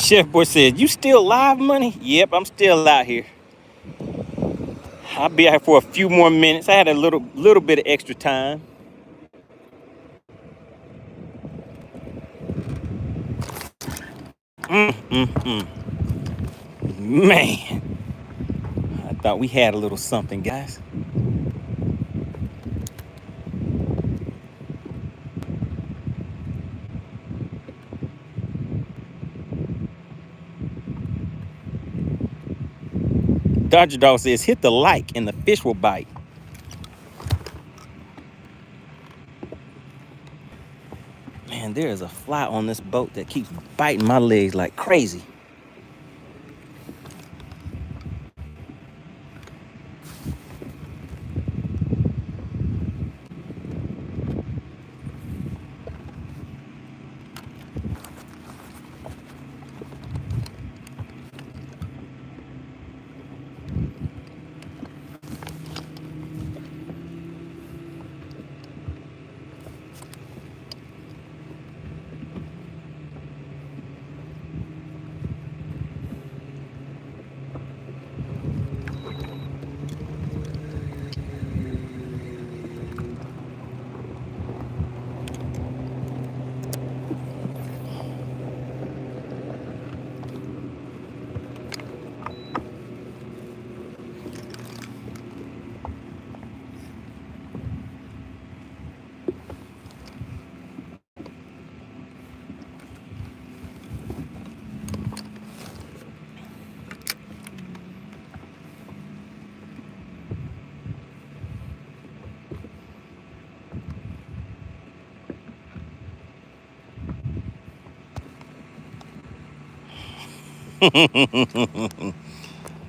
Chef Boy said, "You still live, Money?" Yep, I'm still out here. I'll be out here for a few more minutes. I had a little bit of extra time. Man, I thought we had a little something, guys. Dodger Dog says, "Hit the like and the fish will bite." Man, there is a fly on this boat that keeps biting my legs like crazy.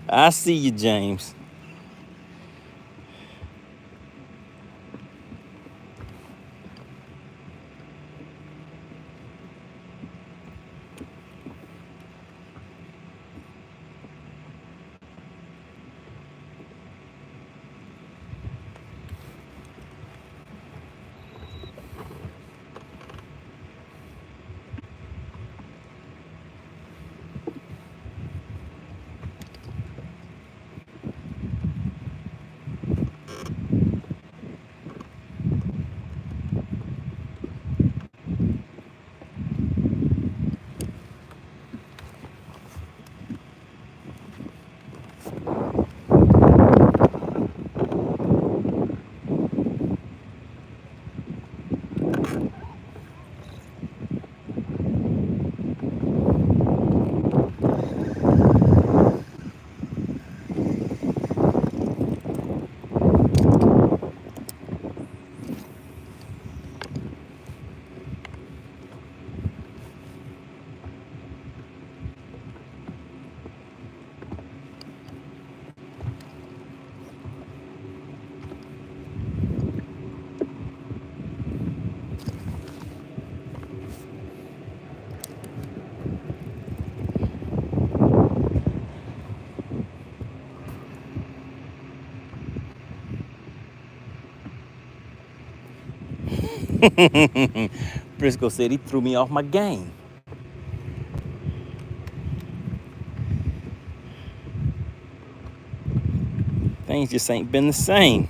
I see you, James. Briscoe said he threw me off my game. Things just ain't been the same.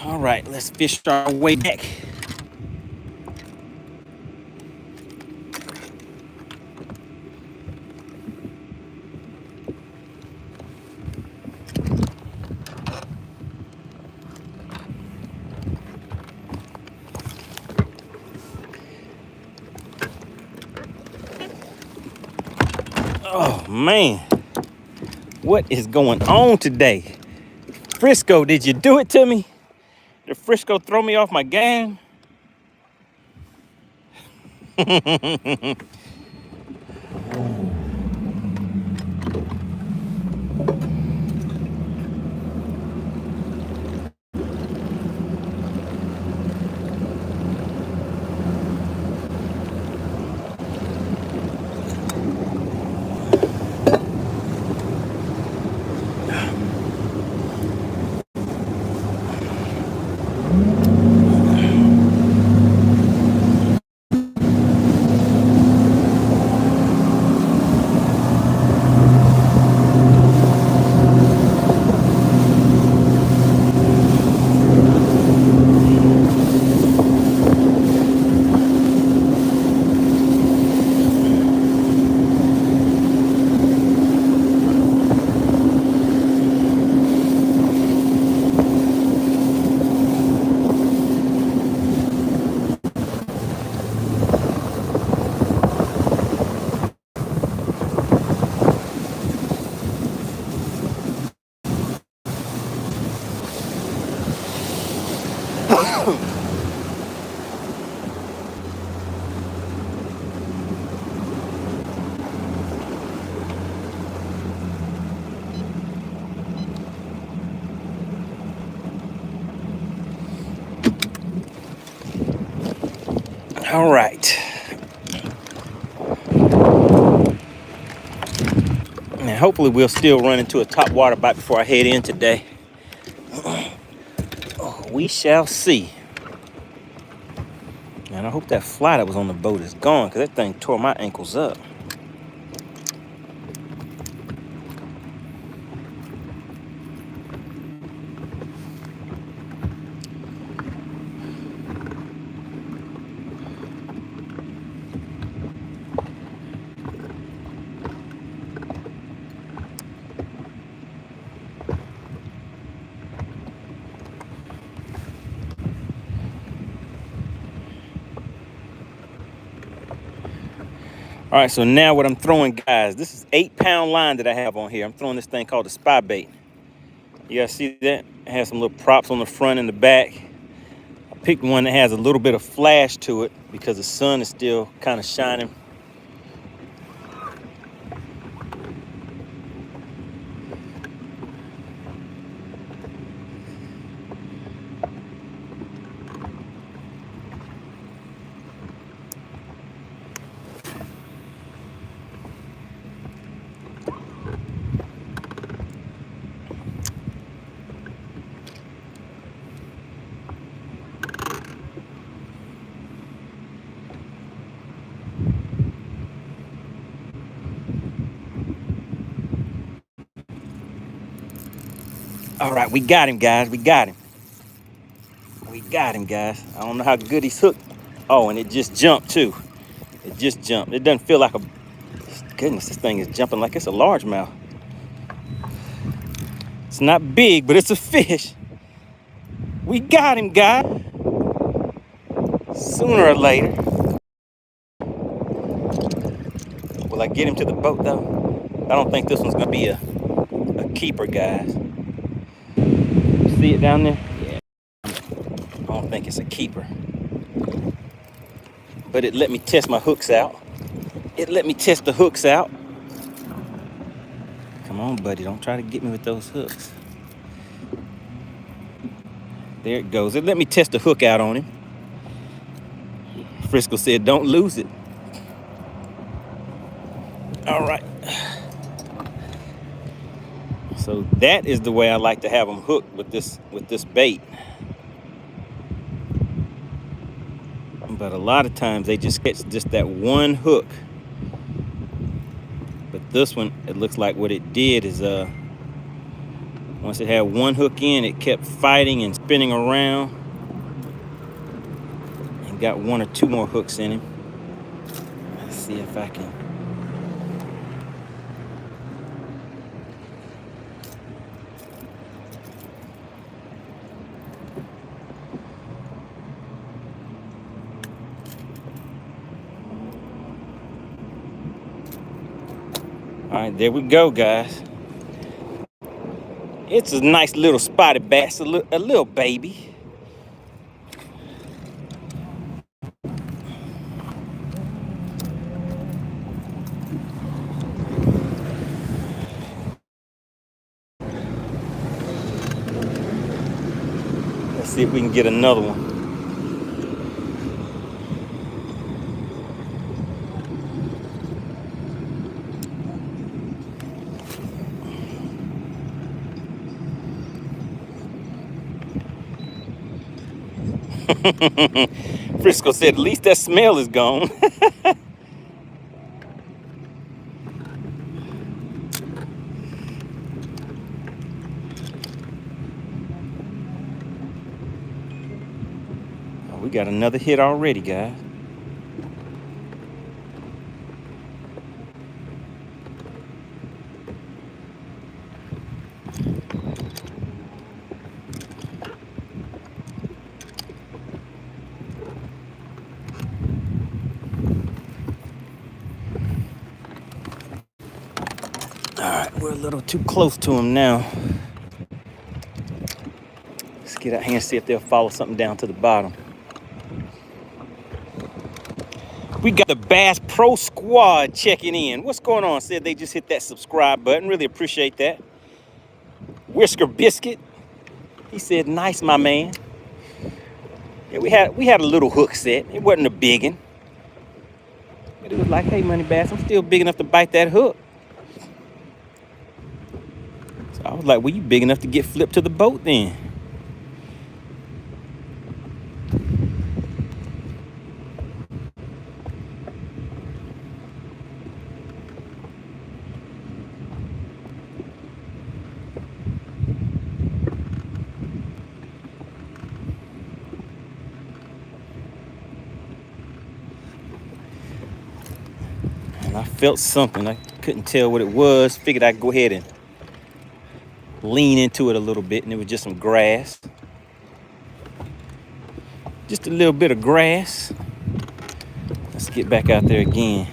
All right, let's fish our way back. Oh man, what is going on today? Frisco, did you do it to me? Did Frisco throw me off my game? All right. Now, hopefully we'll still run into a top water bite before I head in today. We shall see. And I hope that fly that was on the boat is gone, because that thing tore my ankles up. All right, so now what I'm throwing, guys, this is 8-pound line that I have on here. I'm throwing this thing called the spy bait. You guys see that? It has some little props on the front and the back. I picked one that has a little bit of flash to it because the sun is still kind of shining. All right, we got him, guys. We got him. We got him, guys. I don't know how good he's hooked. Oh, and it just jumped, too. It just jumped. It doesn't feel like a... Goodness, this thing is jumping like it's a largemouth. It's not big, but it's a fish. We got him, guys. Sooner or later. Will I get him to the boat, though? I don't think this one's going to be a keeper, guys. See it down there? Yeah. I don't think it's a keeper. But it let me test my hooks out. It let me test the hooks out. Come on, buddy. Don't try to get me with those hooks. There it goes. It let me test the hook out on him. Frisco said, don't lose it. All right. So that is the way I like to have them hooked with this bait. But a lot of times they just catch just that one hook. But this one, it looks like what it did is Once it had one hook in, it kept fighting and spinning around and got one or two more hooks in him. Let's see if I can. All right, there we go, guys. It's a nice little spotted bass, a little baby. Let's see if we can get another one. Frisco said, at least that smell is gone. Oh, we got another hit already, guys. All right, we're a little too close to him now. Let's get out here and see if they'll follow something down to the bottom. We got the Bass Pro Squad checking in. What's going on? Said they just hit that subscribe button. Really appreciate that. Whisker Biscuit. He said, nice, my man. Yeah, we had a little hook set. It wasn't a big one. But it was like, hey, MoneyBass, I'm still big enough to bite that hook. So I was like, well, you big enough to get flipped to the boat then. And I felt something. I couldn't tell what it was. Figured I'd go ahead and lean into it a little bit, and it was just some grass. Just a little bit of grass. Let's get back out there again.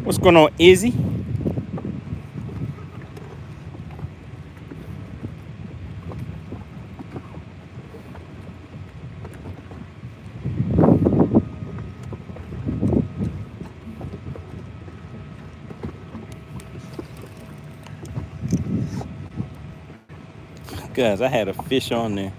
What's going on, Izzy? Guys, I had a fish on there.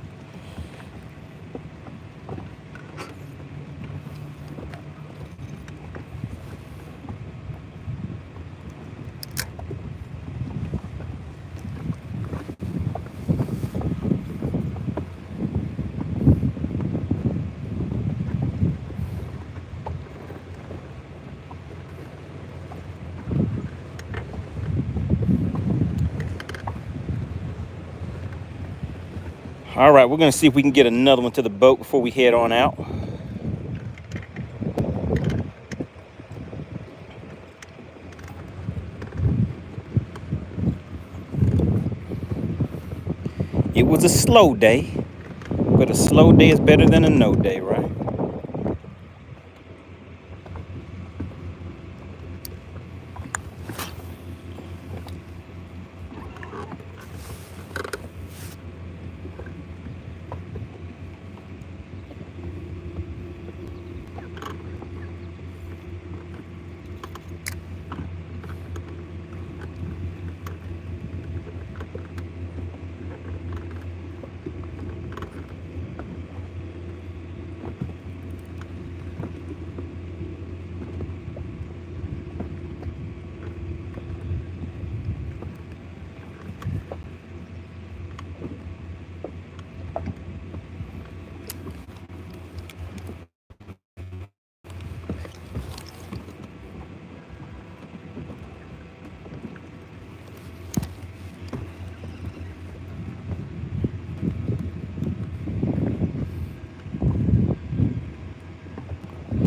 All right, we're gonna see if we can get another one to the boat before we head on out. It was a slow day, but a slow day is better than a no day, right?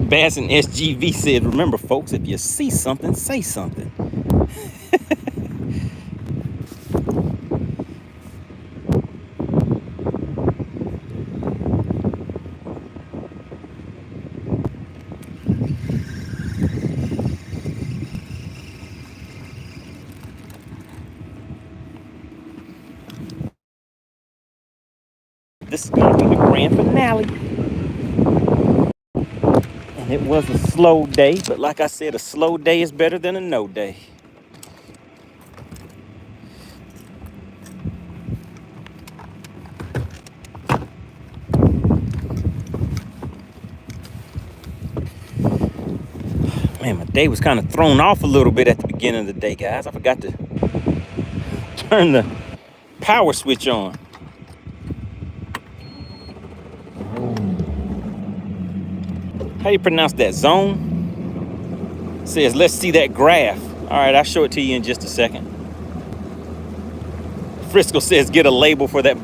Bass and SGV said, remember folks, if you see something, say something. This is gonna be the grand finale. And it was a slow day, but like I said, a slow day is better than a no day. Man, my day was kind of thrown off a little bit at the beginning of the day, guys. I forgot to turn the power switch on. How do you pronounce that? Zone? It says, let's see that graph. All right, I'll show it to you in just a second. Frisco says, get a label for that.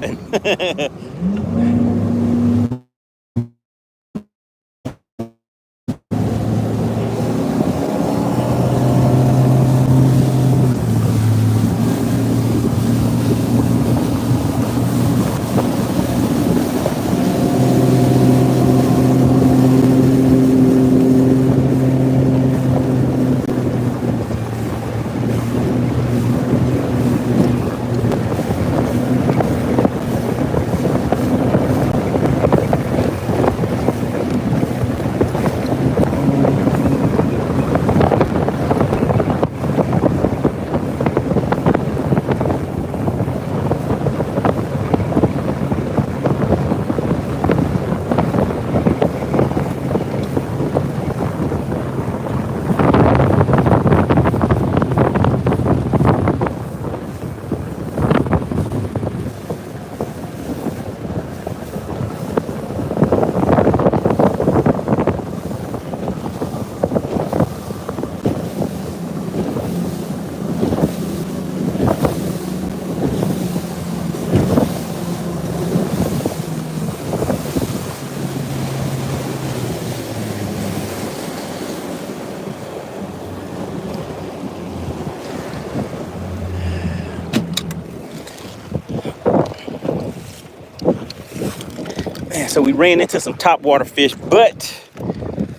Man, so we ran into some topwater fish, but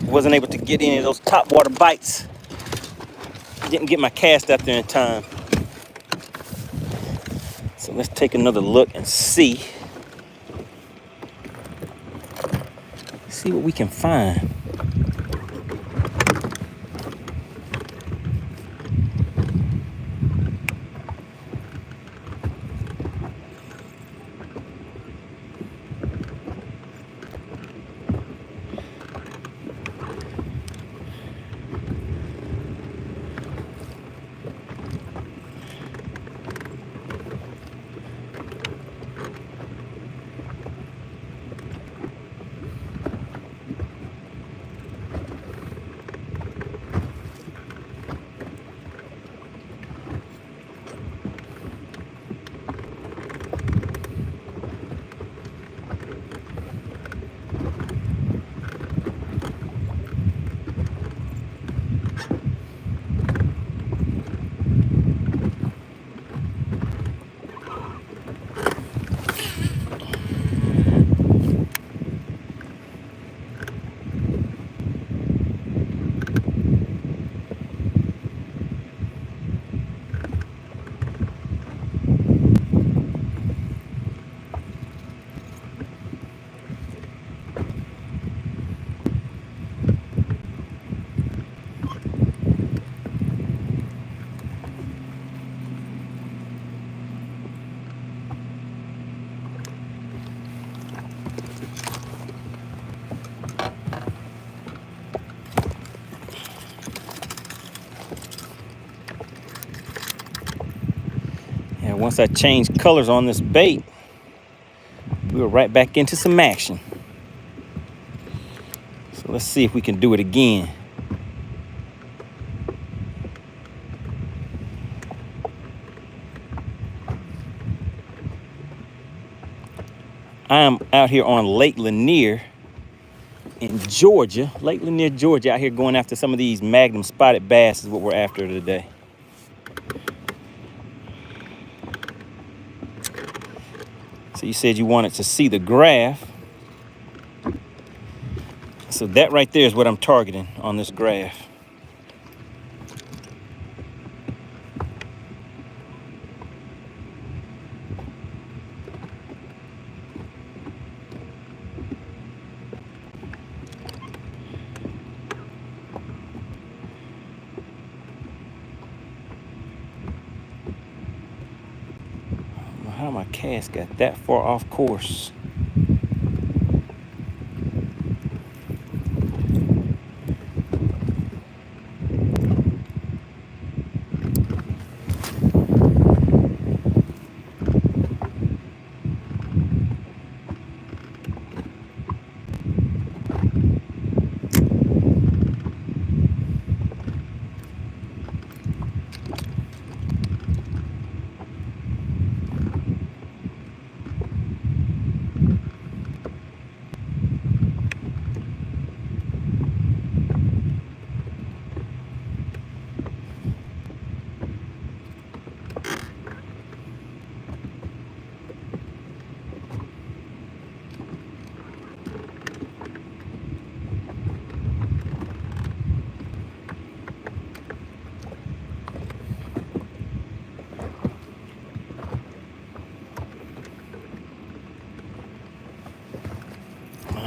wasn't able to get any of those topwater bites. Didn't get my cast out there in time. So let's take another look and see what we can find. once I change colors on this bait, we were right back into some action. So let's see if we can do it again. I am out here on Lake Lanier in Georgia. Lake Lanier, Georgia, out here going after some of these magnum spotted bass is what we're after today. So you said you wanted to see the graph. So that right there is what I'm targeting on this graph. How my cast got that far off course.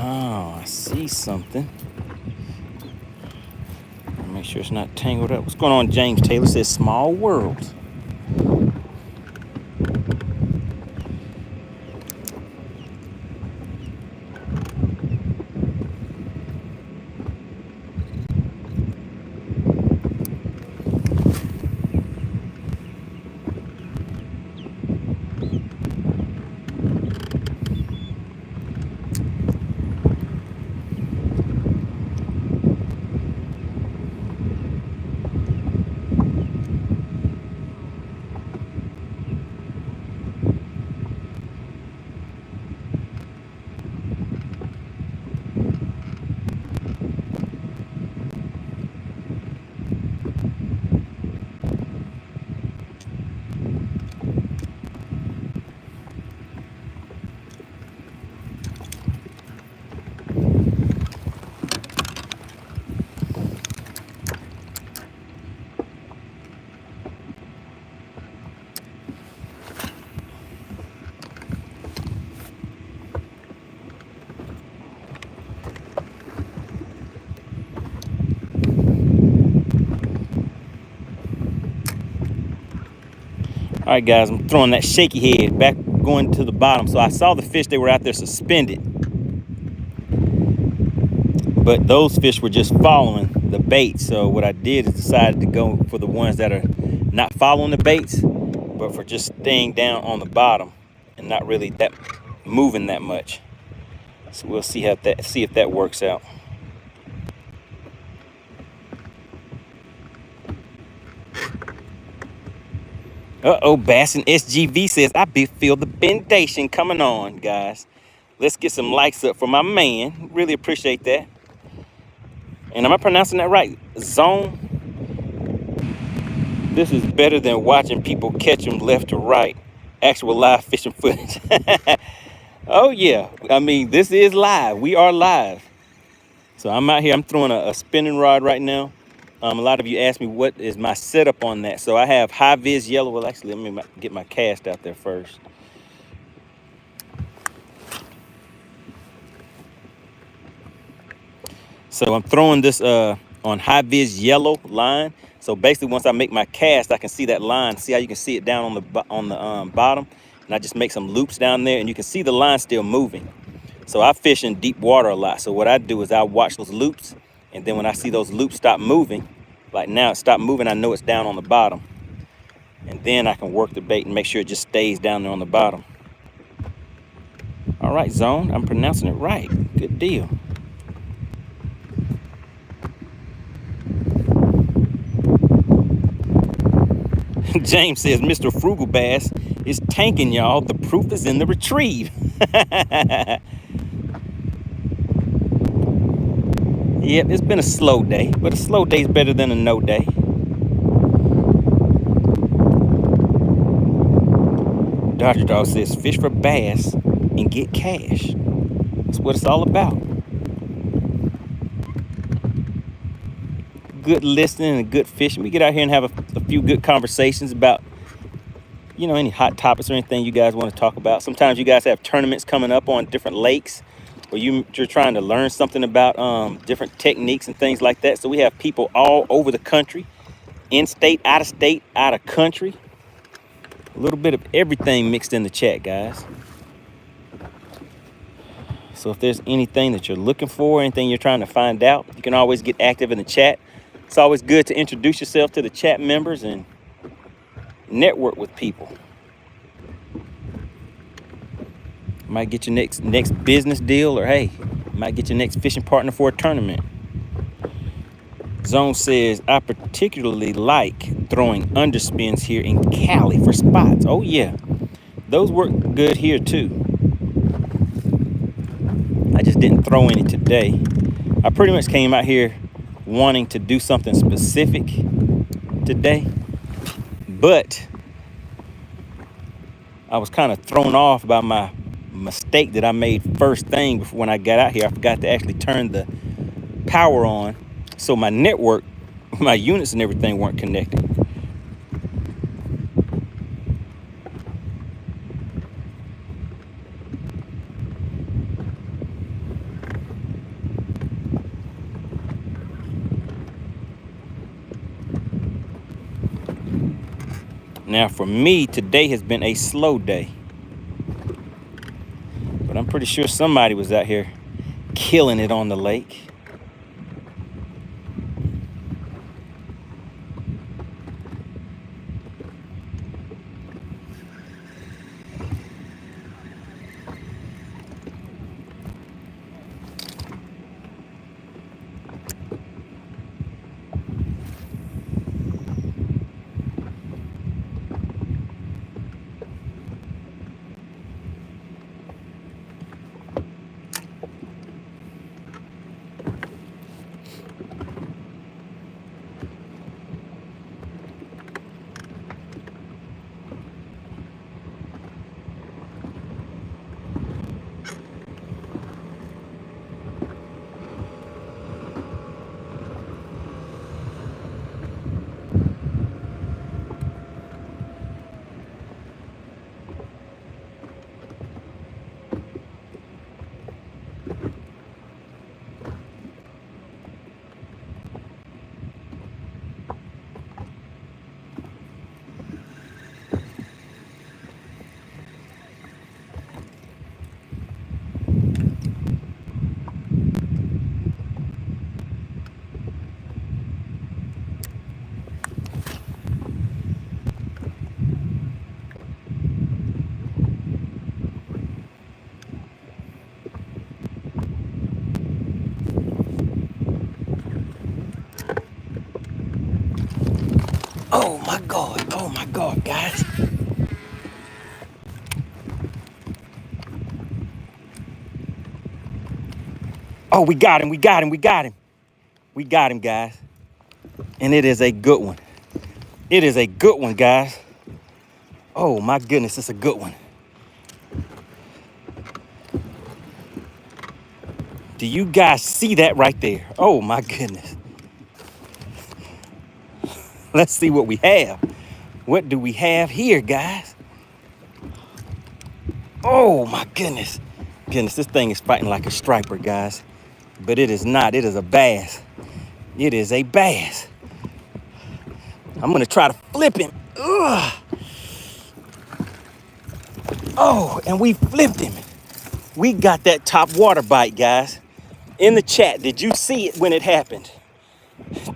Oh, I see something. Make sure it's not tangled up. What's going on, James Taylor? Says small world. All right, guys, I'm throwing that shaky head back going to the bottom. So I saw the fish, they were out there suspended. But those fish were just following the bait. So what I did is decided to go for the ones that are not following the baits, but for just staying down on the bottom and not really that moving that much. So we'll see how if that works out. Uh-oh, Bass and SGV says, I feel the bendation coming on, guys. Let's get some likes up for my man. Really appreciate that. And am I pronouncing that right? Zone? This is better than watching people catch them left to right. Actual live fishing footage. Oh, yeah. I mean, this is live. We are live. So I'm out here. I'm throwing a spinning rod right now. A lot of you asked me what is my setup on that. So I have high vis yellow. Well, actually, let me get my cast out there first. So I'm throwing this on high vis yellow line. So basically, once I make my cast, I can see that line. See how you can see it down on the bottom, and I just make some loops down there, and you can see the line still moving. So I fish in deep water a lot. So what I do is I watch those loops, and then when I see those loops stop moving, like now it stopped moving, I know it's down on the bottom. And then I can work the bait and make sure it just stays down there on the bottom. All right, Zone, I'm pronouncing it right. Good deal. James says, Mr. Frugal Bass is tanking, y'all. The proof is in the retrieve. Yep, it's been a slow day, but a slow day is better than a no day. Dr. Dog says, fish for bass and get cash. That's what it's all about. Good listening and good fishing. We get out here and have a few good conversations about, you know, any hot topics or anything you guys want to talk about. Sometimes you guys have tournaments coming up on different lakes where you're trying to learn something about different techniques and things like that. So we have people all over the country, in state, out of country. A little bit of everything mixed in the chat, guys. So if there's anything that you're looking for, anything you're trying to find out, you can always get active in the chat. It's always good to introduce yourself to the chat members and network with people. Might get your next business deal, or hey, might get your next fishing partner for a tournament. Zone says, I particularly like throwing underspins here in Cali for spots. Oh yeah, those work good here too. I just didn't throw any today. I pretty much came out here wanting to do something specific today, but I was kind of thrown off by my mistake that I made first thing before when I got out here. I forgot to actually turn the power on, so my network, my units and everything weren't connected. Now for me, today has been a slow day, but I'm pretty sure somebody was out here killing it on the lake. Oh my God, guys. Oh, we got him, we got him, we got him. We got him, guys. And it is a good one. It is a good one, guys. Oh my goodness, it's a good one. Do you guys see that right there? Oh my goodness. Let's see what we have. What do we have here, guys? Oh my goodness. Goodness, this thing is fighting like a striper, guys. But it is not. It is a bass. It is a bass. I'm gonna try to flip him. Ugh. Oh, and we flipped him. We got that top water bite, guys. In the chat, did you see it when it happened?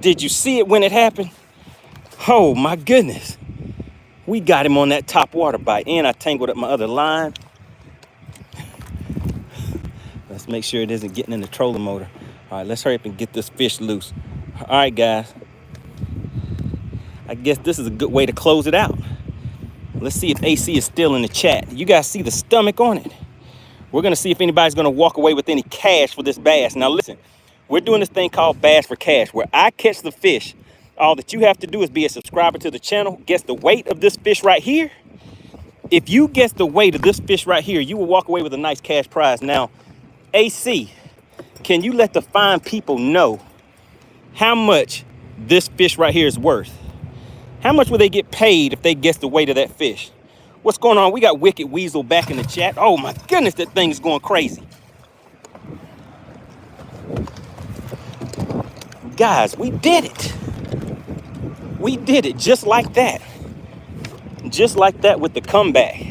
Did you see it when it happened? Oh my goodness. We got him on that top water bite, and I tangled up my other line. Let's make sure it isn't getting in the trolling motor. All right, let's hurry up and get this fish loose. All right, guys. I guess this is a good way to close it out. Let's see if AC is still in the chat. You guys see the stomach on it? We're gonna see if anybody's gonna walk away with any cash for this bass. Now listen, we're doing this thing called Bass for Cash, where I catch the fish. All that you have to do is be a subscriber to the channel, guess the weight of this fish right here. If you guess the weight of this fish right here, you will walk away with a nice cash prize. Now, AC, can you let the fine people know how much this fish right here is worth? How much will they get paid if they guess the weight of that fish? What's going on? We got Wicked Weasel back in the chat. Oh my goodness, that thing is going crazy. Guys, we did it. We did it just like that. Just like that with the comeback.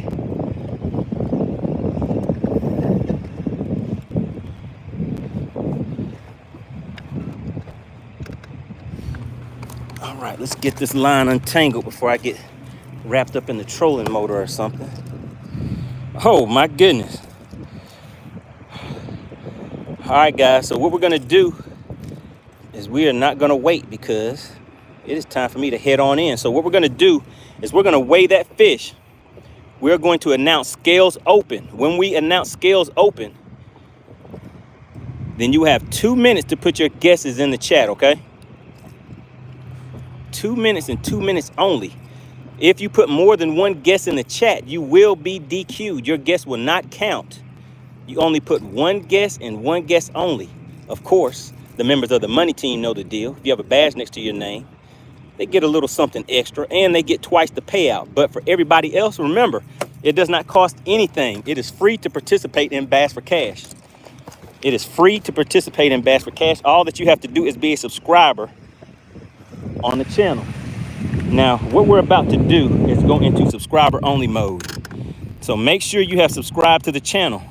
All right, let's get this line untangled before I get wrapped up in the trolling motor or something. Oh my goodness. All right, guys, so what we're gonna do is we are not gonna wait because it is time for me to head on in. So what we're gonna do is we're gonna weigh that fish. We're going to announce scales open. When we announce scales open, then you have 2 minutes to put your guesses in the chat, okay? 2 minutes and 2 minutes only. If you put more than one guess in the chat, you will be DQ'd. Your guess will not count. You only put one guess and one guess only. Of course, the members of the money team know the deal. If you have a badge next to your name, they get a little something extra and they get twice the payout. But for everybody else, remember, it does not cost anything. It is free to participate in Bass for Cash. It is free to participate in Bass for Cash. All that you have to do is be a subscriber on the channel. Now, what we're about to do is go into subscriber only mode. So make sure you have subscribed to the channel.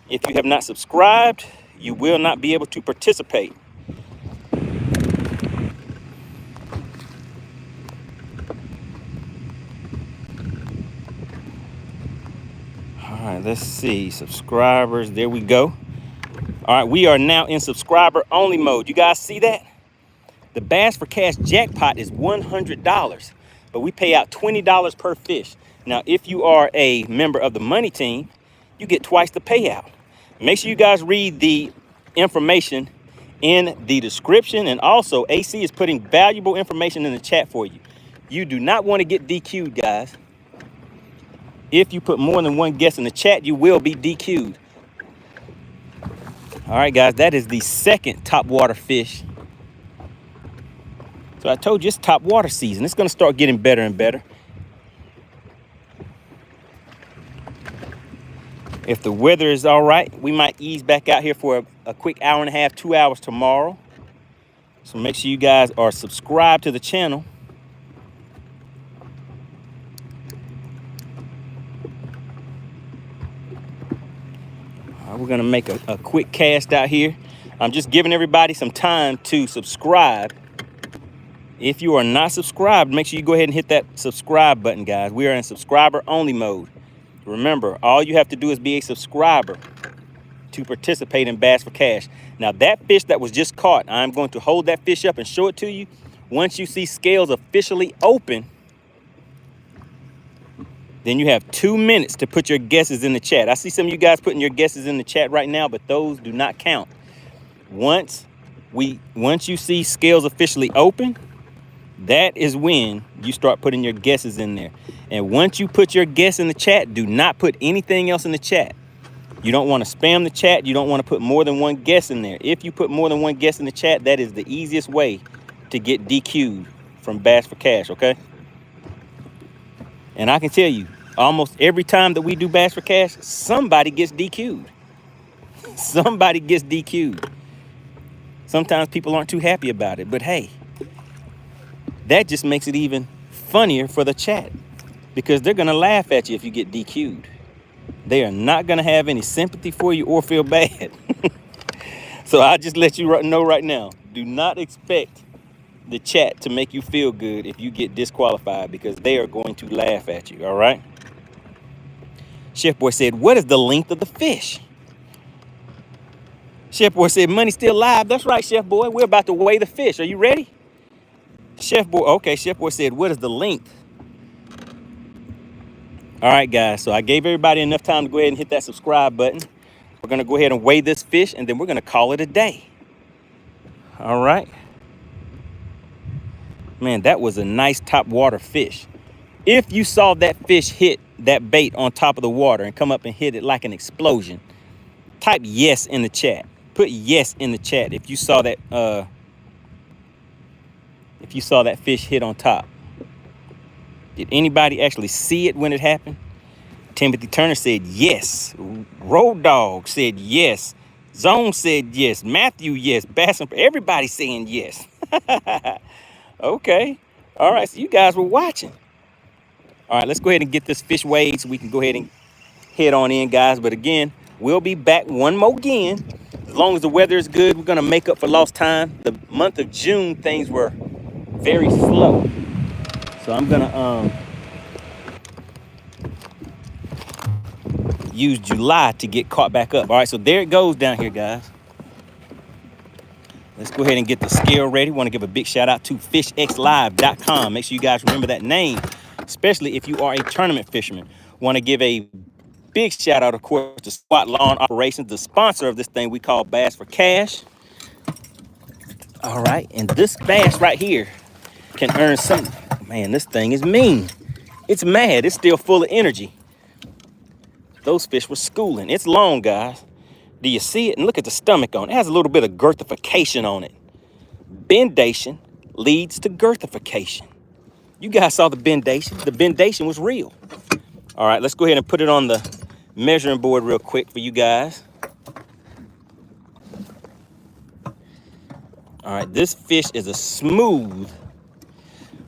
If you have not subscribed, you will not be able to participate. All right, let's see, subscribers, there we go. All right, we are now in subscriber only mode. You guys see that? The Bass for Cash jackpot is $100, but we pay out $20 per fish. Now, if you are a member of the money team, you get twice the payout. Make sure you guys read the information in the description, and also AC is putting valuable information in the chat for you. You do not want to get DQ'd, guys. If you put more than one guess in the chat, you will be DQ'd. All right, guys, that is the second top water fish. So I told you it's top water season. It's going to start getting better and better. If the weather is all right, we might ease back out here for a quick hour and a half, 2 hours tomorrow. So make sure you guys are subscribed to the channel. All right, we're going to make a quick cast out here. I'm just giving everybody some time to subscribe. If you are not subscribed, make sure you go ahead and hit that subscribe button, guys. We are in subscriber only mode. Remember, all you have to do is be a subscriber to participate in Bass for Cash. Now, that fish that was just caught, I'm going to hold that fish up and show it to you. Once you see scales officially open, then you have 2 minutes to put your guesses in the chat. I see some of you guys putting your guesses in the chat right now, but those do not count. Once you see scales officially open, that is when you start putting your guesses in there. And once you put your guess in the chat, do not put anything else in the chat. You don't want to spam the chat. You don't want to put more than one guess in there. If you put more than one guess in the chat, that is the easiest way to get DQ'd from Bass for Cash, okay? And I can tell you, almost every time that we do Bass for Cash, somebody gets DQ'd. Somebody gets DQ'd. Sometimes people aren't too happy about it, but hey, that just makes it even funnier for the chat because they're going to laugh at you if you get DQ'd. They are not going to have any sympathy for you or feel bad. So I'll just let you know right now, do not expect the chat to make you feel good if you get disqualified, because they are going to laugh at you, all right? Chef Boy said, what is the length of the fish? Chef Boy said, money still live. That's right, Chef Boy. We're about to weigh the fish. Are you ready? Chef Boy, okay, Chef Boy said, what is the length? All right, guys, so I gave everybody enough time to go ahead and hit that subscribe button. We're going to go ahead and weigh this fish, and then we're going to call it a day. All right. Man, that was a nice top water fish. If you saw that fish hit that bait on top of the water and come up and hit it like an explosion, type yes in the chat. Put yes in the chat if you saw that fish hit on top. Did anybody actually see it when it happened? Timothy Turner said yes. Road Dog said yes. Zone said yes. Matthew, yes. Bass, everybody saying yes. Okay. All right, so you guys were watching. All right, let's go ahead and get this fish weighed so we can go ahead and head on in, guys. But again, we'll be back one more again. As long as the weather is good, we're going to make up for lost time. The month of June, things were very slow. So I'm going to use July to get caught back up. All right, so there it goes down here, guys. Let's go ahead and get the scale ready. Want to give a big shout out to FishXLive.com. Make sure you guys remember that name, especially if you are a tournament fisherman. Want to give a big shout out, of course, to Squat Lawn Operations, the sponsor of this thing we call Bass for Cash. All right, and this bass right here can earn some. Man, this thing is mean. It's mad. It's still full of energy. Those fish were schooling. It's long, guys. Do you see it? And look at the stomach on it. It has a little bit of girthification on it. Bendation leads to girthification. You guys saw the bendation. The bendation was real. All right, let's go ahead and put it on the measuring board real quick for you guys. All right, this fish is a smooth,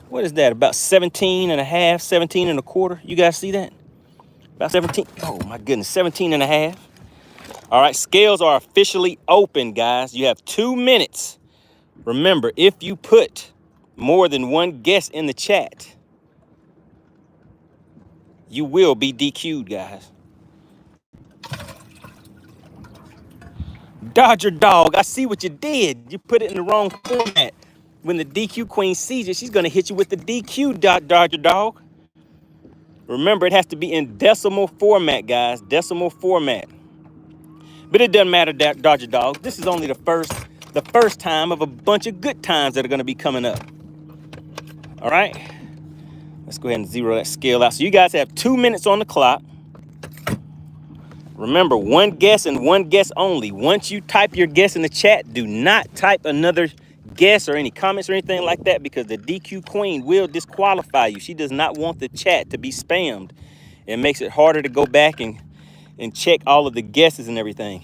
what is that, about 17 and a half, 17 and a quarter. You guys see that? About 17. Oh my goodness, 17 and a half. All right, scales are officially open, guys. You have 2 minutes. Remember, if you put more than one guess in the chat, you will be DQ'd, guys. Dodger Dog, I see what you did. You put it in the wrong format. When the DQ queen sees it, she's going to hit you with the DQ, Dodger Dog. Remember, it has to be in decimal format, guys. Decimal format. But it doesn't matter, Dodger Dog. This is only the first time of a bunch of good times that are going to be coming up. All right. Let's go ahead and zero that scale out. So you guys have 2 minutes on the clock. Remember, one guess and one guess only. Once you type your guess in the chat, do not type another guess or any comments or anything like that, because the DQ queen will disqualify you. She does not want the chat to be spammed. It makes it harder to go back and check all of the guesses and everything.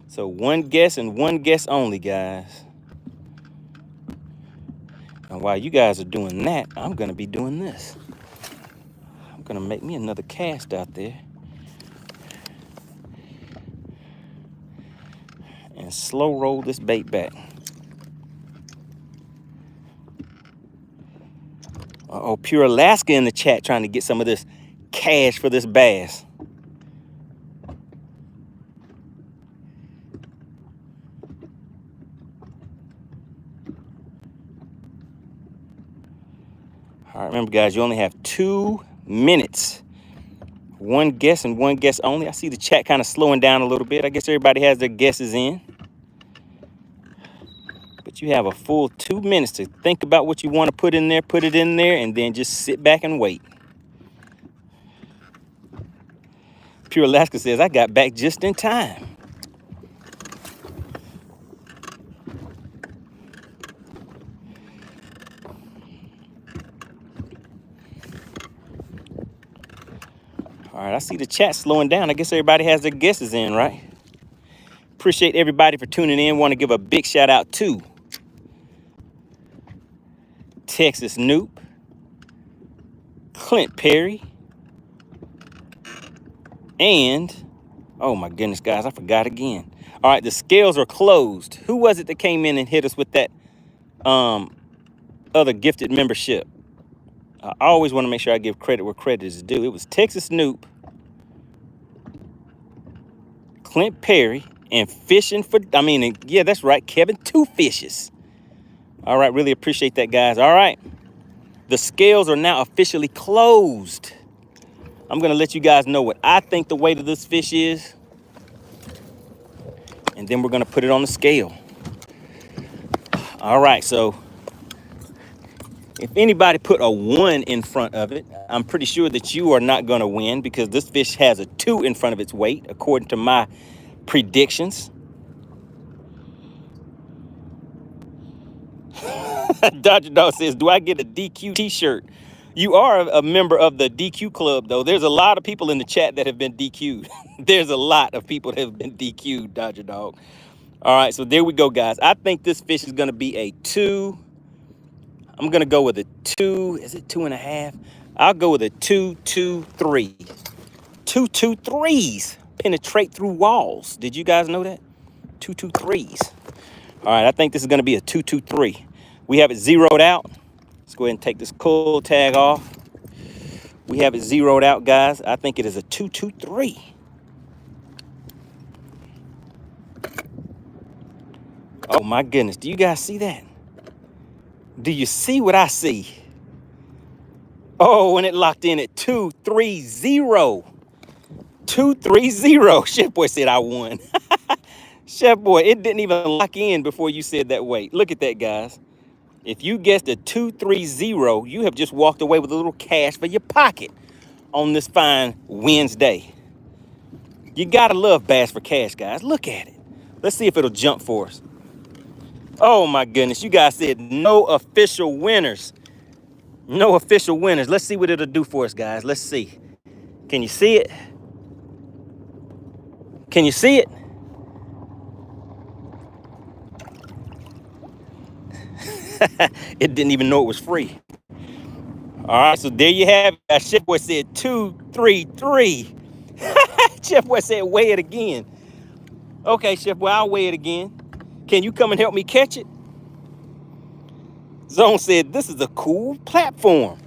So one guess and one guess only, guys. And while you guys are doing that, I'm going to be doing this. I'm going to make me another cast out there. And slow roll this bait back. Uh-oh, Pure Alaska in the chat trying to get some of this cash for this bass. All right, remember, guys, you only have 2 minutes. One guess and one guess only. I see the chat kind of slowing down a little bit. I guess everybody has their guesses in. But you have a full 2 minutes to think about what you want to put in there, put it in there, and then just sit back and wait. Pure Alaska says, I got back just in time. All right, I see the chat slowing down. I guess everybody has their guesses in, right? Appreciate everybody for tuning in. Want to give a big shout out to Texas Noop, Clint Perry, and, oh my goodness, guys, I forgot again. All right, the scales are closed. Who was it that came in and hit us with that um, other gifted membership. I always want to make sure I give credit where credit is due. It was Texas Snoop, Clint Perry, and Fishing for, yeah, that's right, Kevin Two Fishes. All right, really appreciate that, guys. All right, the scales are now officially closed. I'm gonna let you guys know what I think the weight of this fish is, and then we're gonna put it on the scale. All right, so if anybody put a 1 in front of it, I'm pretty sure that you are not gonna win because this fish has a 2 in front of its weight, according to my predictions. Dodger Dog says, do I get a DQ t-shirt? You are a member of the DQ club, though. There's a lot of people in the chat that have been DQ'd. There's a lot of people that have been DQ'd, Dodger Dog. All right, so there we go, guys. I think this fish is going to be a 2. I'm going to go with a 2. Is it 2.5? I'll go with a 2, 2, 3. 2, 2, 3s penetrate through walls. Did you guys know that? 2, 2, 3s. All right, I think this is going to be a 2, 2, 3. We have it zeroed out. Let's go ahead and take this cool tag off. We have it zeroed out, guys. I think it is a 2, 2, 3. Oh my goodness, do you guys see that? Do you see what I see? Oh, and it locked in at 230. 230. Chef Boy said I won. Chef Boy, it didn't even lock in before you said that weight. Look at that, guys. If you guessed a 230, you have just walked away with a little cash for your pocket on this fine Wednesday. You gotta love Bass for Cash, guys. Look at it. Let's see if it'll jump for us. Oh my goodness, you guys said no official winners. No official winners. Let's see what it'll do for us, guys. Let's see. Can you see it? Can you see it? It didn't even know it was free. All right, so there you have it. Chef Boy said 233. Chef Boy said weigh it again. Okay, Chef Boy, I'll weigh it again. Can you come and help me catch it? Zone said this is a cool platform.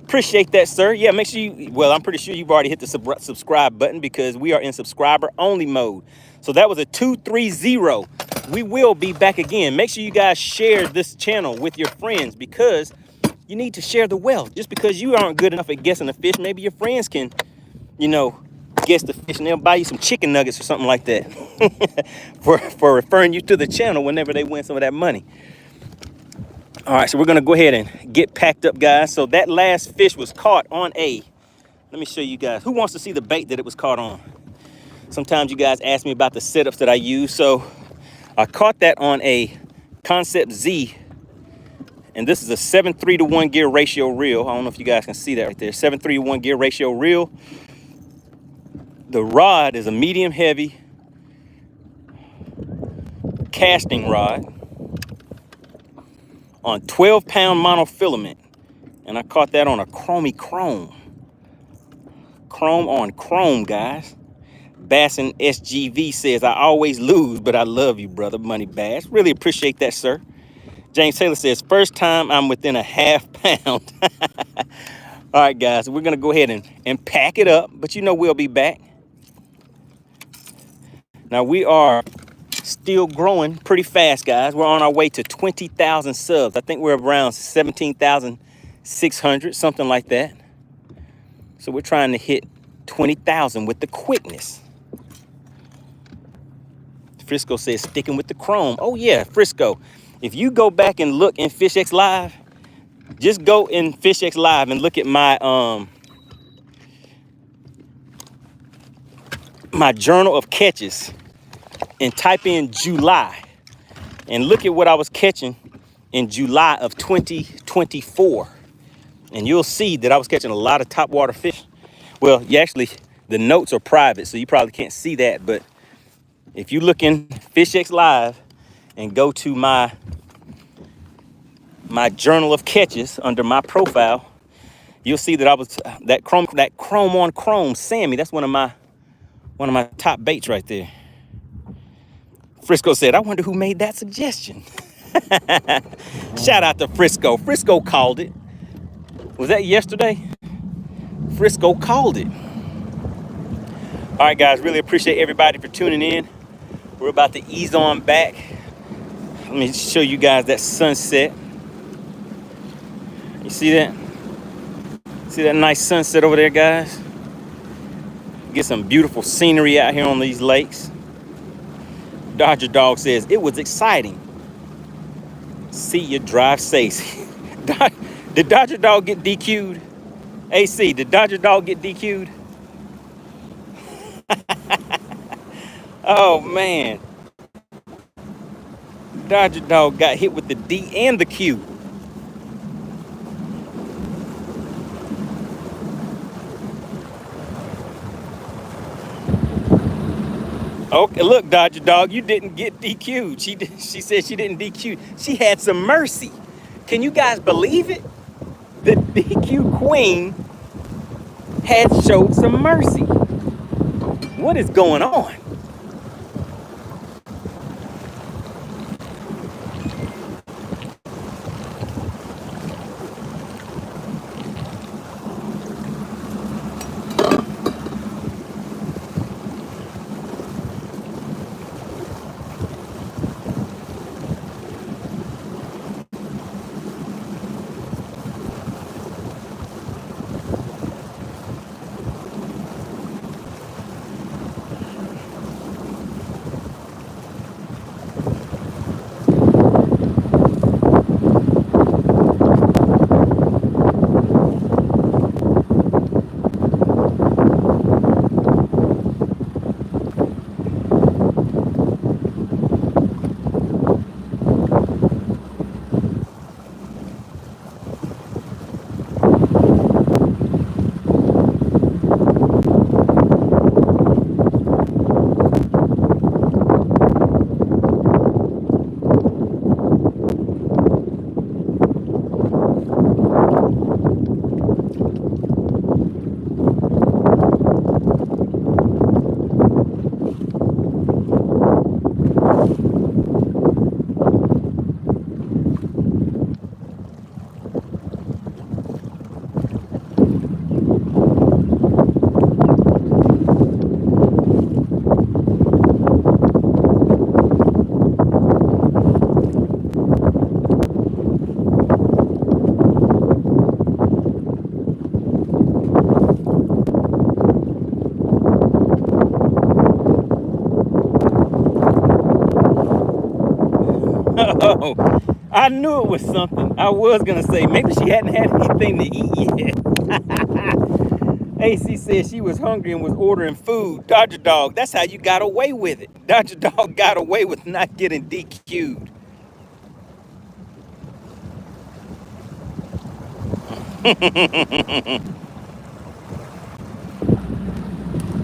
Appreciate that, sir. Yeah, make sure you, well, I'm pretty sure you've already hit the subscribe button because we are in subscriber only mode. So that was a 230. We will be back again. Make sure you guys share this channel with your friends because you need to share the wealth. Just because you aren't good enough at guessing the fish, maybe your friends can, guess the fish and they'll buy you some chicken nuggets or something like that for referring you to the channel whenever they win some of that money. All right, so we're gonna go ahead and get packed up, guys. So that last fish was caught on let me show you guys. Who wants to see the bait that it was caught on? Sometimes you guys ask me about the setups that I use. So I caught that on a Concept Z, and this is a 7:3 to 1 gear ratio reel. I don't know if you guys can see that right there. 7:3 to 1 gear ratio reel. The rod is a medium heavy casting rod on 12-pound monofilament, and I caught that on a chromey chrome. Chrome on chrome, guys. Bassin SGV says, I always lose, but I love you, brother. MoneyBass. Really appreciate that, sir. James Taylor says, first time I'm within a half pound. All right, guys, we're going to go ahead and pack it up, but we'll be back. Now, we are still growing pretty fast, guys. We're on our way to 20,000 subs. I think we're around 17,600, something like that. So we're trying to hit 20,000 with the quickness. Frisco says sticking with the chrome. Oh yeah, Frisco. If you go back and look in FishXLive, just go in FishXLive and look at my my journal of catches and type in July and look at what I was catching in July of 2024. And you'll see that I was catching a lot of topwater fish. Well, the notes are private, so you probably can't see that. But if you look in FishXLive and go to my journal of catches under my profile, you'll see that I was that chrome on chrome Sammy. That's one of my top baits right there. Frisco said, I wonder who made that suggestion. Shout out to Frisco. Frisco called it. Was that yesterday? Frisco called it. All right, guys, really appreciate everybody for tuning in. We're about to ease on back. Let me show you guys that sunset. You see that? See that nice sunset over there, guys? Get some beautiful scenery out here on these lakes. Dodger Dog says, it was exciting. See you, drive safe. Did Dodger Dog get DQ'd? AC, did Dodger Dog get DQ'd? Oh, man. Dodger Dog got hit with the D and the Q. Okay, look, Dodger Dog, you didn't get DQ'd. She said she didn't DQ. She had some mercy. Can you guys believe it? The DQ queen had showed some mercy. What is going on? Oh, I knew it was something. I was gonna say maybe she hadn't had anything to eat yet. AC said she was hungry and was ordering food. Dodger Dog, that's how you got away with it. Dodger Dog got away with not getting DQ'd.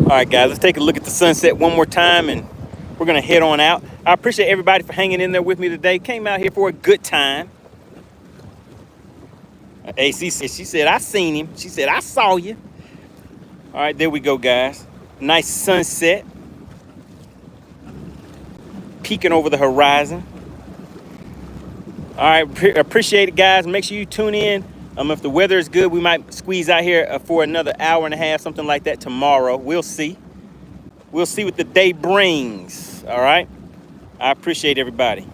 All right, guys, let's take a look at the sunset one more time and we're gonna head on out. I appreciate everybody for hanging in there with me today. Came out here for a good time. AC said, she said, I seen him. She said, I saw you. All right, there we go, guys. Nice sunset. Peeking over the horizon. All right, appreciate it, guys. Make sure you tune in. If the weather is good, we might squeeze out here for another hour and a half, something like that tomorrow. We'll see. We'll see what the day brings. All right. I appreciate everybody.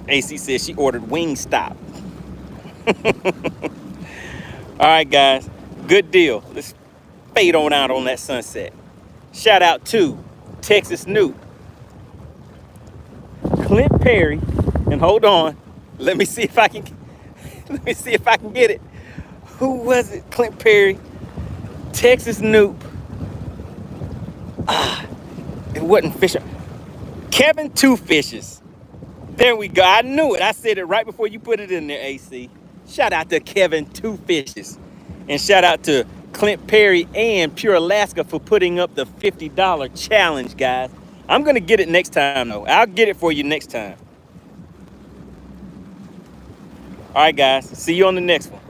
AC says she ordered Wingstop. All right, guys. Good deal. Let's fade on out on that sunset. Shout out to Texas Newt, Clint Perry, and hold on. Let me see if I can get it. Who was it? Clint Perry, Texas Newt. It wasn't Fisher. Kevin Two Fishes. There we go. I knew it. I said it right before you put it in there, AC. Shout out to Kevin Two Fishes. And shout out to Clint Perry and Pure Alaska for putting up the $50 challenge, guys. I'm going to get it next time, though. I'll get it for you next time. All right, guys. See you on the next one.